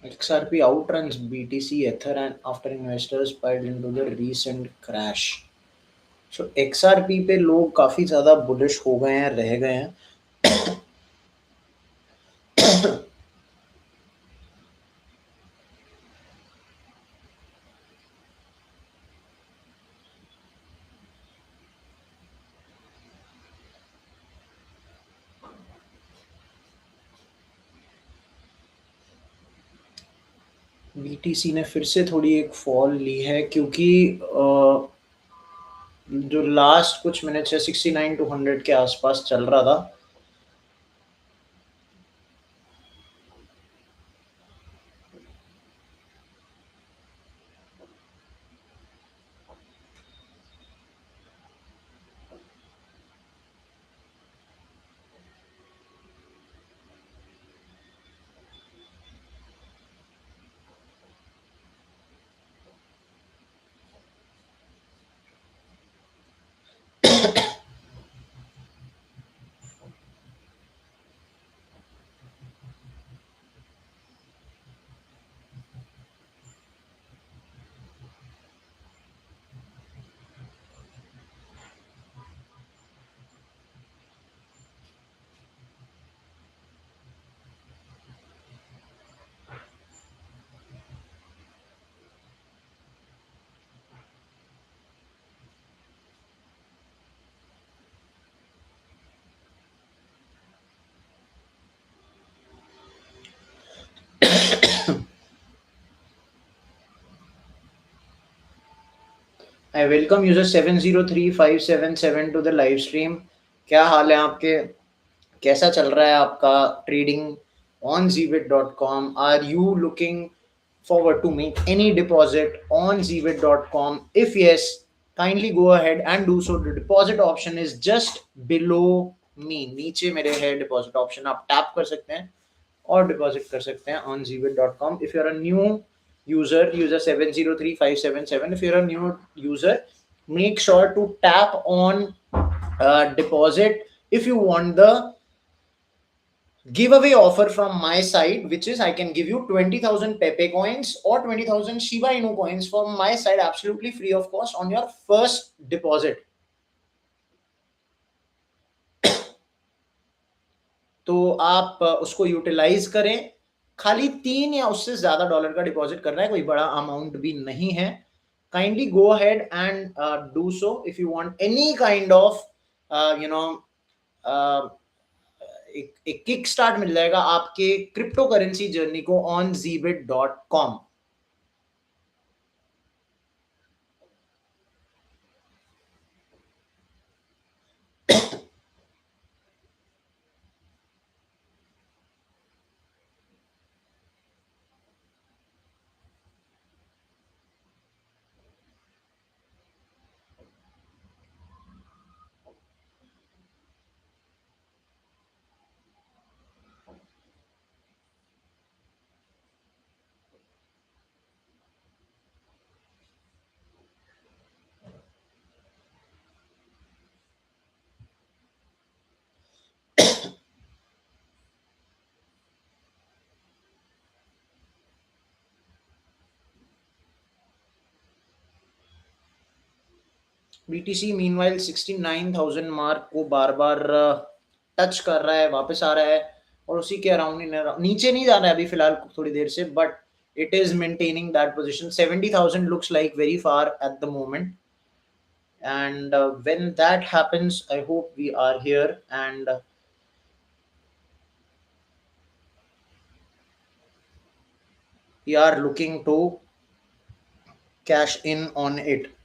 XRP outruns BTC, Ether, and after investors piled into the recent crash. So XRP पे लोग काफी ज्यादा बुलिश हो गए हैं, रह गए हैं. BTC ने फिर से थोड़ी एक फॉल ली है, क्योंकि जो लास्ट कुछ मिनट से 69 to 100 के आसपास चल रहा था. I welcome user 703577 to the live stream. क्या हाल है आपके? कैसा चल रहा है आपका trading on zbit.com? Are you looking forward to make any deposit on zbit.com? If yes, kindly go ahead and do so. The deposit option is just below me. नीचे मेरे है deposit option, आप टैप कर सकते हैं और deposit कर सकते हैं on zbit.com. If you're a new user 703577, if you're a new user, make sure to tap on deposit if you want the giveaway offer from my side, which is I can give you 20,000 Pepe coins or 20,000 Shiba Inu coins from my side absolutely free of cost on your first deposit. तो आप उसको utilise करें. खाली 3 या उससे ज्यादा dollar का deposit करना है, कोई बड़ा अमाउंट भी नहीं है. Kindly go ahead and do so if you want any kind of you know एक किक स्टार्ट मिल जाएगा आपके क्रिप्टो करेंसी जर्नी को on zbit.com. BTC meanwhile 69,000 mark को बार बार टच कर रहा है, वापस आ रहा है और उसी के अराउंड नीचे नहीं जा रहा है अभी फिलहाल थोड़ी देर से, but it is maintaining that position. 70,000 looks like very far at the moment, and when that happens I hope we are here and we are looking to cash in on it.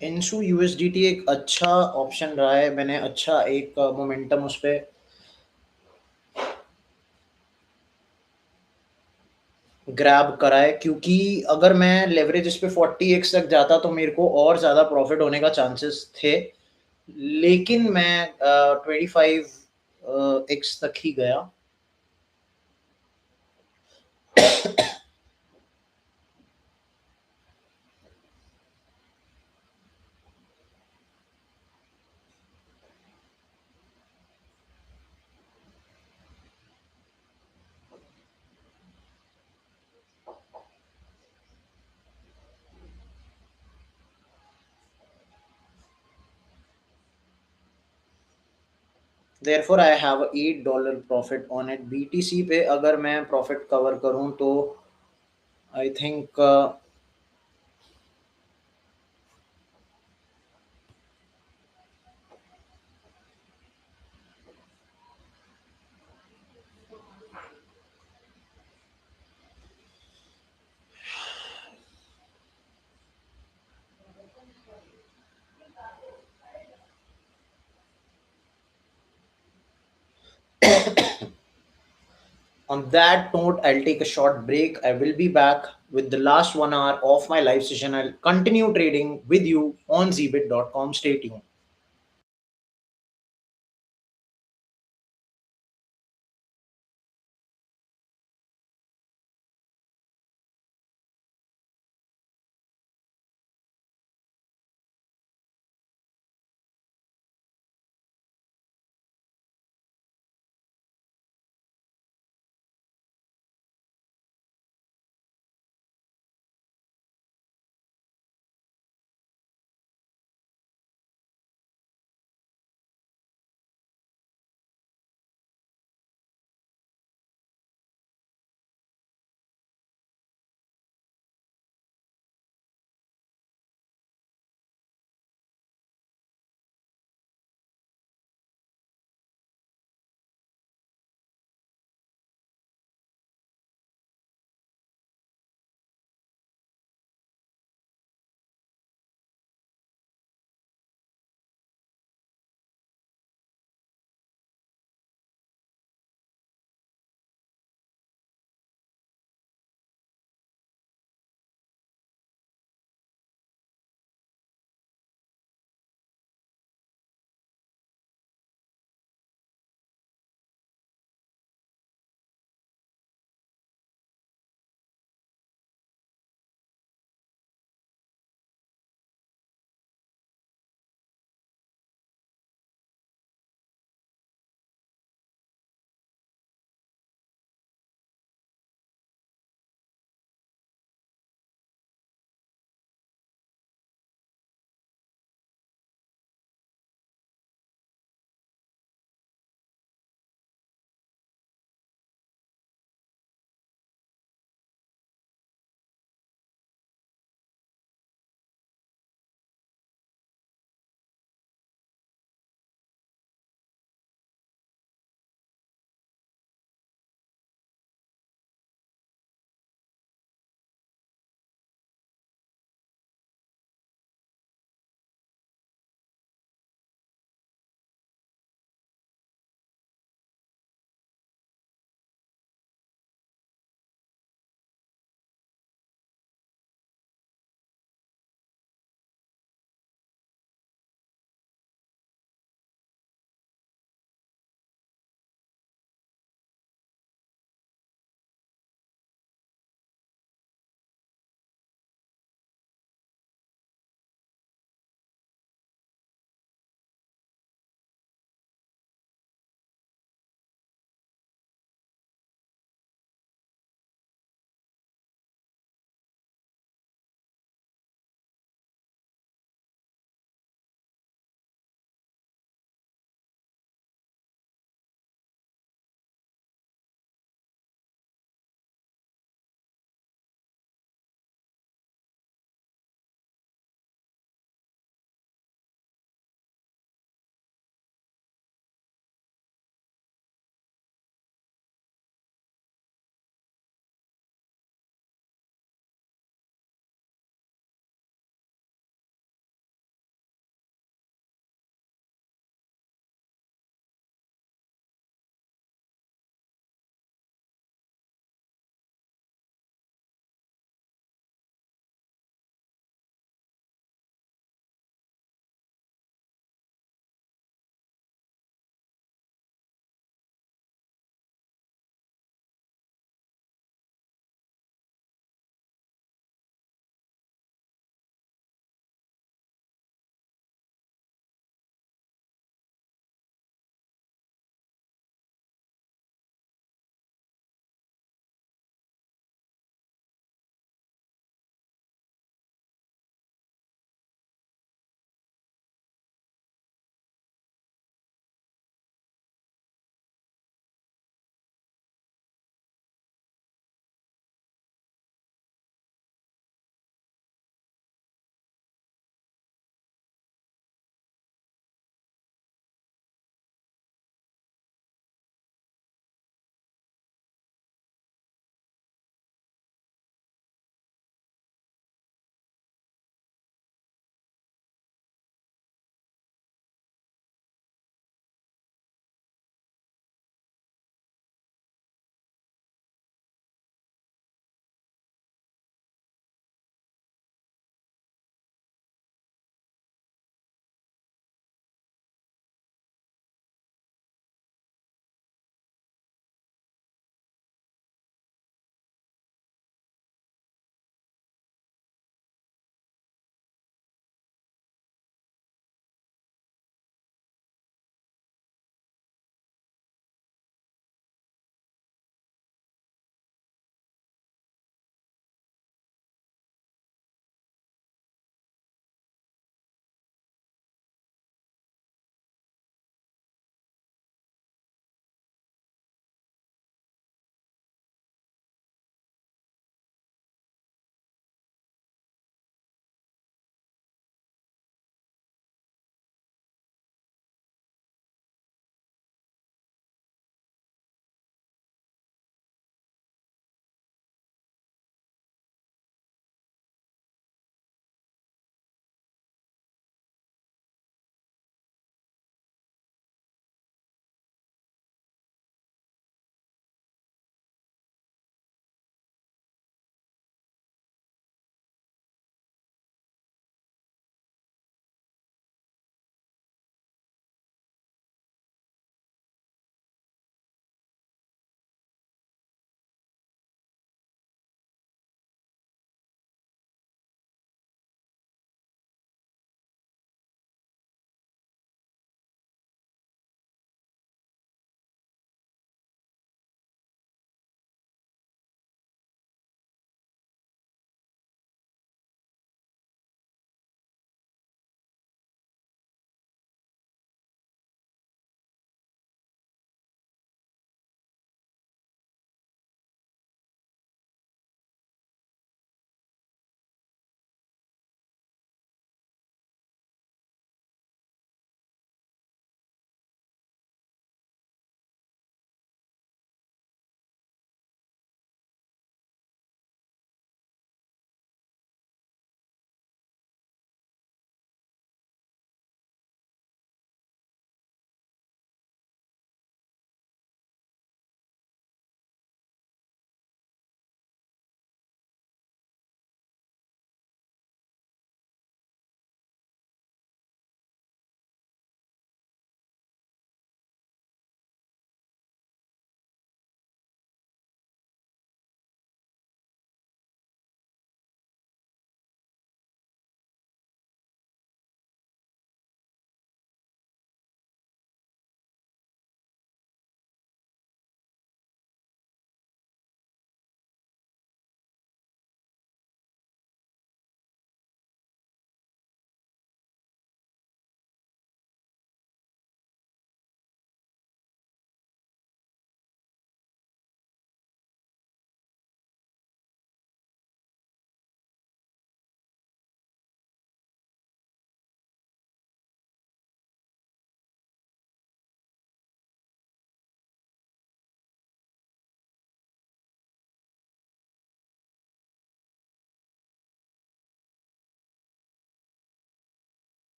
इंसू USDT एक अच्छा option रहा है, मैंने अच्छा एक momentum उस पे grab करा है, क्योंकि अगर मैं लेवरेज इस पे 40x तक जाता तो मेरे को और ज़्यादा प्रॉफिट होने का चांसेस थे, लेकिन मैं 25x तक ही गया। Therefore I have $8 profit on it. BTC पे अगर मैं प्रॉफिट कवर करूं तो I think on that note, I'll take a short break. I will be back with the last 1 hour of my live session. I'll continue trading with you on zbit.com. Stay tuned.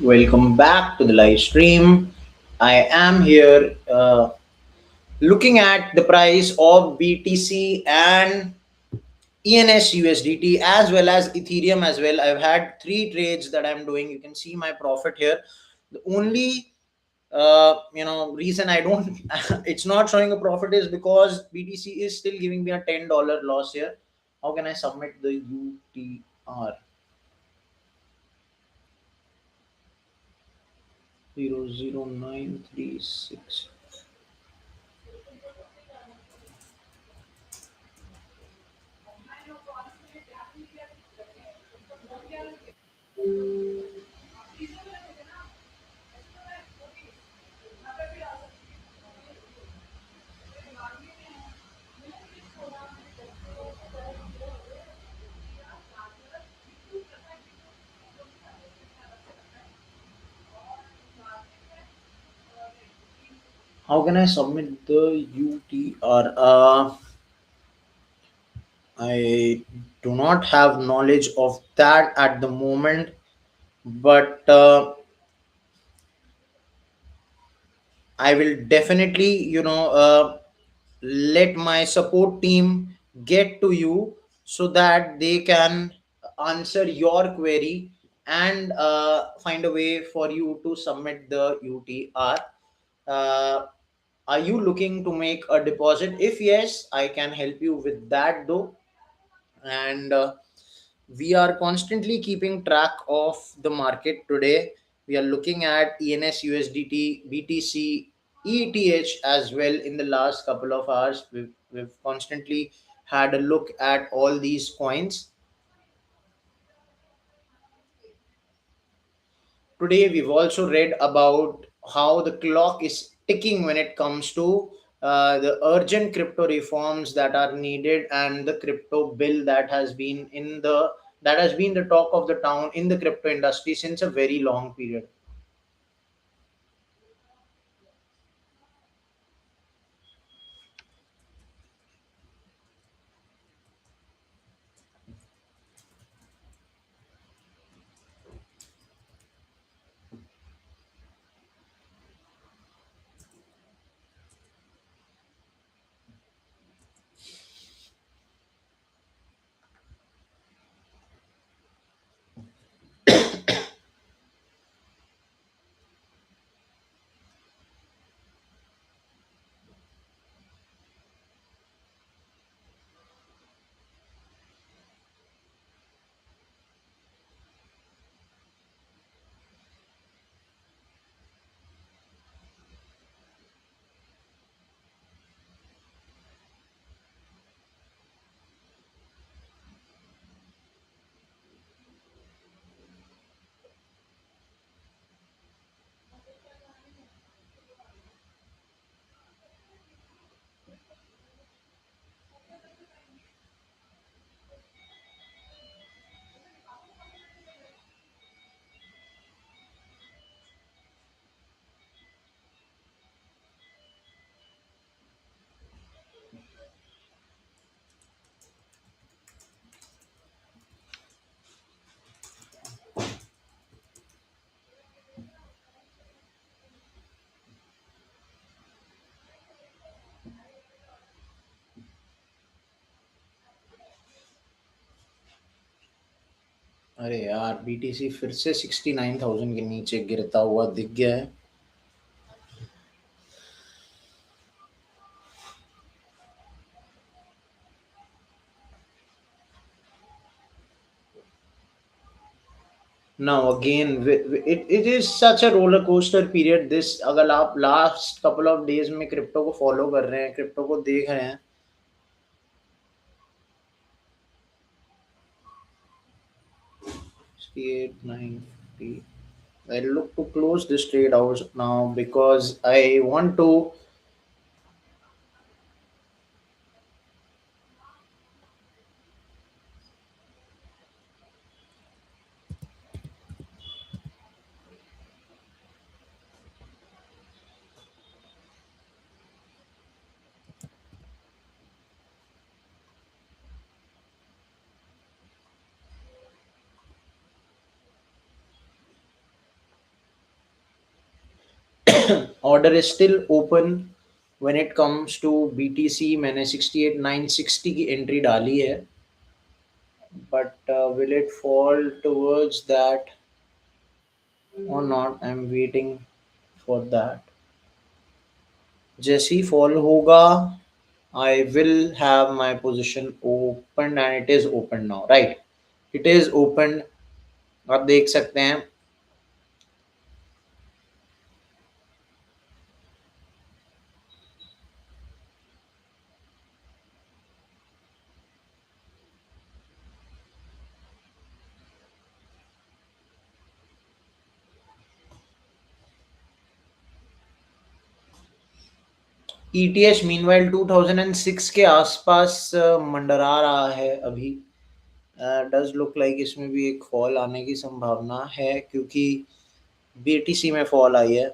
Welcome back to the live stream. I am here looking at the price of BTC and ENS USDT as well as Ethereum as well. I've had three trades that I'm doing. You can see my profit here. The only reason I don't it's not showing a profit is because BTC is still giving me a $10 loss here. How can I submit the UTR? 00936. How can I submit the UTR? I do not have knowledge of that at the moment, but I will definitely, let my support team get to you so that they can answer your query and find a way for you to submit the UTR. Uh, are you looking to make a deposit? If yes, I can help you with that though. And we are constantly keeping track of the market today. We are looking at ENS USDT, BTC, ETH as well in the last couple of hours. We've constantly had a look at all these coins. Today, we've also read about how the clock is ticking when it comes to the urgent crypto reforms that are needed and the crypto bill that has been the talk of the town in the crypto industry since a very long period. अरे यार BTC फिर से 69,000 के नीचे गिरता हुआ दिख गया है. Now again, it is such a roller coaster period. This अगर आप last couple of days में क्रिप्टो को फॉलो कर रहे हैं, क्रिप्टो को देख रहे हैं. 68,950. I look to close this trade out now because I want to. Order is still open when it comes to BTC. मैंने 68,960 की एंट्री डाली है, but will it fall towards that और not, I am waiting for that. जैसे ही fall होगा I will have my position open and it is open now, right? It is open, आप देख सकते हैं। ईटीएच मीनवाइल 2006 के आसपास मंडरा रहा है अभी। डज लुक लाइक इसमें भी एक फॉल आने की संभावना है, क्योंकि बीटीसी में फॉल आई है।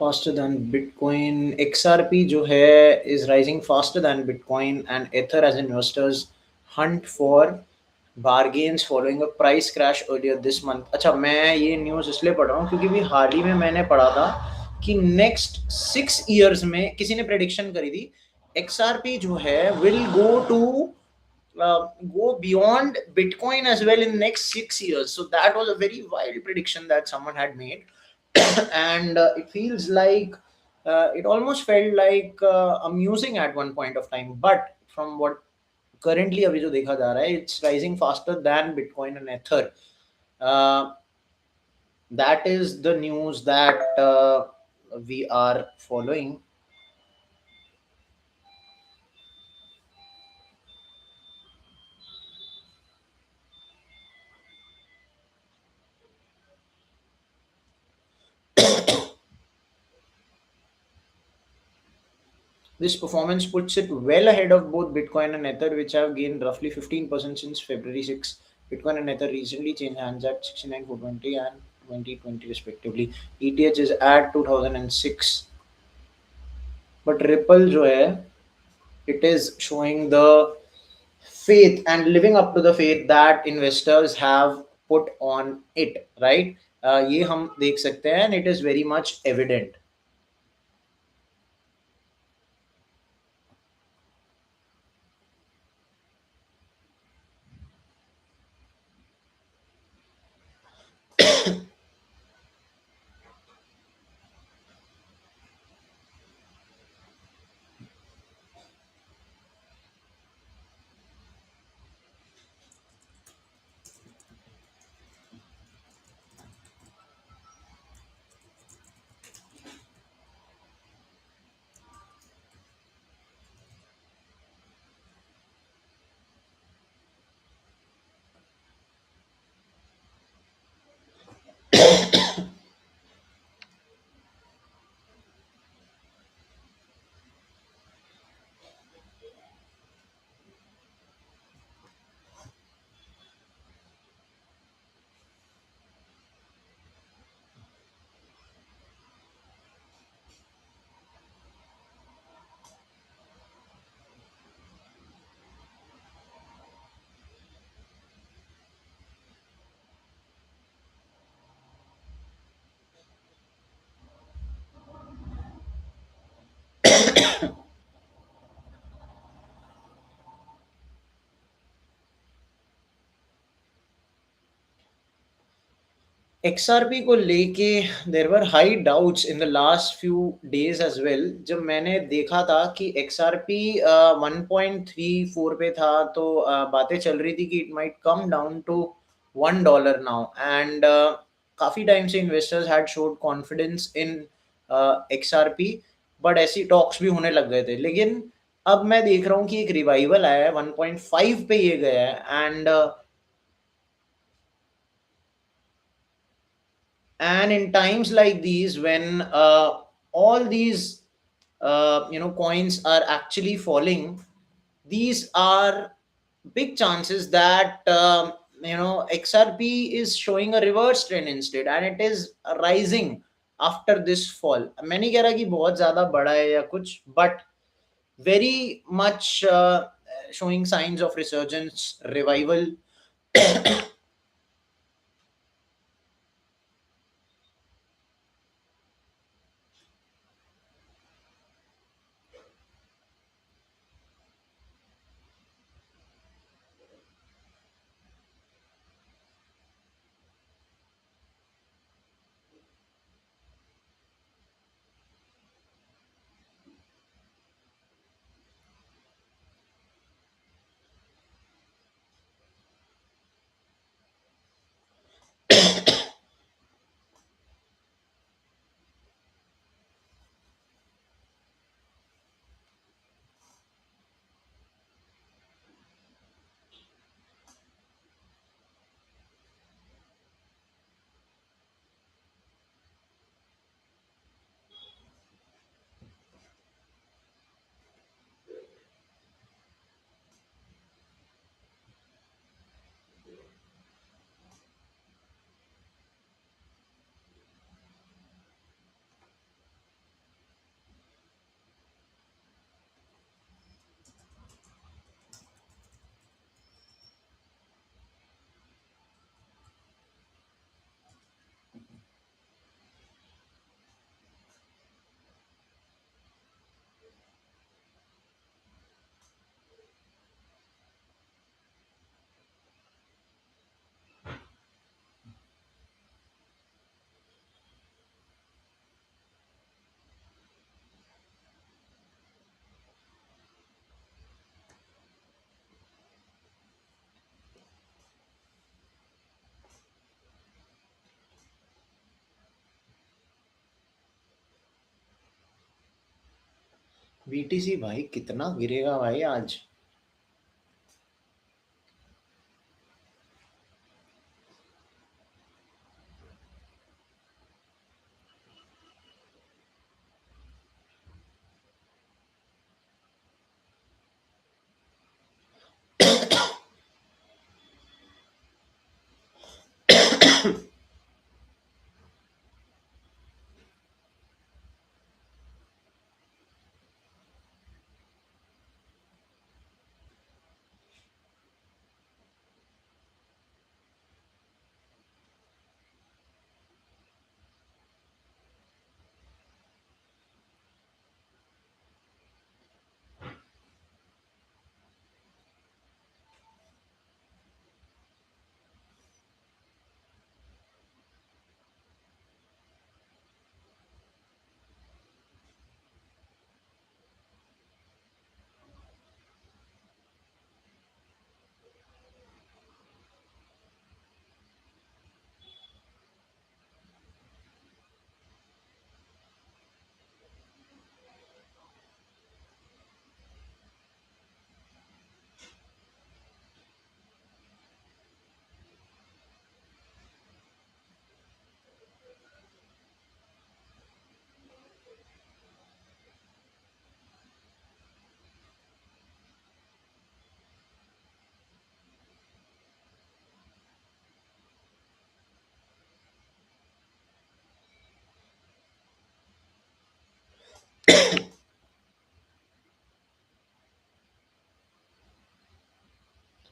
फास्टर देन बिटकॉइन, XRP जो है is rising faster than bitcoin and ether as investors hunt for bargains following a price crash earlier this month. अच्छा, मैं ये न्यूज़ इसलिए पढ़ रहा हूँ क्योंकि भी हाल ही में मैंने पढ़ा था कि नेक्स्ट 6 इयर्स में किसी ने प्रेडिक्शन करी थी XRP जो है will go beyond Bitcoin as well in next 6 years. So that was a very wild prediction that someone had made, and it feels like it almost felt like amusing at one point of time. But from what currently अभी जो देखा जा रहा है, it's rising faster than Bitcoin and Ether. Uh, that is the news that we are following. This performance puts it well ahead of both Bitcoin and Ether, which have gained roughly 15% since February 6. Bitcoin and Ether recently changed hands at 69,420 and 2020 respectively. ETH is at 2006. But Ripple जो है, it is showing the faith and living up to the faith that investors have put on it, right? ये हम देख सकते हैं, and it is very much evident. XRP को लेके there were high doubts in the last few days as well. जब मैंने देखा था कि XRP 1.34 पे था तो बातें चल रही थी कि it might come down to $1 now, and काफ़ी टाइम से investors had showed confidence in XRP, but ऐसी टॉक्स भी होने लग गए थे। लेकिन अब मैं देख रहा हूँ कि एक रिवाइवल आया है, 1.5 पे ये गया है, and in times like these when all these coins are actually falling, these are big chances that XRP is showing a reverse trend instead, and it is rising after this fall. मैं नहीं कह रहा कि बहुत ज्यादा बड़ा है या कुछ, but very much showing signs of resurgence, revival. BTC भाई कितना गिरेगा भाई आज?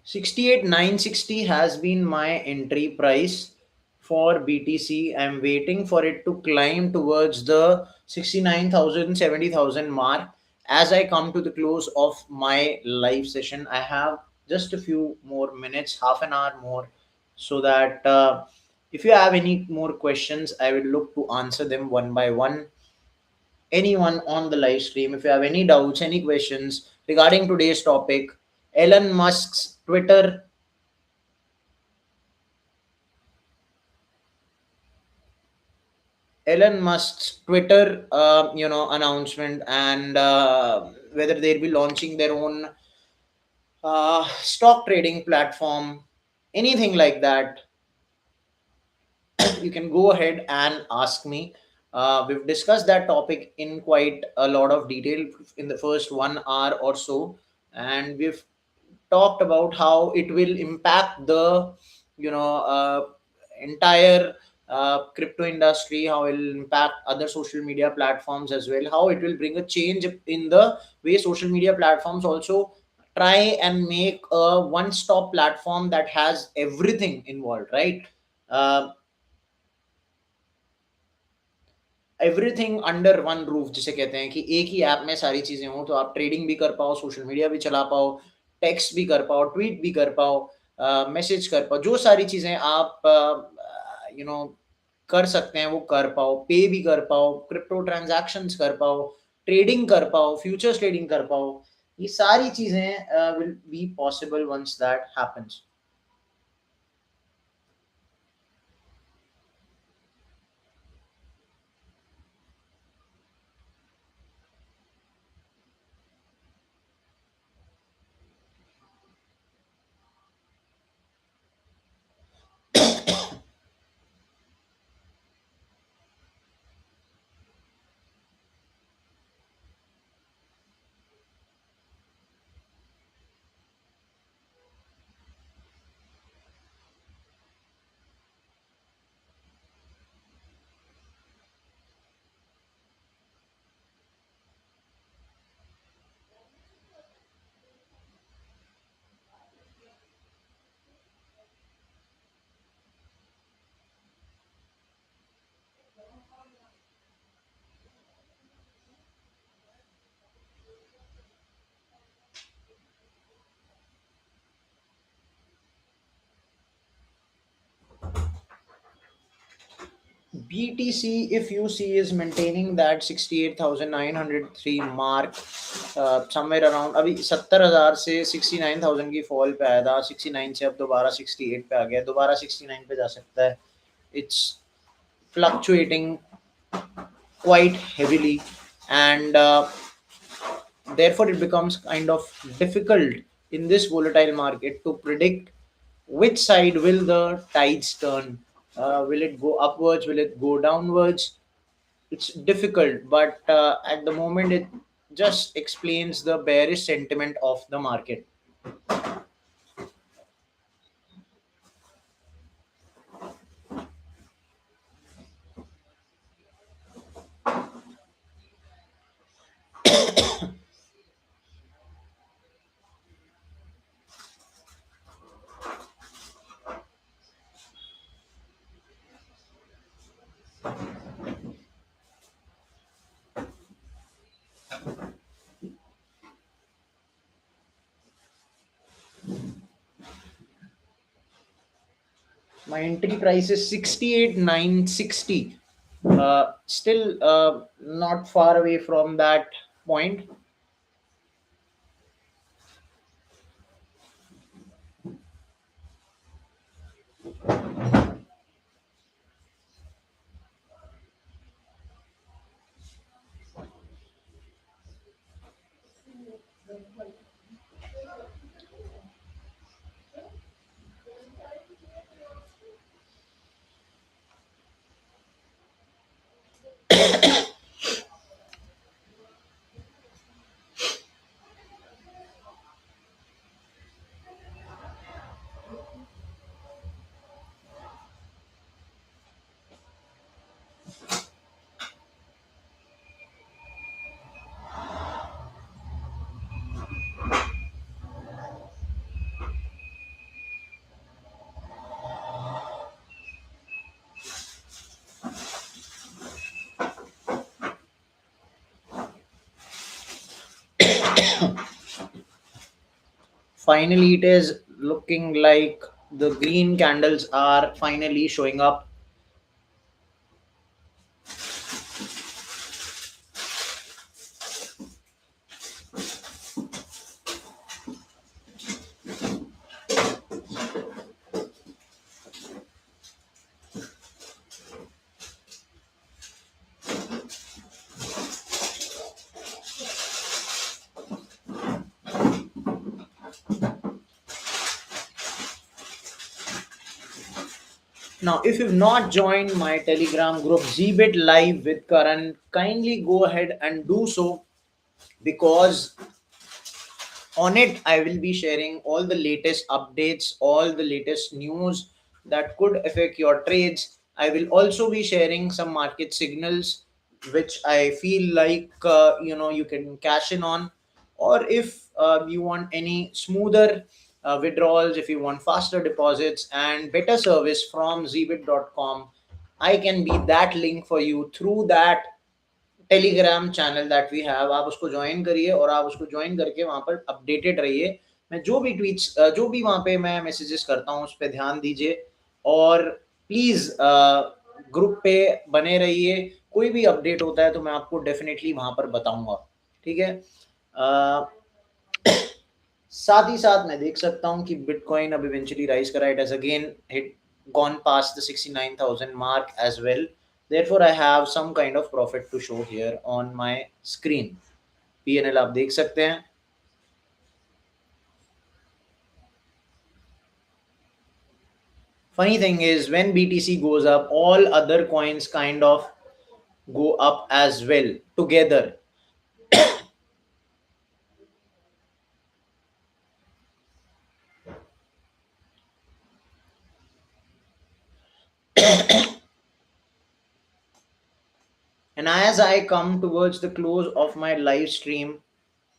Sixty-eight nine sixty has been my entry price for BTC. I'm waiting for it to climb towards the 69,000 70,000 mark. As I come to the close of my live session, I have just a few more minutes, half an hour more, so that if you have any more questions, I will look to answer them one by one. Anyone on the live stream, if you have any doubts, any questions regarding today's topic, Elon Musk's Twitter, Elon Musk's Twitter, announcement, and whether they'll be launching their own stock trading platform, anything like that, you can go ahead and ask me. We've discussed that topic in quite a lot of detail in the first 1 hour or so, and we've talked about how it will impact the you know uh, entire crypto industry, how it will impact other social media platforms as well, how it will bring a change in the way social media platforms also try and make a one stop platform that has everything involved, right? uh, everything under one roof जिसे कहते हैं कि एक ही app में सारी चीजें हों, तो आप ट्रेडिंग भी कर पाओ, सोशल मीडिया भी चला पाओ, टेक्स्ट भी कर पाओ, ट्वीट भी कर पाओ, मैसेज कर पाओ, जो सारी चीजें आप कर सकते हैं वो कर पाओ, पे भी कर पाओ, क्रिप्टो ट्रांजैक्शंस कर पाओ, ट्रेडिंग कर पाओ, फ्यूचर्स ट्रेडिंग कर पाओ, ये सारी चीजें will be possible once that happens. BTC, if you see, is maintaining that 68,903 mark, somewhere around. अभी 70,000 से 69,000 की फॉल पे आया था, 69 से अब दोबारा 68 पे आ गया, दोबारा 69 पे जा सकता है. It's fluctuating quite heavily, and Therefore, it becomes kind of difficult in this volatile market to predict which side will the tides turn. Will it go upwards? Will it go downwards? It's difficult, but at the moment, it just explains the bearish sentiment of the market. My entry price is 68,960. Still not far away from that point. Finally, it is looking like the green candles are finally showing up. Now, if you've not joined my Telegram group zBit Live with Karan, kindly go ahead and do so, because on it I will be sharing all the latest updates, all the latest news that could affect your trades. I will also be sharing some market signals which I feel like you can cash in on, or if you want any smoother withdrawals, if you want faster deposits and better service from zbit.com, I can be that link for you through that Telegram channel that we have. आप उसको join करिए और आप उसको join करके वहां पर updated रहिए। मैं जो भी ट्वीट्स जो भी वहां पे मैं मैसेजेस करता हूँ उस पर ध्यान दीजिए, और प्लीज ग्रुप पे बने रहिए। कोई भी अपडेट होता है तो मैं आपको डेफिनेटली वहां पर बताऊंगा। ठीक है। अ, साथ ही साथ मैं देख सकता हूँ कि बिटकॉइन अब इवेंचुअली राइज करा, it has again hit gone past the 69,000 mark as well. therefore I have some kind of profit to show here on my screen। pnl आप देख सकते हैं। Funny thing is, when btc goes up, all other coins kind of go up as well together। And as I come towards the close of my live stream,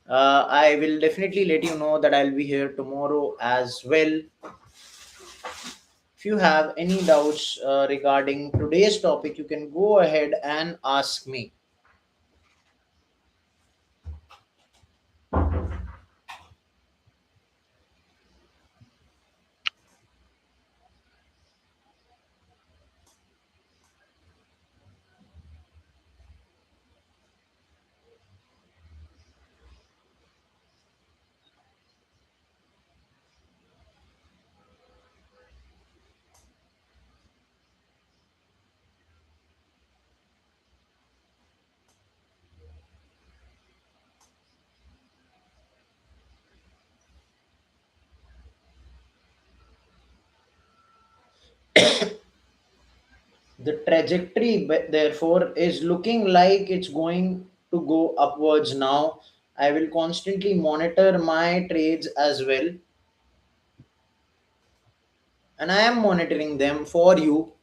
I will definitely let you know that I'll be here tomorrow as well. If you have any doubts regarding today's topic, you can go ahead and ask me. The trajectory, therefore, is looking like it's going to go upwards now. I will constantly monitor my trades as well, and I am monitoring them for you.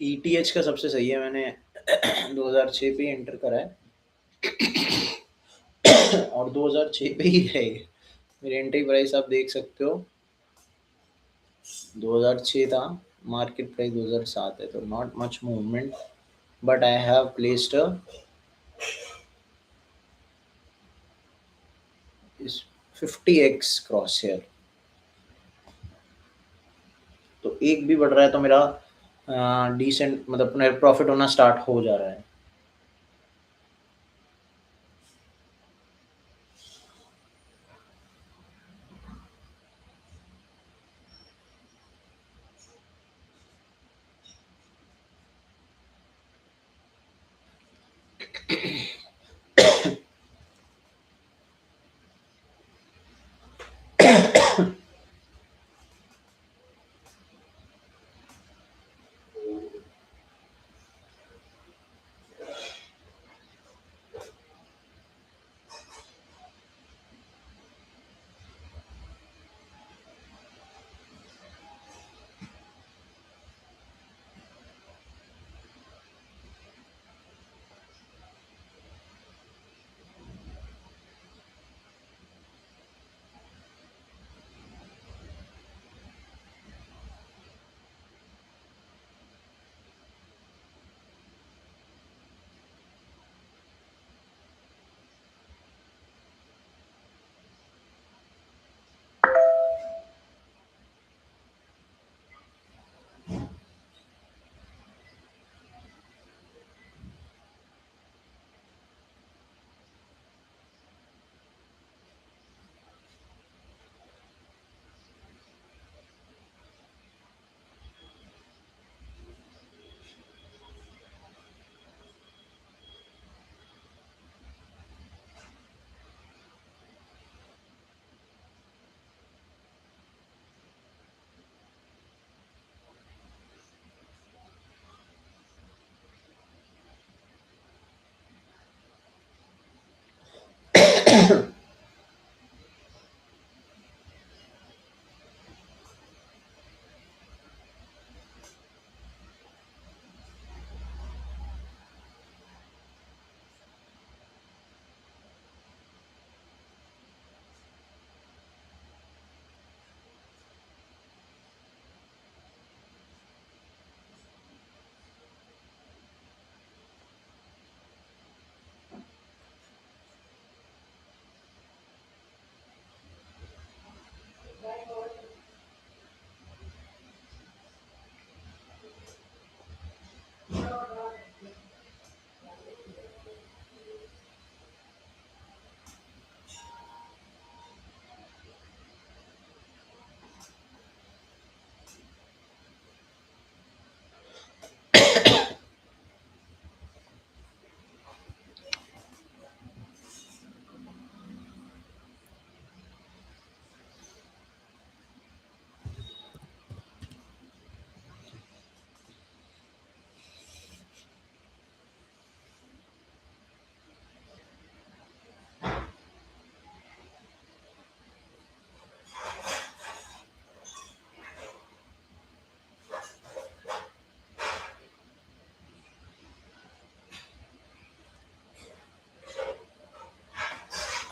ETH का सबसे सही है, मैंने 2006 पे enter करा है और 2006 पे ही रहेगा। मेरी एंट्री प्राइस आप देख सकते हो, 2006 था। मार्केट प्राइस 2007 है, तो not much movement, but I have placed इस 50x क्रॉस हेयर। तो एक भी बढ़ रहा है तो मेरा डिसेंट, मतलब अपने प्रॉफिट होना स्टार्ट हो जा रहा है।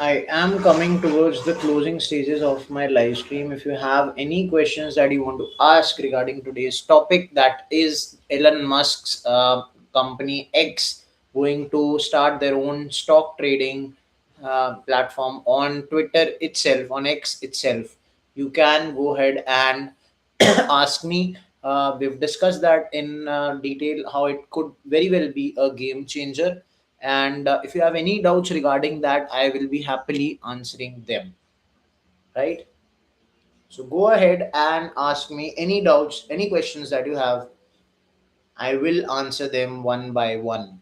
I am coming towards the closing stages of my live stream. If you have any questions that you want to ask regarding today's topic, that is Elon Musk's company X going to start their own stock trading platform on Twitter itself, on X itself, you can go ahead and ask me. We've discussed that in detail, how it could very well be a game changer. And if you have any doubts regarding that, I will be happily answering them. Right? So go ahead and ask me any doubts, any questions that you have. I will answer them one by one.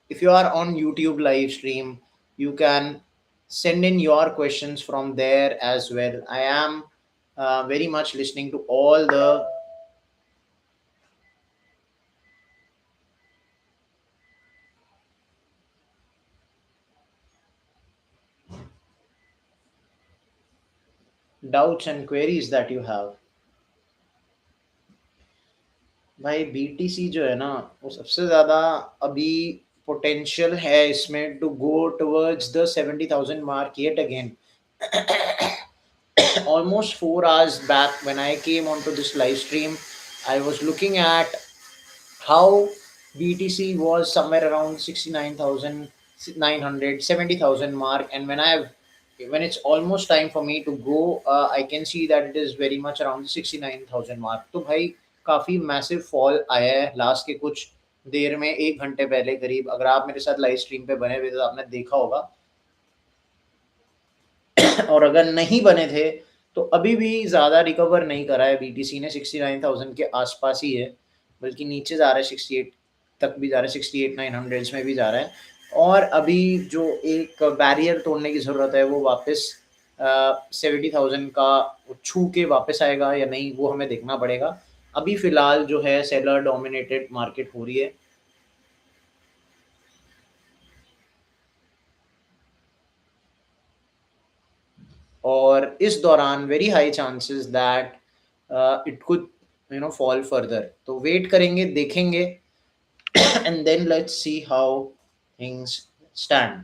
If you are on YouTube live stream, you can send in your questions from there as well. I am very much listening to all the doubts and queries that you have. भाई BTC जो है ना, वो सबसे ज़्यादा अभी potential है इसमें to go towards the 70,000 mark yet again. Almost 4 hours back when I came onto this live stream, I was looking at how BTC was somewhere around 69,900, 70,000 mark, and when it's almost time for me to go, I can see that it is very much around the 69,000 mark. तो भाई काफ़ी massive fall आया है last के कुछ देर में, 1 घंटे पहले करीब. अगर आप मेरे साथ लाइव स्ट्रीम पे बने हुए तो आपने देखा होगा. और अगर नहीं बने थे तो अभी भी ज़्यादा रिकवर नहीं करा है बीटीसी ने, 69,000 के आसपास ही है, बल्कि नीचे जा रहा है, 68 तक भी जा रहा है, 68,900 में भी जा रहा है. और अभी जो एक बैरियर तोड़ने की ज़रूरत है वो वापस 70,000 का छू के वापस आएगा या नहीं, वो हमें देखना पड़ेगा. अभी फ़िलहाल जो है सेलर डोमिनेटेड मार्केट हो रही है. और इस दौरान very high chances that it could fall further. तो वेट करेंगे, देखेंगे, and then let's see how things stand.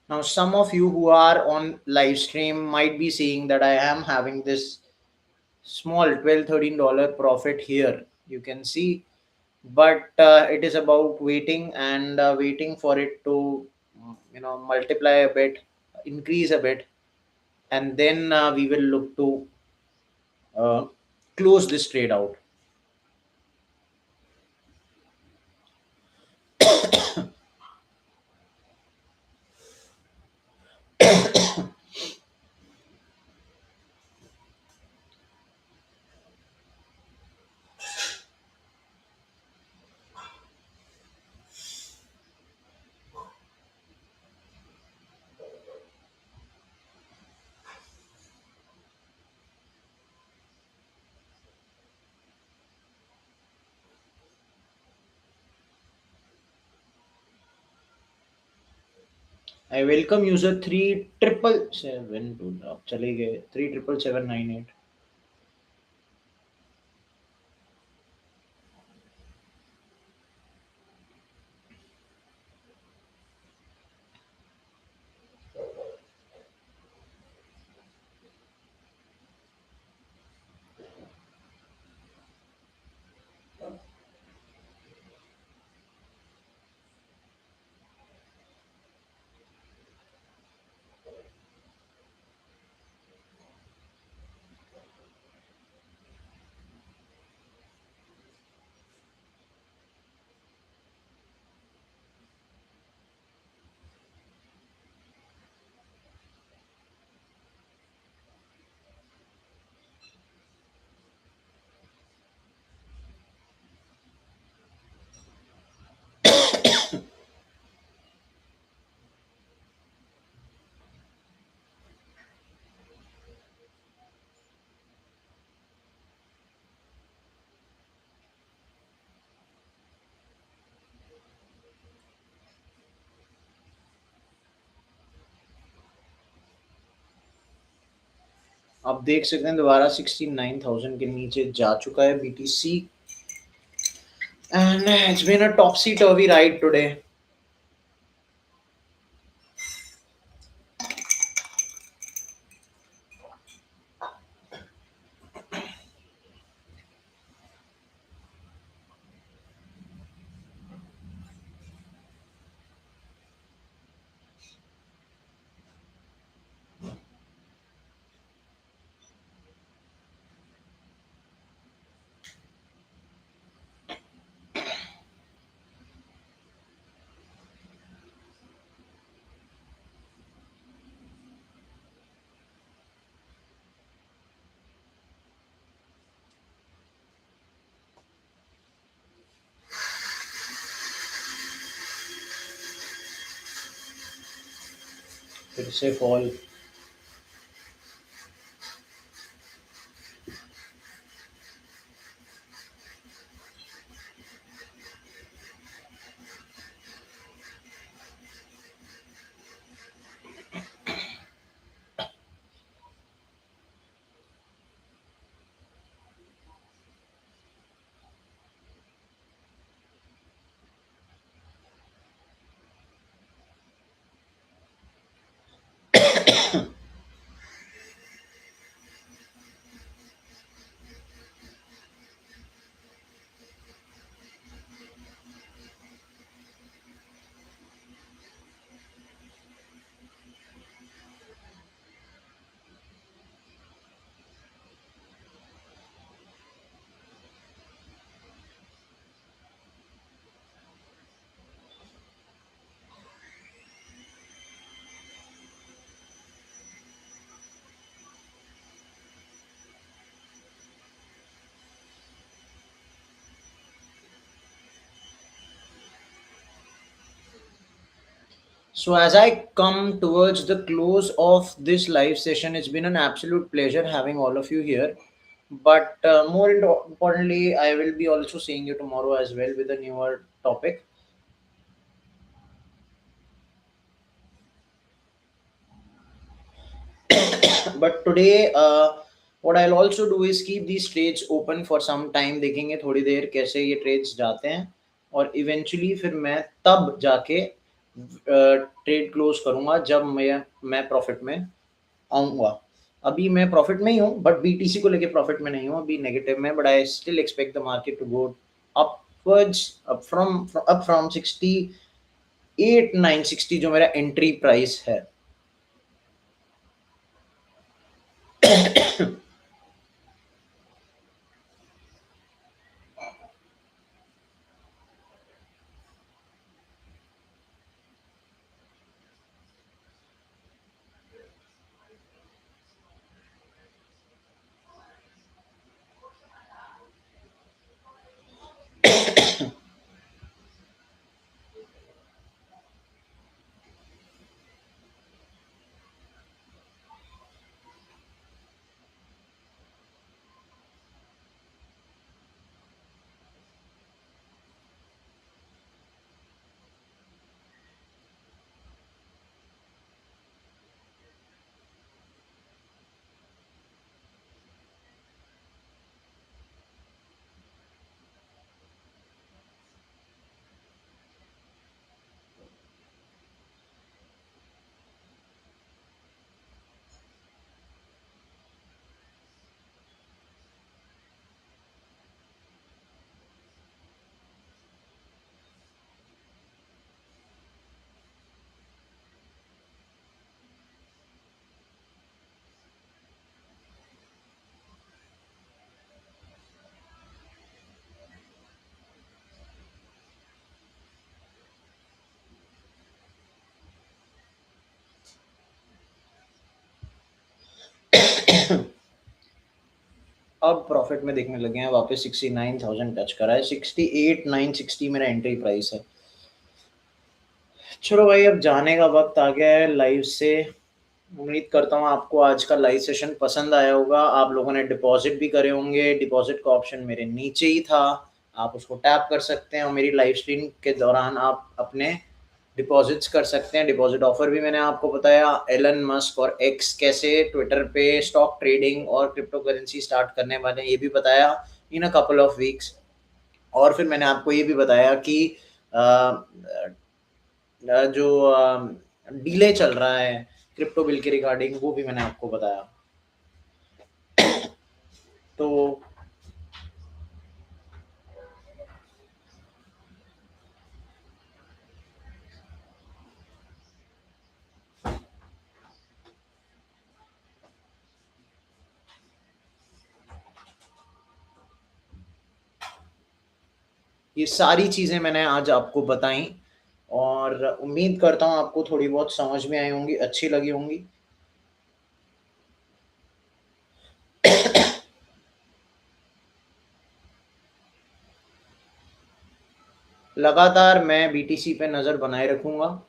Now some of you who are on live stream might be seeing that I am having this small 12 $13 profit here, you can see. But it is about waiting and waiting for it to multiply a bit, increase a bit, and then we will look to uh, close this trade out. I welcome user 3777 to आप चले गए 377798. आप देख सकते हैं दोबारा 69,000 के नीचे जा चुका है BTC, and it's been a topsy turvy ride today. फिर से fall. So, as I come towards the close of this live session, it's been an absolute pleasure having all of you here. But more importantly, I will be also seeing you tomorrow as well with a newer topic. But today, what I'll also do is keep these trades open for some time. देखेंगे थोड़ी देर कैसे ये trades जाते हैं, और eventually फिर मैं तब जाके ट्रेड क्लोज करूंगा जब मैं प्रॉफिट में आऊँगा. अभी मैं प्रॉफिट में ही हूँ, बट बीटीसी को लेके प्रॉफिट में नहीं हूँ, अभी नेगेटिव में. But I still expect the market to go upwards, up from 68,960 जो मेरा एंट्री प्राइस है. अब प्रॉफिट में देखने लगे हैं वापस. 69,000 टच करा है. 68,960 मेरा एंट्री प्राइस है. चलो भाई, अब जाने का वक्त आ गया है लाइव से. उम्मीद करता हूँ आपको आज का लाइव सेशन पसंद आया होगा. आप लोगों ने डिपॉजिट भी करे होंगे. डिपॉजिट का ऑप्शन मेरे नीचे ही था, आप उसको टैप कर सकते हैं, और मेरी लाइव स्ट्रीम के दौरान आप अपने डिपॉजिट्स कर सकते हैं। डिपॉजिट ऑफर भी मैंने आपको बताया, एलन मस्क और एक्स कैसे ट्विटर पे स्टॉक ट्रेडिंग और क्रिप्टो करेंसी स्टार्ट करने वाले हैं, ये भी बताया इन अ कपल ऑफ वीक्स। और फिर मैंने आपको ये भी बताया कि जो डिले चल रहा है क्रिप्टो बिल के रिगार्डिंग, वो भी मैंने आपको बताया। तो ये सारी चीज़ें मैंने आज आपको बताई, और उम्मीद करता हूँ आपको थोड़ी बहुत समझ में आई होंगी, अच्छी लगी होंगी। लगातार मैं बीटीसी पे नज़र बनाए रखूंगा।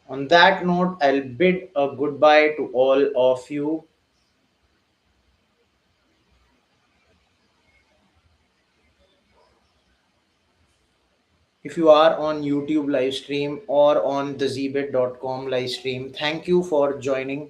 On that note, I'll bid a goodbye to all of you. If you are on YouTube live stream or on the zbit.com live stream, thank you for joining.